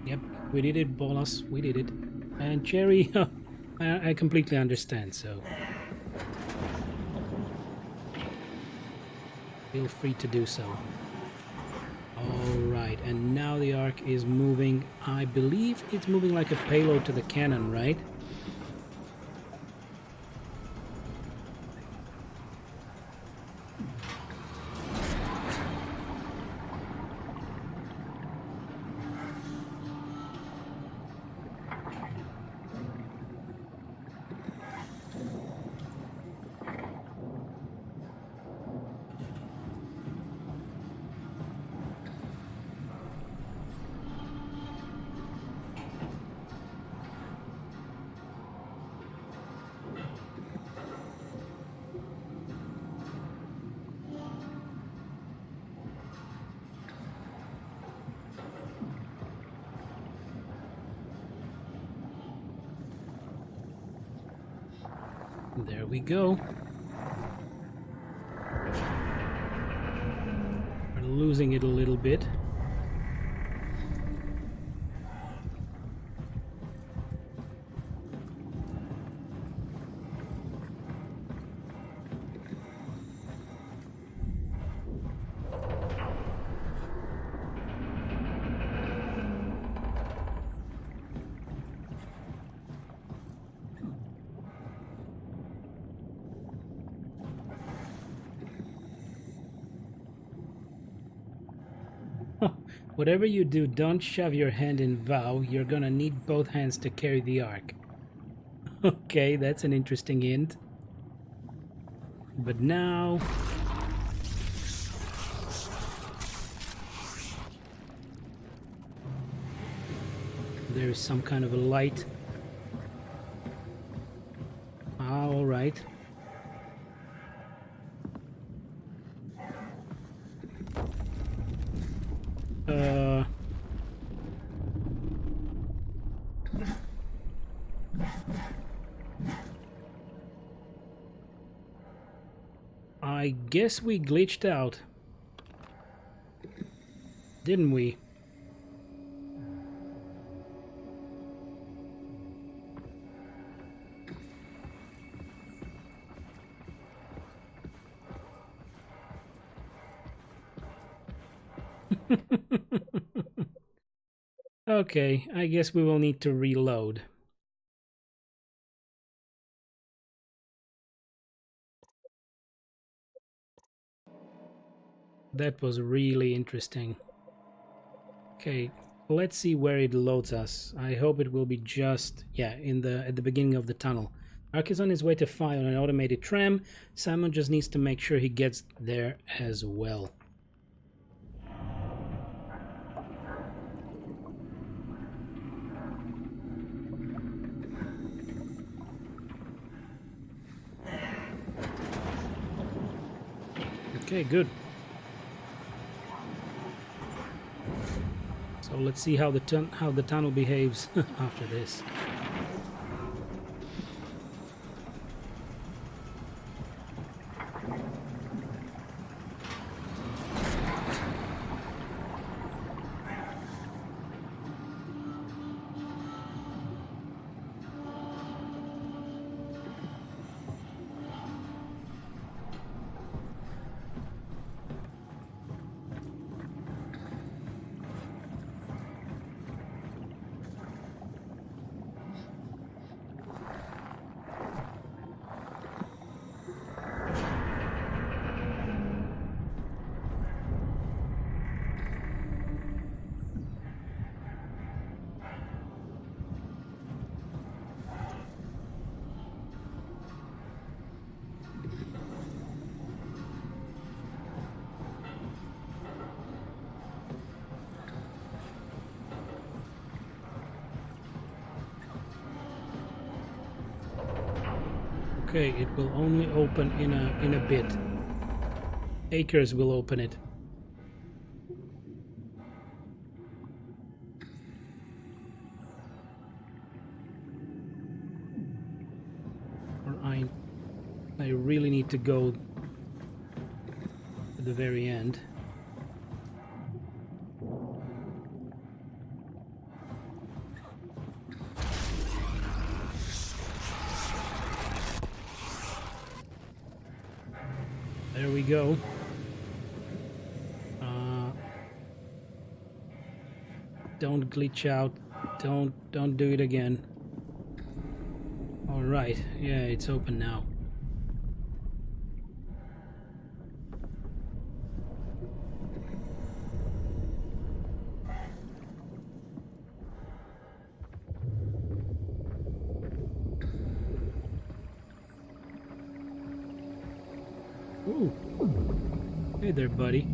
Yep, we did it, Bolas. We did it. And Cherry, I completely understand, so feel free to do so. Alright, and now the ARK is moving. I believe it's moving like a payload to the cannon, right? There we go. We're losing it a little bit. Whatever you do, don't shove your hand in vow. You're gonna need both hands to carry the ARK. Okay, that's an interesting hint. But now... there's some kind of a light. Ah, alright. I guess we glitched out, didn't we? Okay, I guess we will need to reload. That was really interesting. Okay, let's see where it loads us. I hope it will be just, yeah, at the beginning of the tunnel. ARK is on his way to fire on an automated tram. Simon just needs to make sure he gets there as well. Okay, good. So let's see how the tunnel behaves after this. Okay, it will only open in a bit. Acres will open it. Or I really need to go to the very end. There we go. Don't glitch out. Don't do it again. All right. Yeah, it's open now. Ooh. Hey there, buddy.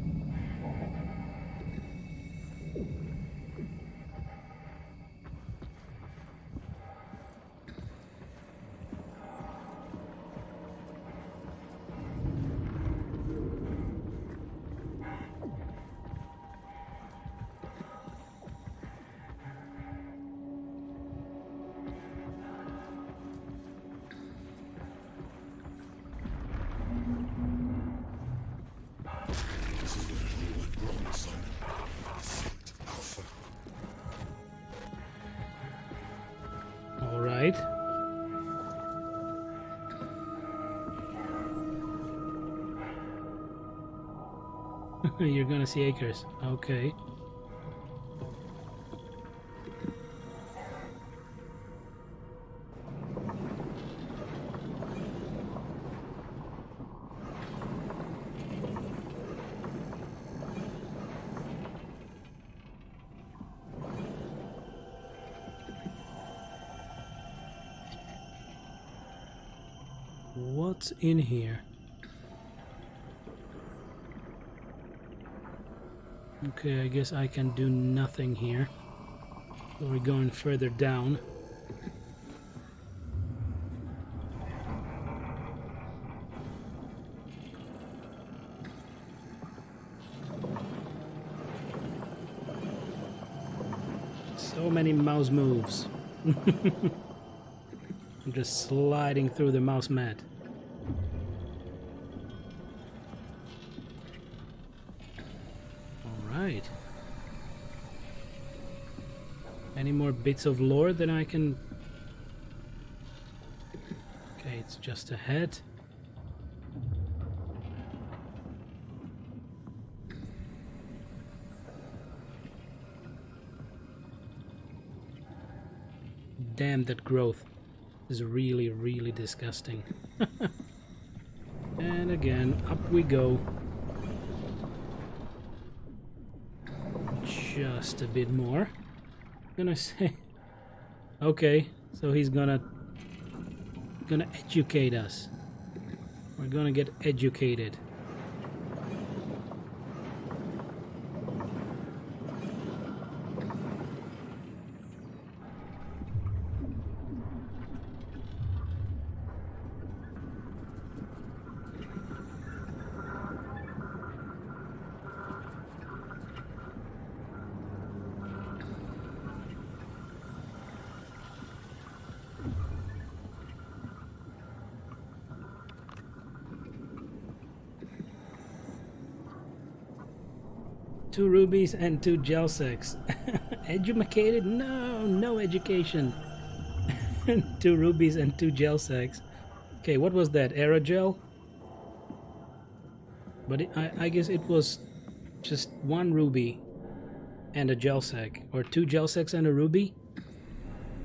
All right. You're gonna see acres. Okay. What's in here? Okay, I guess I can do nothing here. So we're going further down. So many mouse moves. I'm just sliding through the mouse mat. Alright. Any more bits of lore that I can... Okay, it's just a head. Damn, that growth is really, really disgusting. And again, up we go. Just a bit more. I'm gonna say... Okay, so he's gonna educate us. We're gonna get educated. Two rubies and 2 gel sacks. Educated? No, no education. 2 rubies and 2 gel sacks. Okay, what was that? Aerogel? But I guess it was just 1 ruby and a gel sack. Or 2 gel sacks and a ruby?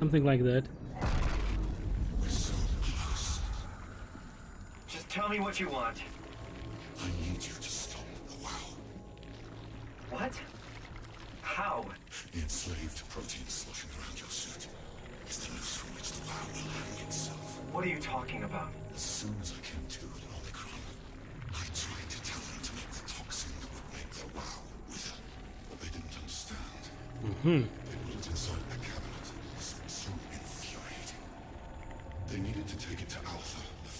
Something like that. Just tell me what you want. I need you to stop the WoW. What? How? The enslaved protein sloshing around your suit is the noose from which the WoW will hang itself. What are you talking about? As soon as I came to in Omicron, I tried to tell them to make the toxin that would make the WoW wither, but they didn't understand. They put it inside their cabinet. It was so infuriating. They needed to take it to Alpha, the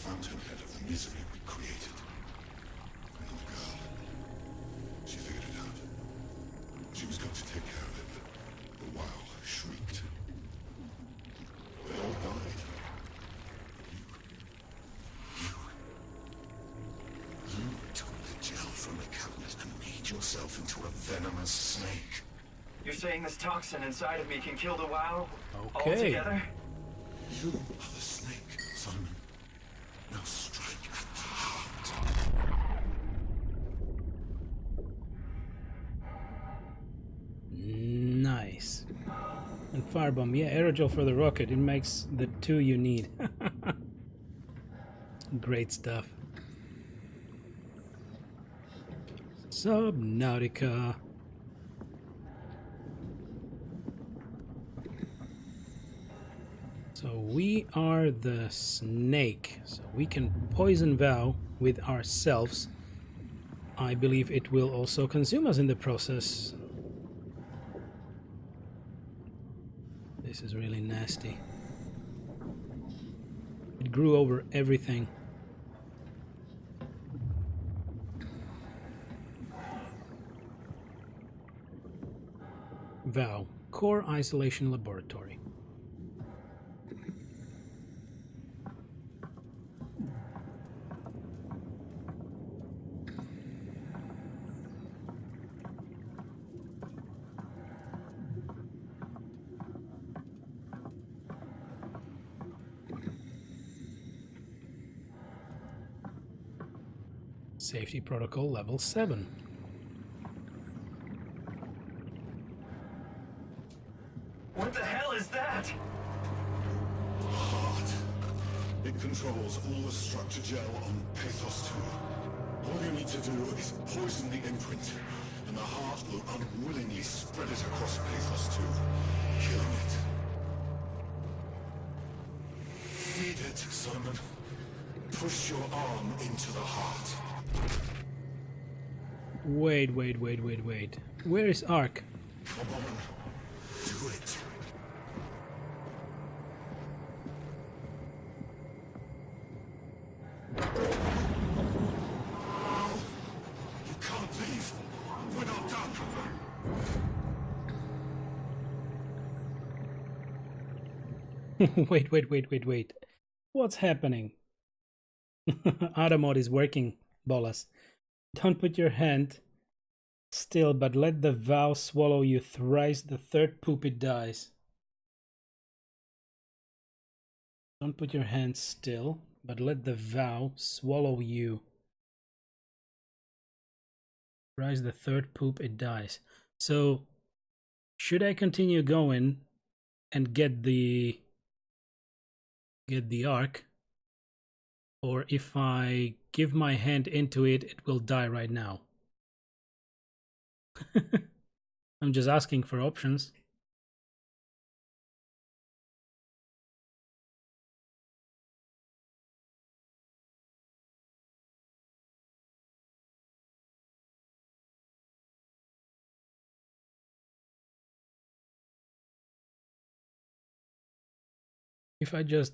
yourself into a venomous snake. You're saying this toxin inside of me can kill the WoW Okay. altogether? You are the snake, Simon. Now strike at the heart. Nice. And firebomb, yeah, aerogel for the rocket. It makes the two you need. Great stuff. Subnautica. So we are the snake. So we can poison Val with ourselves. I believe it will also consume us in the process. This is really nasty. It grew over everything. Val, Core Isolation Laboratory. Safety Protocol Level 7. What the hell is that? Heart. It controls all the structure gel on Pathos 2. All you need to do is poison the imprint, and the heart will unwillingly spread it across Pathos 2, killing it. Feed it, Simon. Push your arm into the heart. Wait. Where is ARK? Come on. Do it. You can't leave. We're not done. Wait. What's happening? Auto mode is working, Bolas. Don't put your hand still, but let the vow swallow you thrice. The third poop it dies. Don't put your hand still, but let the vow swallow you. Thrice the third poop it dies. So, should I continue going and get the ARK? Or if I give my hand into it, it will die right now. I'm just asking for options. If I just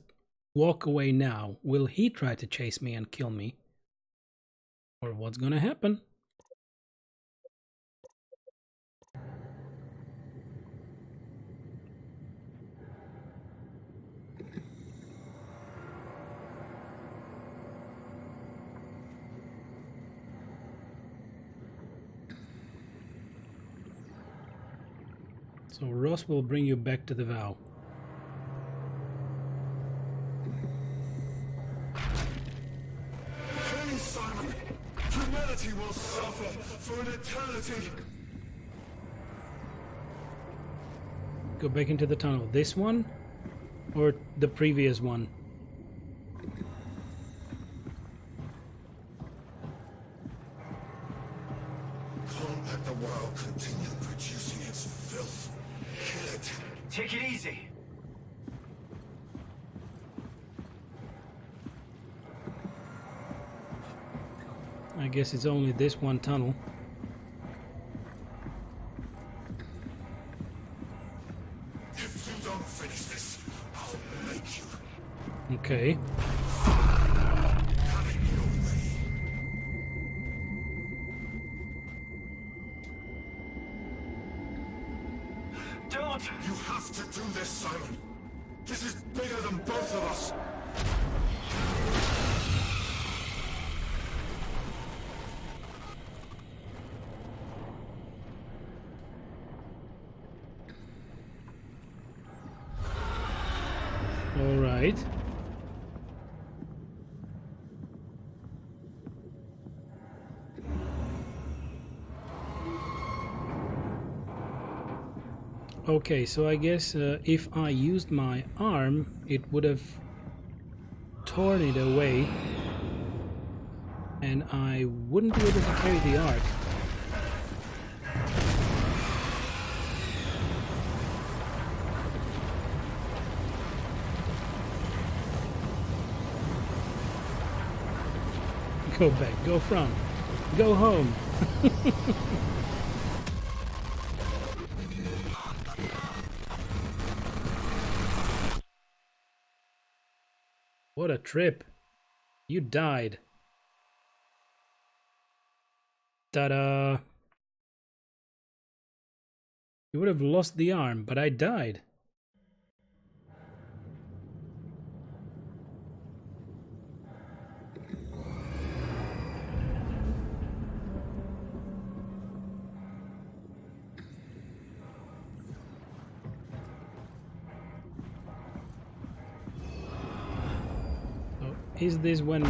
walk away now, will he try to chase me and kill me? Or what's gonna happen? So Ross will bring you back to the vow. Hey, Simon! Humanity will suffer for an eternity! Go back into the tunnel. This one? Or the previous one? Can't let the world continue producing its filth. Kill it. Take it easy. I guess it's only this one tunnel. If you don't finish this, I'll make you. Okay. Don't! You have to do this, Simon. This is bigger than both of us. Right. Okay, so I guess if I used my arm, it would have torn it away, and I wouldn't be able to carry the ARK. Go back, go front, go home. What a trip. You died. Ta-da! You would have lost the arm, but I died. Oh, is this when...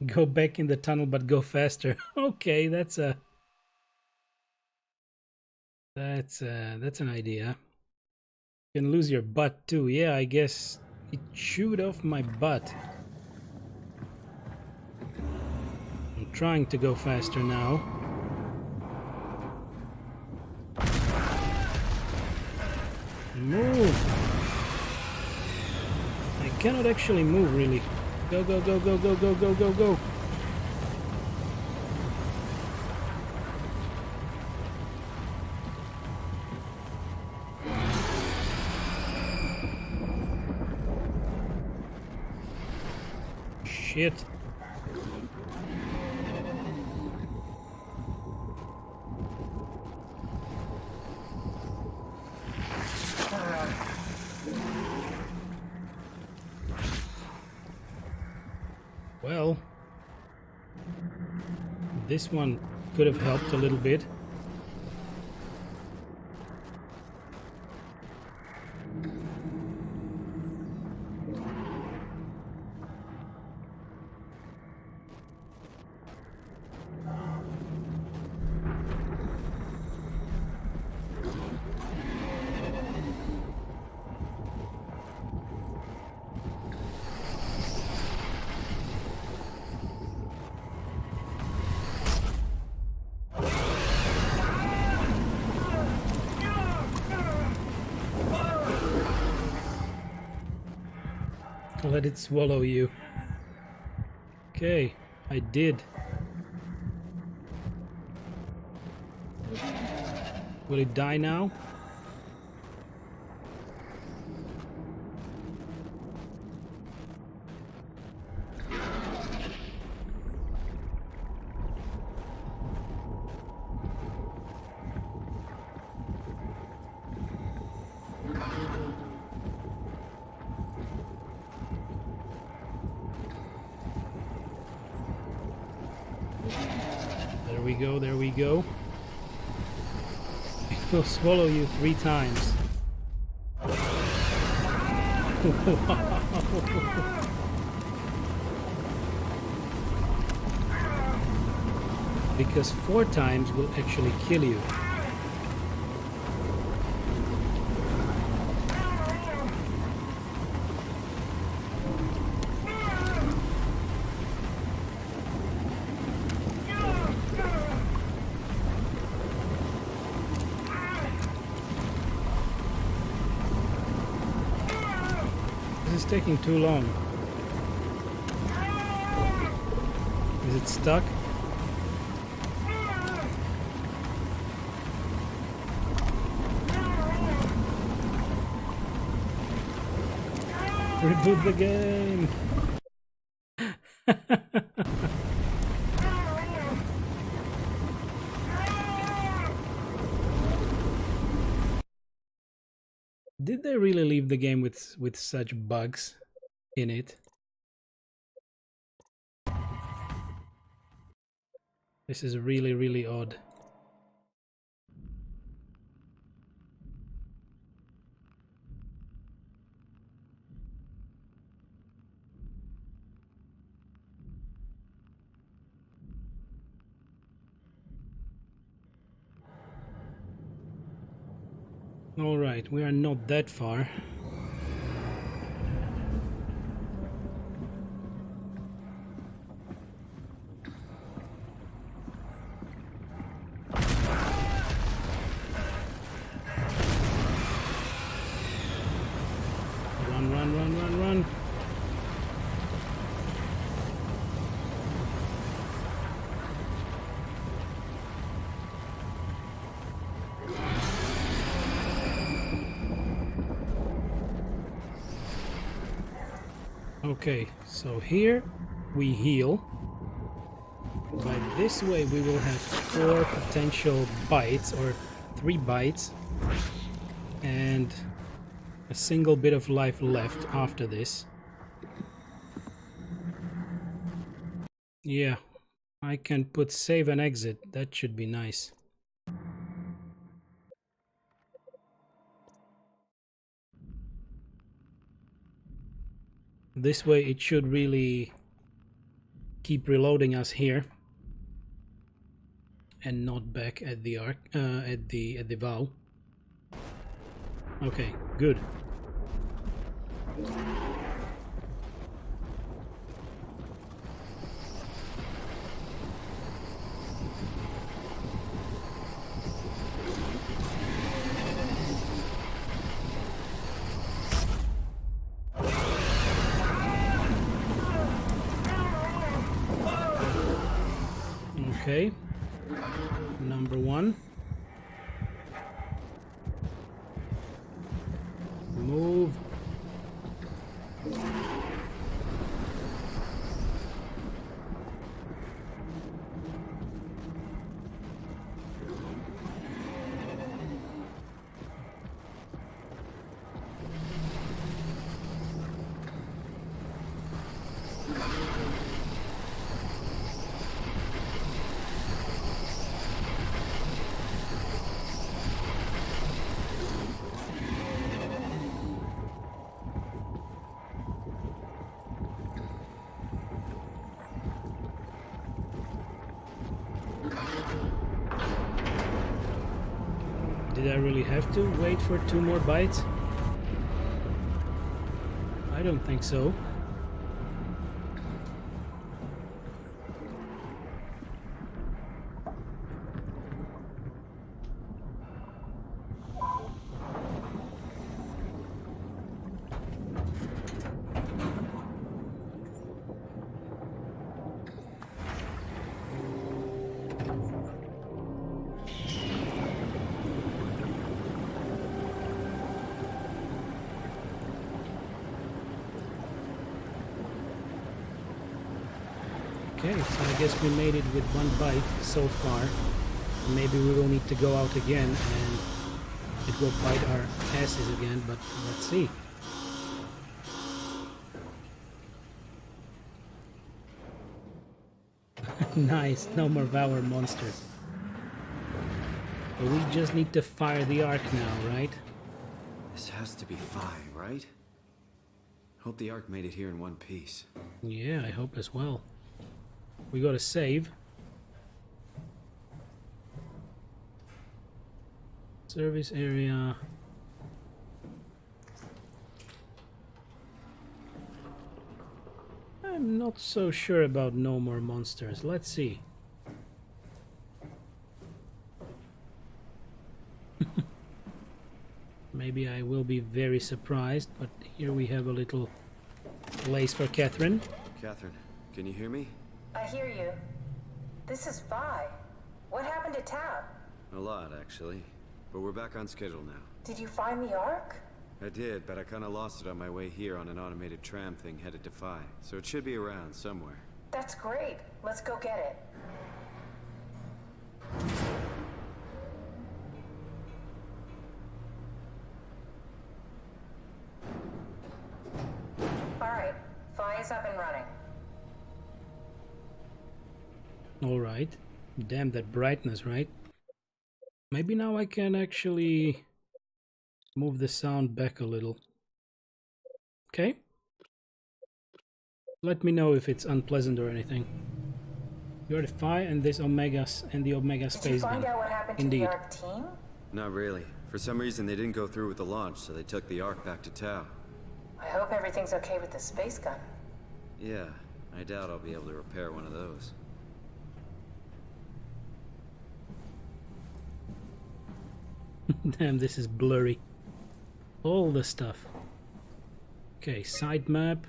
Go back in the tunnel, but go faster. Okay, that's an idea. You can lose your butt too. Yeah, I guess it chewed off my butt. I'm trying to go faster now. Move! I cannot actually move really. Go, go, go, go, go, go, go, go, go. Shit. Well, this one could have helped a little bit. Let it swallow you. Okay, I did. Will it die now? There we go, there we go. It will swallow you 3 times. Because 4 times will actually kill you. This is taking too long. Is it stuck? Reboot the game! Did they really leave the game with such bugs in it? This is really, really odd. All right, we are not that far. Run, run, run, run, run. Okay, so here we heal. By this way we will have 4 potential bites, or 3 bites, and a single bit of life left after this. Yeah, I can put save and exit. That should be nice. This way it should really keep reloading us here and not back at the ARK, at the valve. Okay, good. Okay, number 1. Move. Did I really have to wait for 2 more bites? I don't think so. Okay, so I guess we made it with 1 bite so far. Maybe we will need to go out again and it will bite our asses again, but let's see. Nice, no more Valor monsters. But we just need to fire the ARK now, right? This has to be Phi, right? Hope the ARK made it here in one piece. Yeah, I hope as well. We gotta save. Service area. I'm not so sure about no more monsters. Let's see. Maybe I will be very surprised, but here we have a little place for Catherine. Catherine, can you hear me? I hear you. This is Phi. What happened to Tab? A lot, actually. But we're back on schedule now. Did you find the ARK? I did, but I kinda lost it on my way here on an automated tram thing headed to Phi. So it should be around somewhere. That's great. Let's go get it. place up and running. Alright. Damn, that brightness, right? Maybe now I can actually move the sound back a little. Okay? Let me know if it's unpleasant or anything. You're the Phi and this Omegas and the Omega space gun. Did you find out what happened to the ARK team? Not really. For some reason, they didn't go through with the launch, so they took the ARK back to Tau. I hope everything's okay with the space gun. Yeah, I doubt I'll be able to repair one of those. Damn, this is blurry. All the stuff. Okay, side map.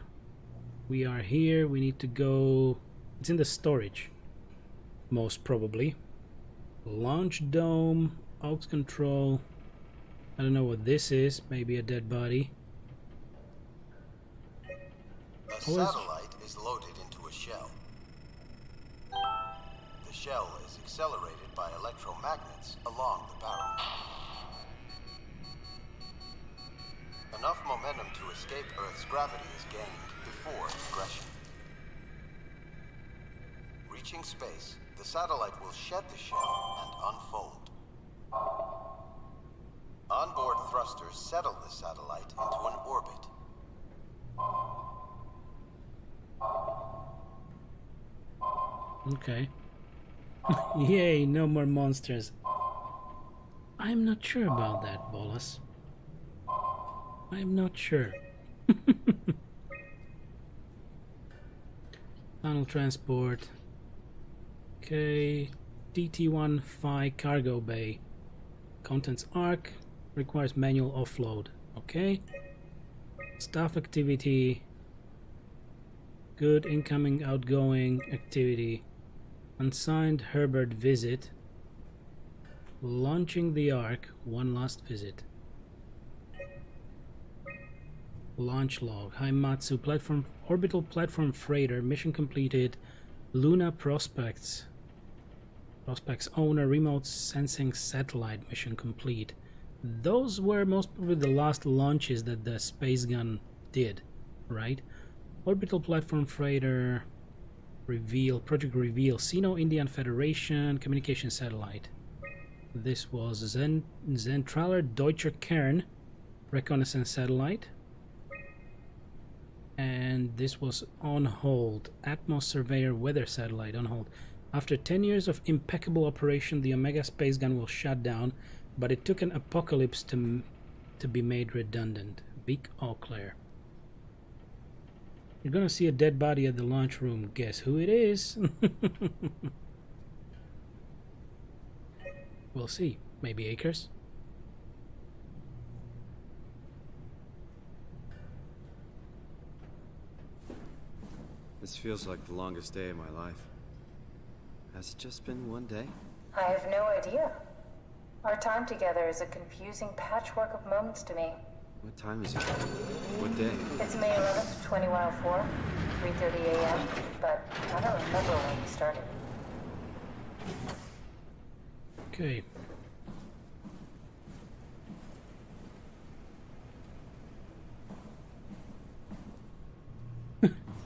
We are here. We need to go... It's in the storage. Most probably. Launch dome. Aux control. I don't know what this is. Maybe a dead body. A satellite is loaded into a shell. The shell is accelerated by electromagnets along the barrel. Enough momentum to escape Earth's gravity is gained before regression. Reaching space, the satellite will shed the shell and unfold. Onboard thrusters settle the satellite into an orbit. Okay. Yay, no more monsters. I'm not sure about that, Bolas. I'm not sure. Tunnel transport. Okay. DT1 Phi cargo bay. Contents ARK. Requires manual offload. Okay. Staff activity. Good incoming, outgoing activity. Unsigned Herbert visit. Launching the ARK. One last visit. Launch log. Haimatsu platform, orbital platform freighter. Mission completed. Luna prospects. Prospects owner. Remote sensing satellite. Mission complete. Those were most probably the last launches that the space gun did, right? Orbital platform freighter. Reveal. Project Reveal. Sino-Indian Federation. Communication satellite. This was Zentraler Deutscher Kern. Reconnaissance satellite. And this was on hold. Atmos Surveyor weather satellite on hold. After 10 years of impeccable operation, the Omega space gun will shut down, but it took an apocalypse to be made redundant. Big Eau Claire. You're gonna see a dead body at the launch room. Guess who it is? We'll see. Maybe Akers? This feels like the longest day of my life. Has it just been one day? I have no idea. Our time together is a confusing patchwork of moments to me. What time is it? What day? It's May 11th, 2004, 3:30 a.m., but I don't remember when we started. Okay.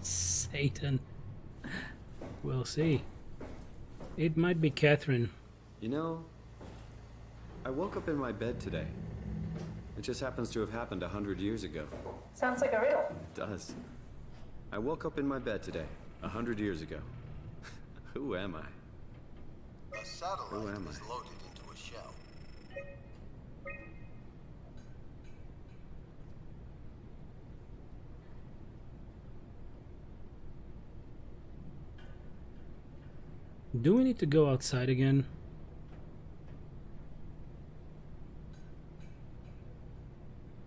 Satan. We'll see. It might be Catherine. You know, I woke up in my bed today. It just happens to have happened 100 years ago. Sounds like a riddle. It does. I woke up in my bed today, 100 years ago. Who am I? A satellite is loaded into a shell. Do we need to go outside again?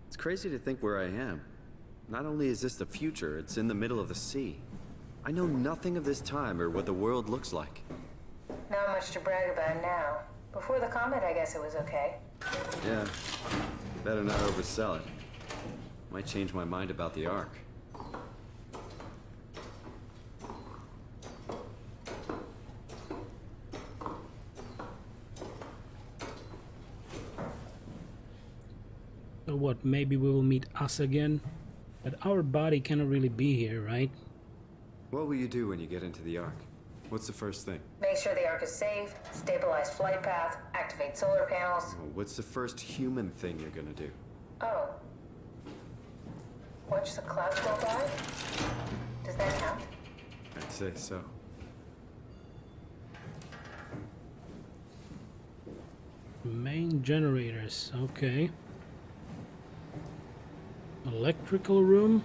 It's crazy to think where I am. Not only is this the future, it's in the middle of the sea. I know nothing of this time or what the world looks like. Not much to brag about now. Before the comet, I guess it was okay. Yeah, better not oversell it. Might change my mind about the ARK. So what, maybe we will meet us again? But our body cannot really be here, right? What will you do when you get into the ARK? What's the first thing? Make sure the ARK is safe, stabilize flight path, activate solar panels. Oh, what's the first human thing you're gonna do? Oh. Watch the clouds go by? Does that count? I'd say so. Main generators, okay. Electrical room.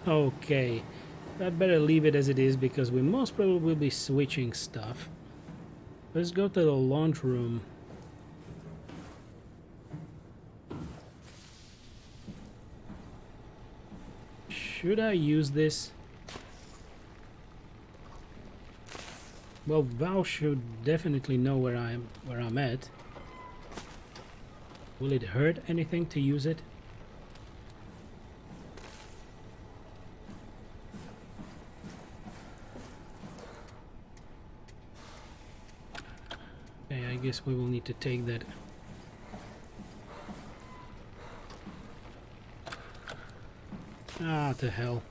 Okay, I'd better leave it as it is because we most probably will be switching stuff. Let's go to the launch room. Should I use this? Well, Val should definitely know where I'm at. Will it hurt anything to use it? Okay, I guess we will need to take that. Ah, to hell.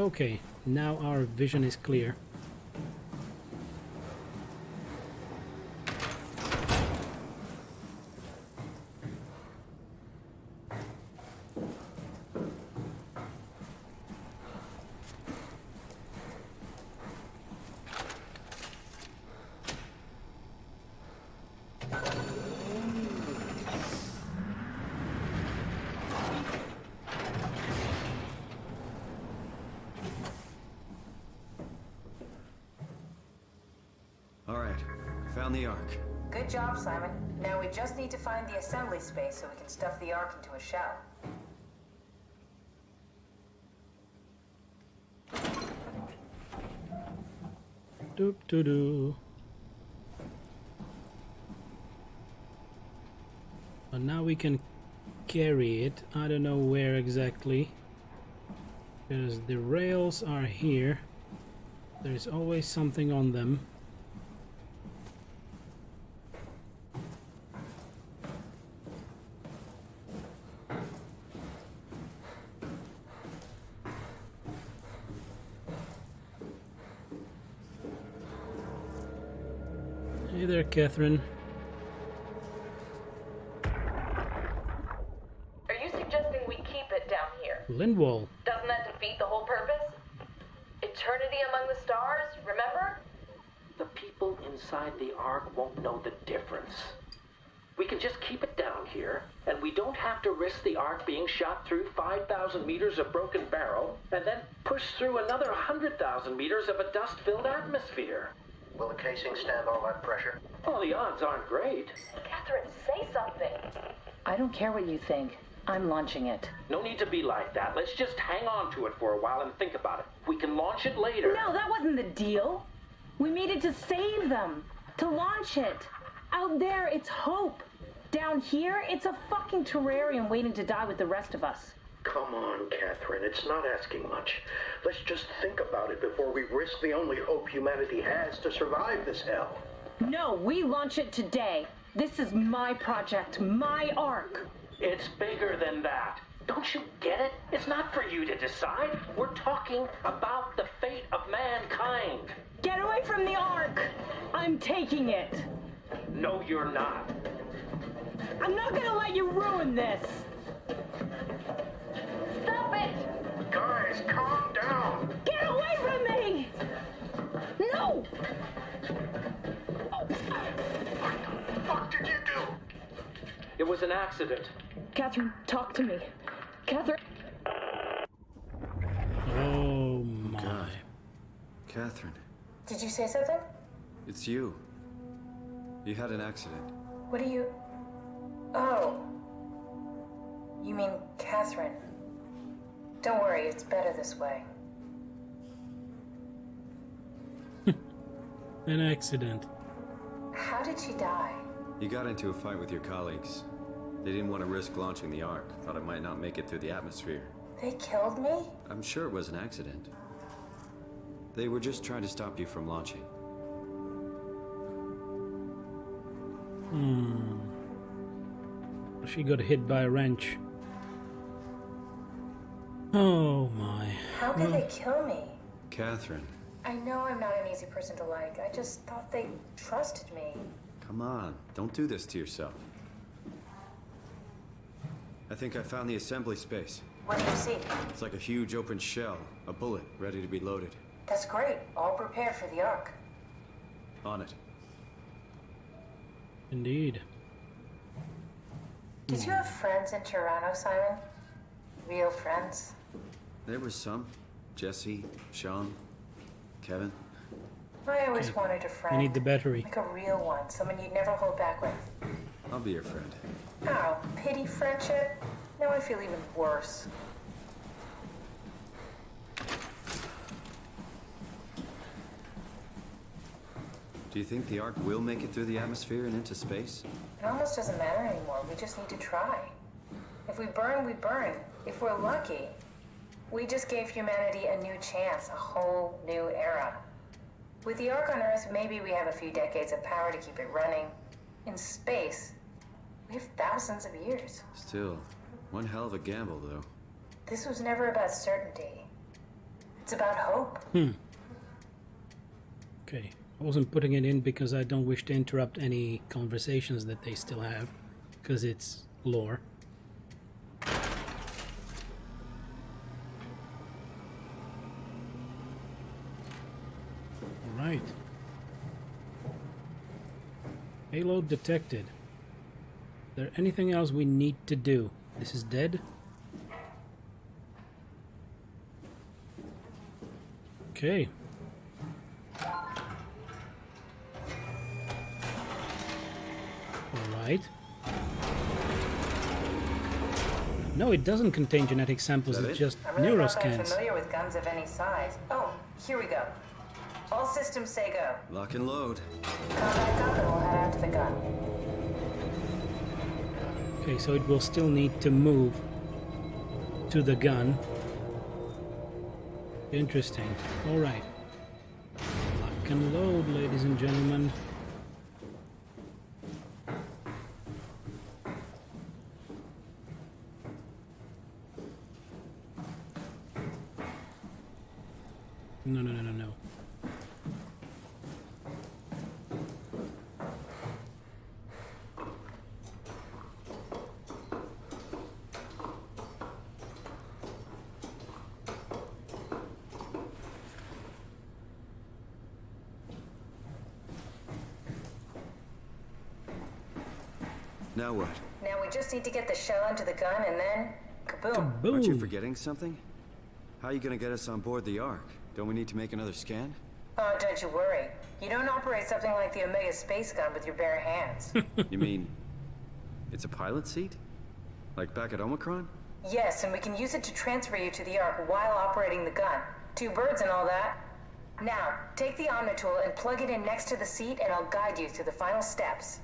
Okay, now our vision is clear. Found the ARK. Good job, Simon. Now we just need to find the assembly space so we can stuff the ARK into a shell. Doop doo doo. But now we can carry it. I don't know where exactly. Because the rails are here. There's always something on them. Hey there, Catherine. Are you suggesting we keep it down here? Lindwall. Doesn't that defeat the whole purpose? Eternity among the stars, remember? The people inside the ARK won't know the difference. We can just keep it down here, and we don't have to risk the ARK being shot through 5,000 meters of broken barrel, and then push through another 100,000 meters of a dust-filled atmosphere. Will the casing stand all that pressure? Oh, the odds aren't great. Catherine, say something. I don't care what you think. I'm launching it. No need to be like that. Let's just hang on to it for a while and think about it. We can launch it later. No, that wasn't the deal. We made it to save them, to launch it. Out there, it's hope. Down here, it's a fucking terrarium waiting to die with the rest of us. Come on, Catherine. It's not asking much. Let's just think about it before we risk the only hope humanity has to survive this hell. No, we launch it today. This is my project, my ARK. It's bigger than that. Don't you get it? It's not for you to decide. We're talking about the fate of mankind. Get away from the ARK! I'm taking it. No, you're not. I'm not gonna let you ruin this. Stop it! Guys, calm down. Get away from me! No! What the fuck did you do? It was an accident. Catherine, talk to me. Catherine. Oh my. God. Catherine, Did you say something? it's you. You had an accident. What do you... Oh. You mean Catherine. Don't worry, it's better this way. An accident. How did she die? You got into a fight with your colleagues. They didn't want to risk launching the ARK. Thought it might not make it through the atmosphere. They killed me? I'm sure it was an accident. They were just trying to stop you from launching. She got hit by a wrench. Oh my. How did they kill me? Catherine, I know I'm not an easy person to like. I just thought they trusted me. come on. Don't do this to yourself. I think I found the assembly space. What do you see? It's like a huge open shell. A bullet ready to be loaded. That's great. All prepared for the ARK. On it. Indeed. Did you have friends in Toronto, Simon? Real friends? There was some. Jesse, Sean, Kevin. I always wanted a friend. I need the battery. Like a real one. Someone you'd never hold back with. I'll be your friend. Oh, pity friendship? Now I feel even worse. Do you think the ARK will make it through the atmosphere and into space? It almost doesn't matter anymore. We just need to try. If we burn, we burn. If we're lucky, we just gave humanity a new chance, a whole new era. With the ARK on Earth, maybe we have a few decades of power to keep it running. In space, we have thousands of years. Still, one hell of a gamble, though. This was never about certainty. It's about hope. Okay. I wasn't putting it in because I don't wish to interrupt any conversations that they still have, because it's lore. Alright. Payload detected. Is there anything else we need to do? This is dead? Okay. Alright. No, it doesn't contain genetic samples, it's just I'm really not that neuroscans. familiar with guns of any size. Oh, here we go. All systems say go. Lock and load. Come back up and we'll head out to the gun. Okay, so it will still need to move to the gun. Interesting. Alright. Lock and load, ladies and gentlemen. No. Now what? Now we just need to get the shell into the gun and then kaboom. Aren't you forgetting something? How are you gonna get us on board the ARK? Don't we need to make another scan? Oh, don't you worry. You don't operate something like the Omega space gun with your bare hands. You mean it's a pilot seat? Like back at Omicron? Yes, and we can use it to transfer you to the ARK while operating the gun. 2 birds and all that. Now, take the Omnitool and plug it in next to the seat and I'll guide you through the final steps.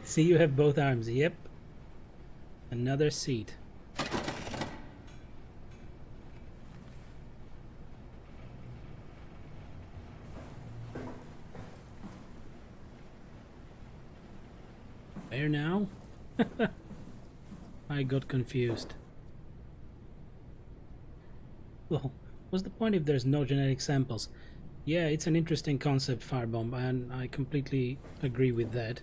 See, you have both arms. Yep. Another seat. There now? I got confused. Well, what's the point if there's no genetic samples? Yeah, it's an interesting concept, Firebomb, and I completely agree with that.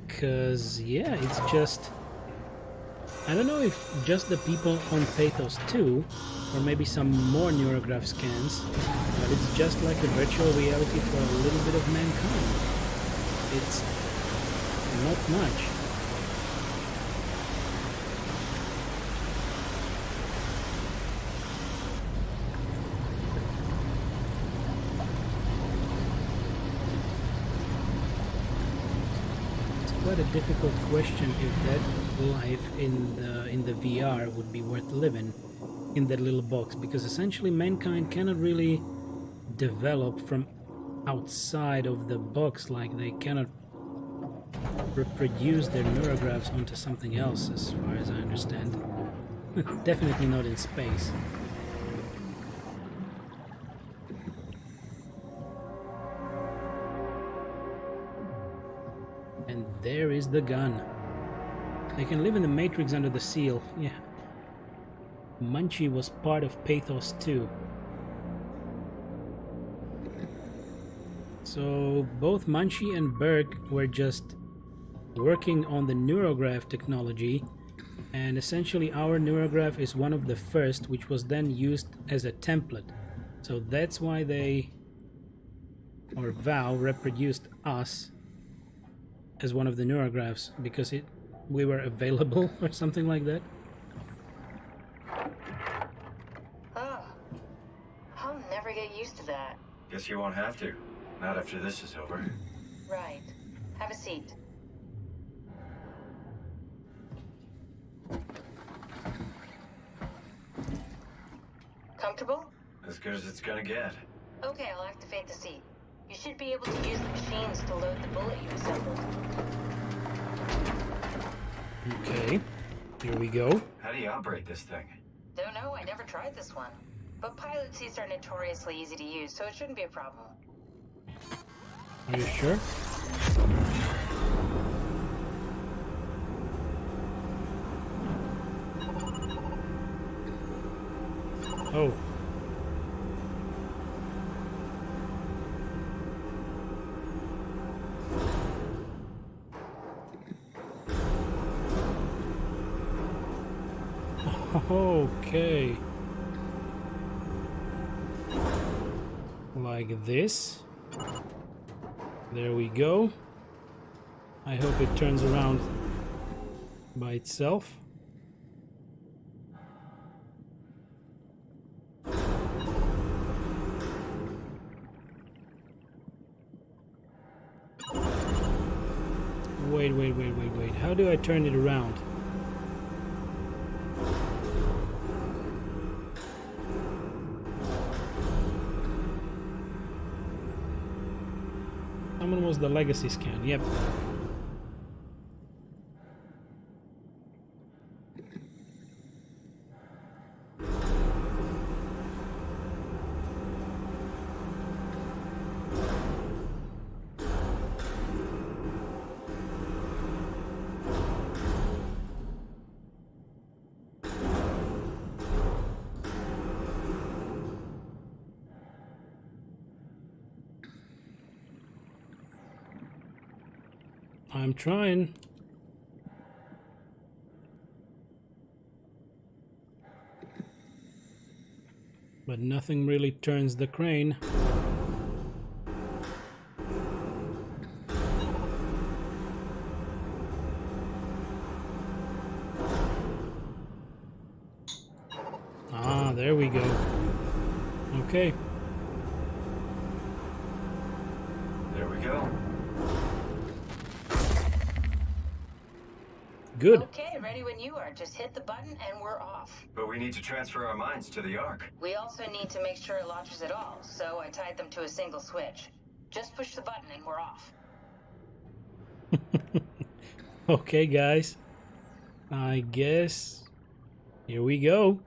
Because, yeah, it's just... I don't know if just the people on Pathos 2, or maybe some more neurograph scans, but it's just like a virtual reality for a little bit of mankind. It's not much. Quite a difficult question if that life in the VR would be worth living in that little box, because essentially mankind cannot really develop from outside of the box, like they cannot reproduce their neurographs onto something else, as far as I understand. Definitely not in space. And there is the gun. They can live in the Matrix under the seal. Yeah. Munchie was part of Pathos 2. So both Munchie and Burke were just working on the neurograph technology, and essentially our neurograph is one of the first, which was then used as a template. So that's why they, or Val, reproduced us as one of the neurographs, because we were available or something like that. Oh, I'll never get used to that. Guess you won't have to. Not after this is over. Right. Have a seat. Comfortable? As good as it's gonna get. Okay, I'll activate the seat. You should be able to use the machines to load the bullet you assembled. Okay, here we go. How do you operate this thing? Don't know, I never tried this one. But pilot seats are notoriously easy to use, so it shouldn't be a problem. Are you sure? Oh. Okay. Like this. There we go. I hope it turns around by itself. Wait. How do I turn it around? Someone was the legacy scan, yep. I'm trying. But nothing really turns the crane. Ah, there we go. Okay. There we go. Good. Okay, ready when you are. Just hit the button and we're off. But we need to transfer our minds to the ARK. We also need to make sure it launches at all, so I tied them to a single switch. Just push the button and we're off. Okay, guys. I guess here we go.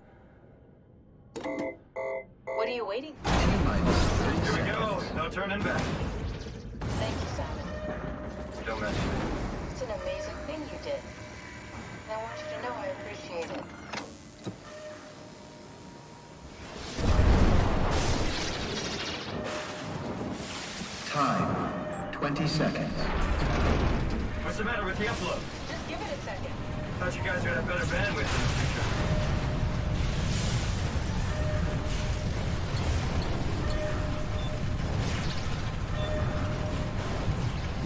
What are you waiting for? Here we go. No turning back. Thank you, Simon. Don't mention it. It's an amazing thing you did. I want you to know I appreciate it. Time, 20 seconds. What's the matter with the upload? Just give it a second. Thought you guys would have better bandwidth in the future.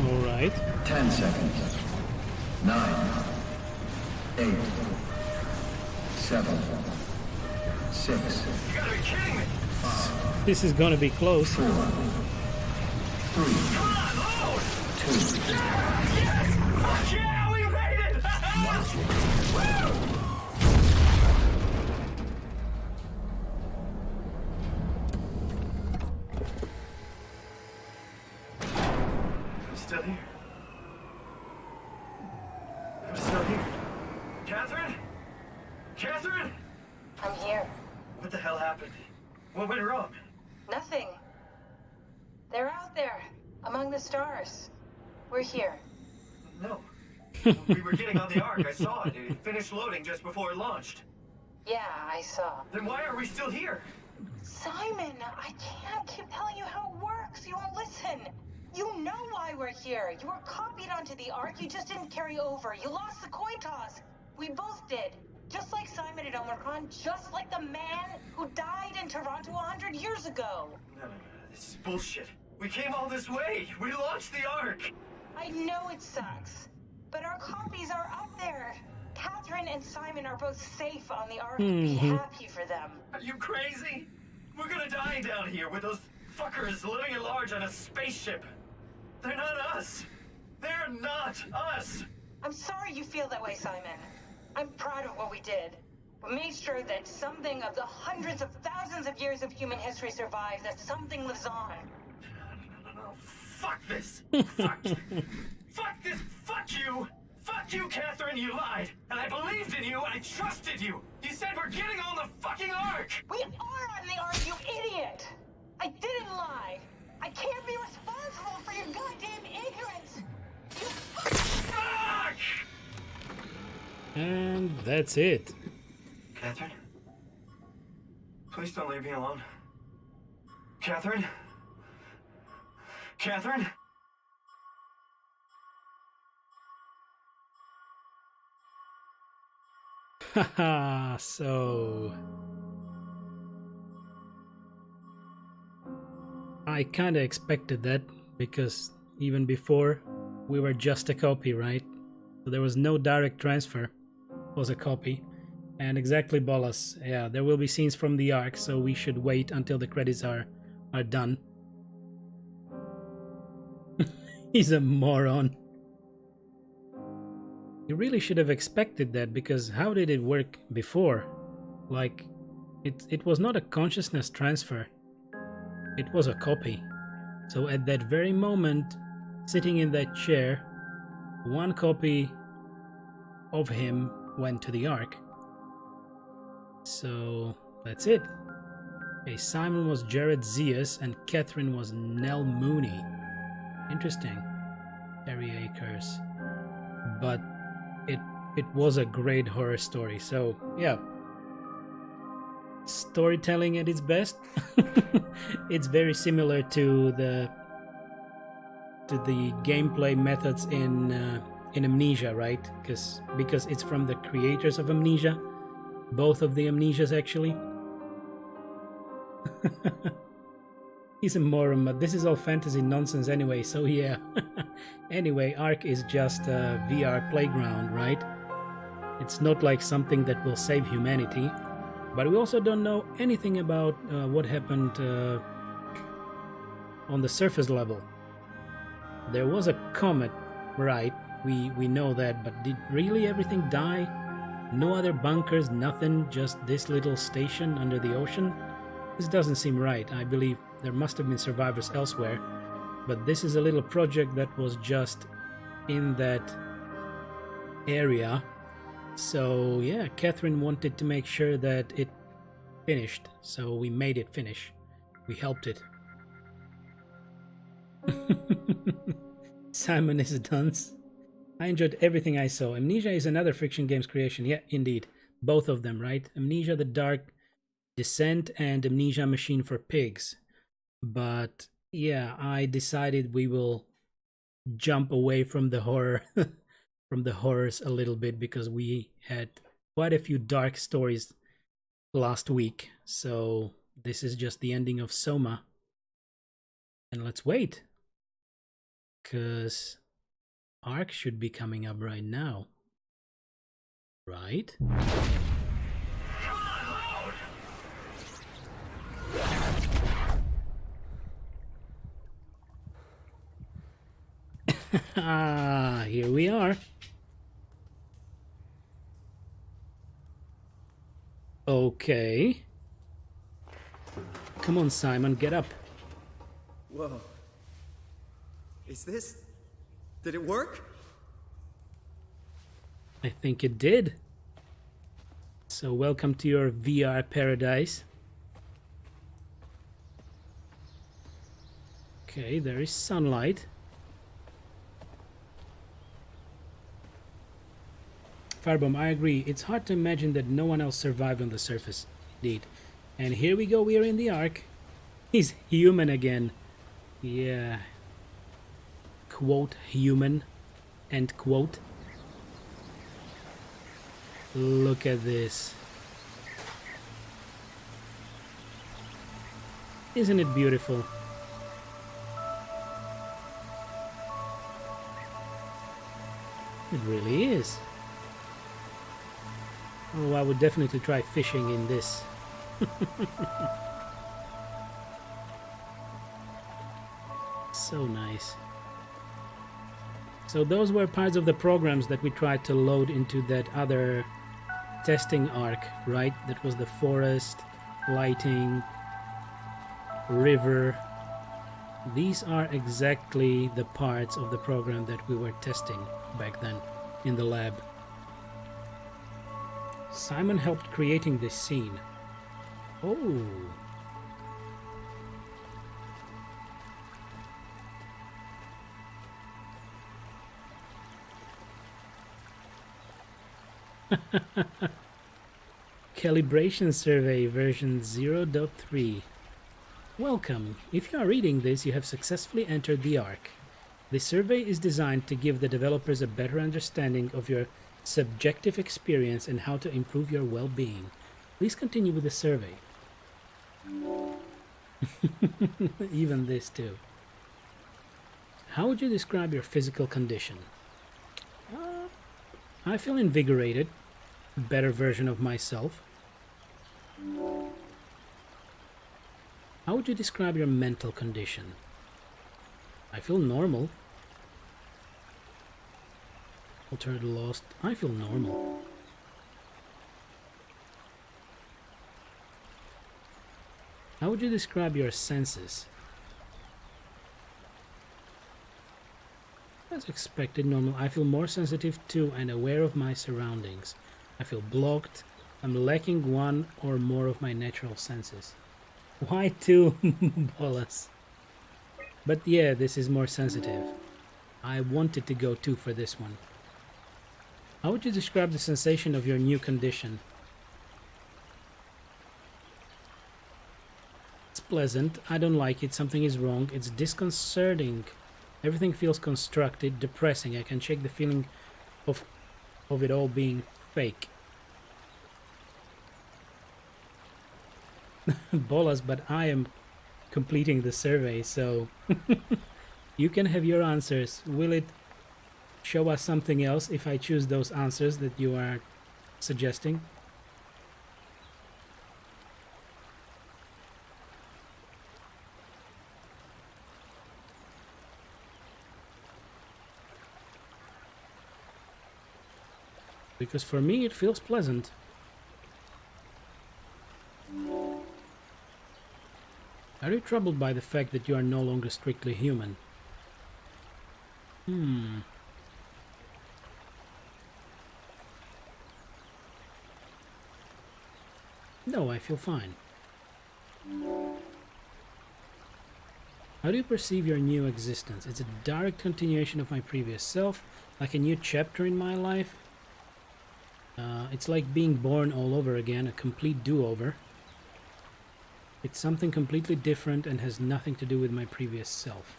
All right. 10 seconds. 9, 8, 7, 6. You gotta be kidding me! 5. This is gonna be close. 4, 3, Come on, load! 2. Yes! Fuck yeah, we made it! Woo! What the hell happened? What went wrong? Nothing. They're out there, among the stars. We're here. No. We were getting on the ARK. I saw it. It finished loading just before it launched. Yeah, I saw. Then why are we still here? Simon, I can't keep telling you how it works. You won't listen. You know why we're here. You were copied onto the ARK. You just didn't carry over. You lost the coin toss. We both did. Just like Simon at Omicron, just like the man who died in Toronto 100 years ago. No. This is bullshit. We came all this way. We launched the ARK. I know it sucks, but our copies are up there. Catherine and Simon are both safe on the ARK. Be happy for them. Are you crazy? We're gonna die down here with those fuckers living at large on a spaceship. They're not us. They're not us. I'm sorry you feel that way, Simon. I'm proud of what we did. We made sure that something of the hundreds of thousands of years of human history survives, that something lives on. No. Fuck this. Fuck this. Fuck you. Fuck you, Catherine. You lied. And I believed in you. I trusted you. You said we're getting on the fucking ARK. We are on the ARK, you idiot. I didn't lie. I can't be responsible for your goddamn ignorance. You fuck! And that's it. Catherine? Please don't leave me alone. Catherine? Catherine? Haha, so... I kinda expected that, because even before, we were just a copy, right? So there was no direct transfer. It was a copy. And exactly, Bolas. Yeah, there will be scenes from the ARK, so we should wait until the credits are done. He's a moron. You really should have expected that, because how did it work before? Like, it was not a consciousness transfer. It was a copy. So at that very moment, sitting in that chair, one copy of him went to the ARK. So that's it. Okay, Simon was Jared Zias and Catherine was Nell Mooney. Interesting. Terry Akers. But it was a great horror story. So yeah. Storytelling at its best. It's very similar to the gameplay methods in Amnesia, right? Because it's from the creators of Amnesia, both of the Amnesias actually. He's a moron, but this is all fantasy nonsense anyway, so yeah. Anyway, ARK is just a VR playground, right? It's not like something that will save humanity. But we also don't know anything about what happened on the surface level. There was a comet, right? We know that, but did really everything die? No other bunkers, nothing, just this little station under the ocean? This doesn't seem right. I believe there must have been survivors elsewhere, but this is a little project that was just in that area. So yeah, Catherine wanted to make sure that it finished, so we made it finish. We helped it. Simon is a dunce. I enjoyed everything I saw. Amnesia is another Friction Games creation. Yeah, indeed. Both of them, right? Amnesia the Dark Descent and Amnesia Machine for Pigs. But yeah, I decided we will jump away from the horror from the horrors a little bit, because we had quite a few dark stories last week. So this is just the ending of SOMA. And let's wait, because ARK should be coming up right now. Right? Ah, here we are. Okay. Come on, Simon, get up. Whoa. Is this... Did it work? I think it did. So welcome to your VR paradise. Okay, there is sunlight. Firebomb, I agree. It's hard to imagine that no one else survived on the surface. Indeed. And here we go, we are in the ARK. He's human again. Yeah. Quote, human. End quote. Look at this. Isn't it beautiful? It really is. Oh, I would definitely try fishing in this. So nice. So those were parts of the programs that we tried to load into that other testing ARK, right? That was the forest, lighting, river. These are exactly the parts of the program that we were testing back then in the lab. Simon helped creating this scene. Oh. Calibration survey version 0.3. Welcome. If you are reading this, you have successfully entered the ARK. The survey is designed to give the developers a better understanding of your subjective experience and how to improve your well-being. Please continue with the survey. Even this too. How would you describe your physical condition? I feel invigorated. A better version of myself. How would you describe your mental condition? I feel normal. Altered, lost. I feel normal. How would you describe your senses? As expected, normal. I feel more sensitive to and aware of my surroundings. I feel blocked. I'm lacking one or more of my natural senses. Why two bolas? But yeah, this is more sensitive. I wanted to go two for this one. How would you describe the sensation of your new condition? It's pleasant. I don't like it. Something is wrong. It's disconcerting. Everything feels constructed, depressing. I can shake the feeling of it all being fake. Bolas, but I am completing the survey, so you can have your answers. Will it show us something else if I choose those answers that you are suggesting? Because for me it feels pleasant. Are you troubled by the fact that you are no longer strictly human? No, I feel fine. How do you perceive your new existence? It's a direct continuation of my previous self, like a new chapter in my life. It's like being born all over again, a complete do-over. It's something completely different and has nothing to do with my previous self.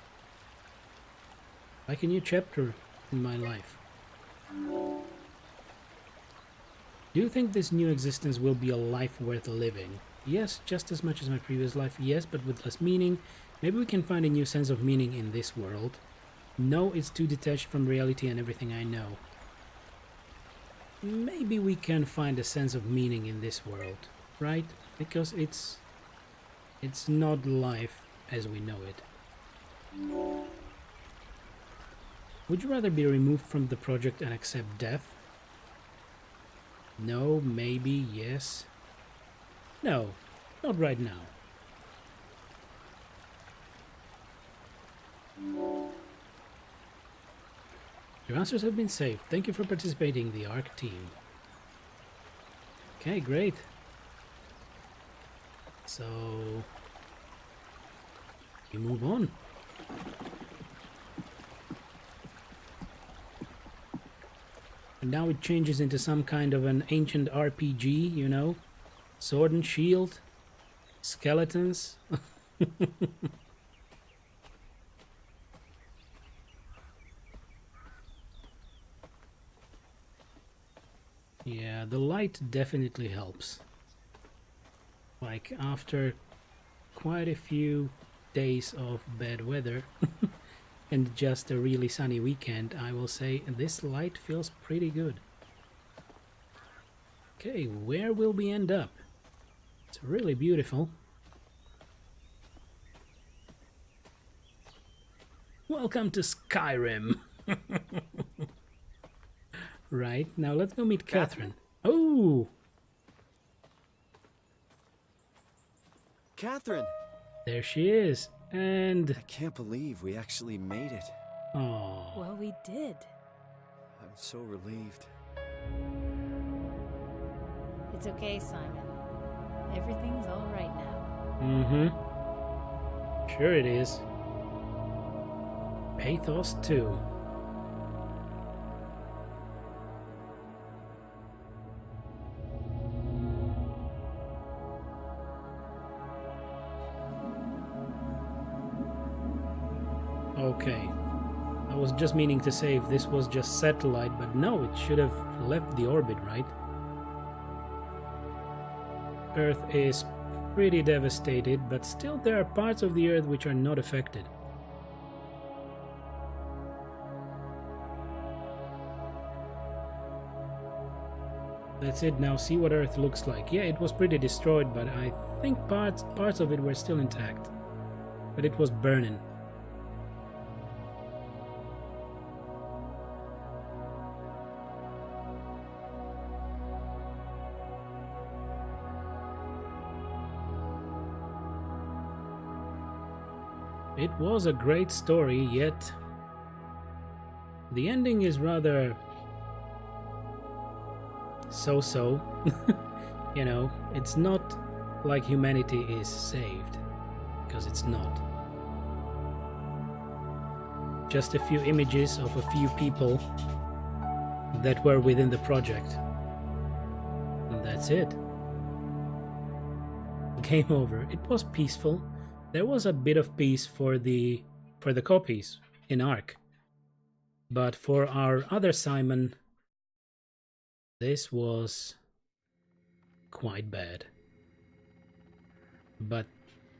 Like a new chapter in my life. Do you think this new existence will be a life worth living? Yes, just as much as my previous life, yes, but with less meaning. Maybe we can find a new sense of meaning in this world. No, it's too detached from reality and everything I know. Maybe we can find a sense of meaning in this world, right? Because it's not life as we know it. Would you rather be removed from the project and accept death? No, maybe, yes. No, not right now. Your answers have been saved. Thank you for participating in the ARK team. Okay, great. So, you move on. And now it changes into some kind of an ancient RPG, you know? Sword and shield, skeletons. Yeah, the light definitely helps. Like after quite a few days of bad weather and just a really sunny weekend, I will say this light feels pretty good. Okay, where will we end up? It's really beautiful. Welcome to Skyrim. Right, now let's go meet Catherine. Oh! Catherine! There she is, and... I can't believe we actually made it. Oh. Well, we did. I'm so relieved. It's okay, Simon. Everything's all right now. Mm-hmm. Sure it is. Pathos 2. Okay, I was just meaning to say if this was just satellite, but no, it should have left the orbit, right? Earth is pretty devastated, but still there are parts of the Earth which are not affected. That's it, now see what Earth looks like. Yeah, it was pretty destroyed, but I think parts of it were still intact. But it was burning. It was a great story, yet the ending is rather so-so. You know, it's not like humanity is saved, because it's not. Just a few images of a few people that were within the project. And that's it. Game over. It was peaceful. There was a bit of peace for the copies in ARK. But for our other Simon, this was quite bad. But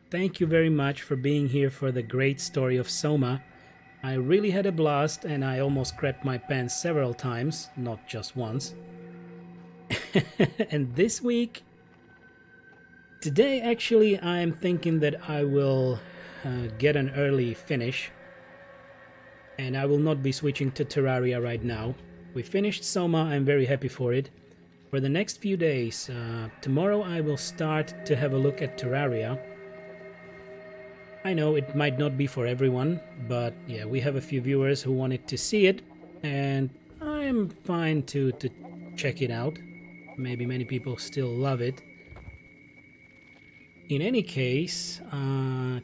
thank you very much for being here for the great story of SOMA. I really had a blast, and I almost crapped my pants several times, not just once. And this week, today actually I'm thinking that I will get an early finish, and I will not be switching to Terraria right now. We finished SOMA, I'm very happy for it. For the next few days, tomorrow I will start to have a look at Terraria. I know it might not be for everyone, but yeah, we have a few viewers who wanted to see it, and I'm fine to check it out. Maybe many people still love it. In any case,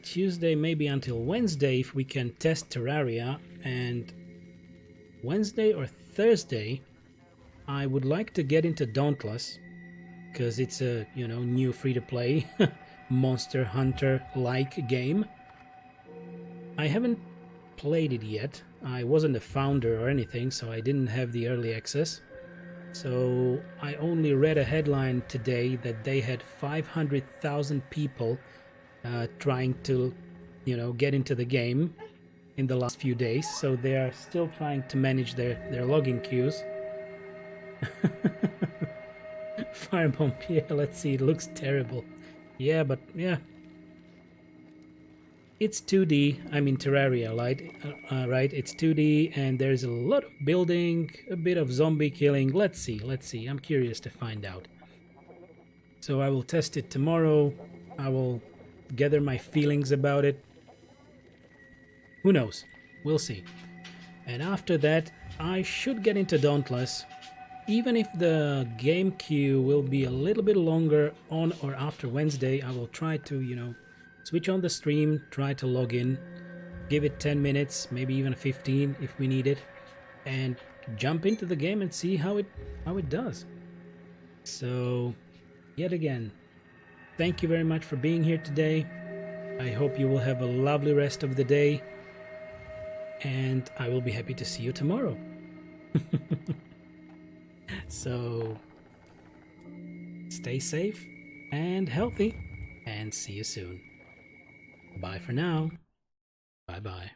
Tuesday maybe until Wednesday if we can test Terraria, and Wednesday or Thursday I would like to get into Dauntless, because it's a, you know, new free-to-play Monster Hunter-like game. I haven't played it yet. I wasn't a founder or anything, so I didn't have the early access. So I only read a headline today that they had 500,000 people trying to, you know, get into the game in the last few days. So they are still trying to manage their login queues. Firebomb, yeah, let's see, it looks terrible. Yeah, but yeah. It's 2D, I mean Terraria, right? It's 2D and there's a lot of building, a bit of zombie killing. Let's see, I'm curious to find out. So I will test it tomorrow, I will gather my feelings about it. Who knows, we'll see. And after that, I should get into Dauntless. Even if the game queue will be a little bit longer on or after Wednesday, I will try to, you know, switch on the stream, try to log in, give it 10 minutes, maybe even 15 if we need it, and jump into the game and see how it does. So, yet again, thank you very much for being here today. I hope you will have a lovely rest of the day, and I will be happy to see you tomorrow. So, stay safe and healthy, and see you soon. Bye for now. Bye-bye.